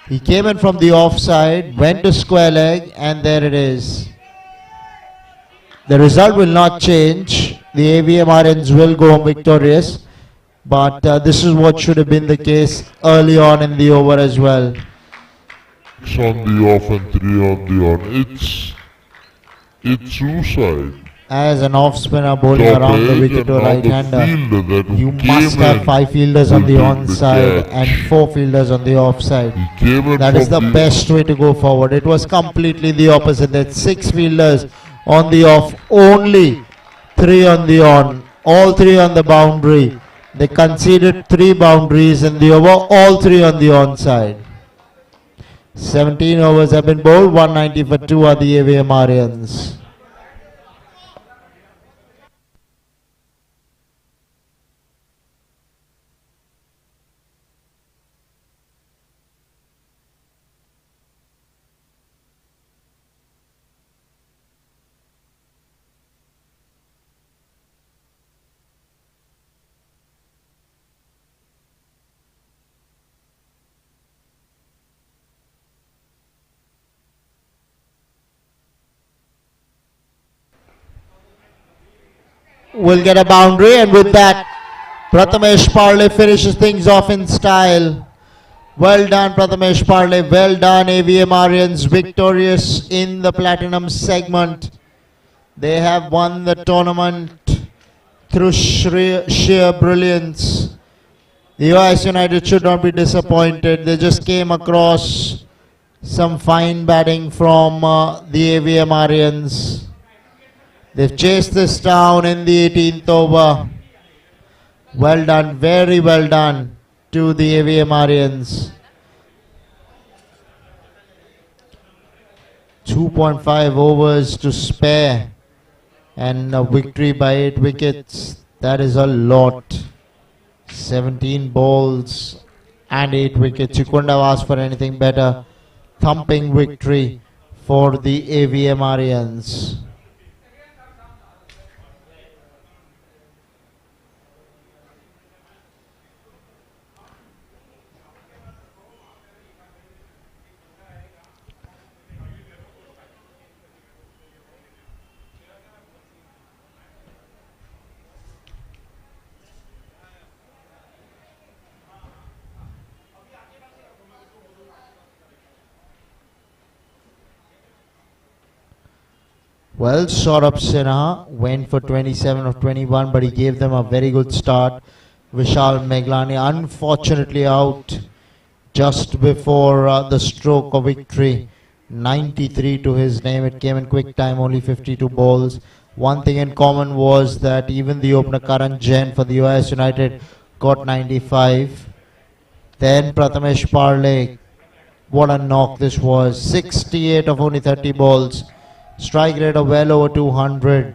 He came in from the offside, went to square leg, and there it is. The result will not change. The AVM Aryans will go home victorious. But this is what should have been the case early on in the over as well. 6 on the off and 3 on the on. It's suicide. As an off spinner bowling Top around the edge, wicket and to a now right the hander, fielder that you came must have in 5 fielders on will the take the onside catch. and 4 fielders on the offside. He came in That is the from best way to go forward. It was completely the opposite. That 6 fielders on the off, only 3 on the on, all 3 on the boundary. They conceded 3 boundaries in the over, all 3 on the onside. 17 overs have been bowled, 190 for 2 are the AVM Aryans. Will get a boundary, and with that, Prathamesh Parle finishes things off in style. Well done, Prathamesh Parle. Well done, AVM Aryans, victorious in the platinum segment. They have won the tournament through sheer brilliance. The US United should not be disappointed. They just came across some fine batting from the AVM Aryans. They've chased this down in the 18th over. Well done, very well done to the AVM Aryans. 2.5 overs to spare and a victory by 8 wickets. That is a lot. 17 balls and 8 wickets. You couldn't have asked for anything better. Thumping victory for the AVM Aryans. Well, Saurabh Sinha went for 27 of 21, but he gave them a very good start. Vishal Meglani unfortunately out just before the stroke of victory. 93 to his name. It came in quick time, only 52 balls. One thing in common was that even the opener Karan Jain for the US United got 95. Then Prathamesh Parle, what a knock this was. 68 of only 30 balls. Strike rate of well over 200.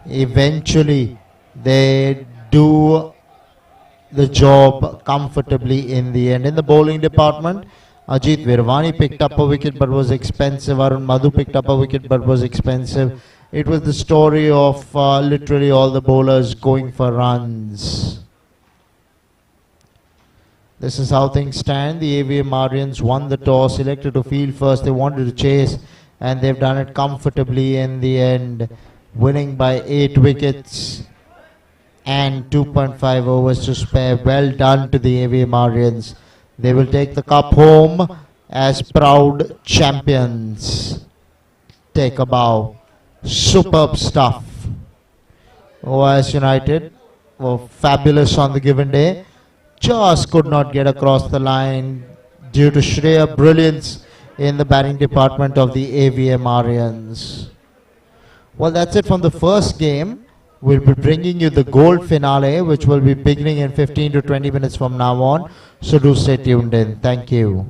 Eventually, they do the job comfortably in the end. In the bowling department, Ajit Virvani picked up a wicket but was expensive. Arun Madhu picked up a wicket but was expensive. It was the story of literally all the bowlers going for runs. This is how things stand. The AVM Aryans won the toss, elected to field first. They wanted to chase, and they've done it comfortably in the end, winning by 8 wickets and 2.5 overs to spare. Well done to the AVM Aryans. They will take the cup home as proud champions. Take a bow. Superb stuff. OS United were fabulous on the given day. Just could not get across the line due to sheer brilliance in the batting department of the AVM Aryans. Well, that's it from the first game. We'll be bringing you the gold finale, which will be beginning in 15 to 20 minutes from now on. So do stay tuned in. Thank you.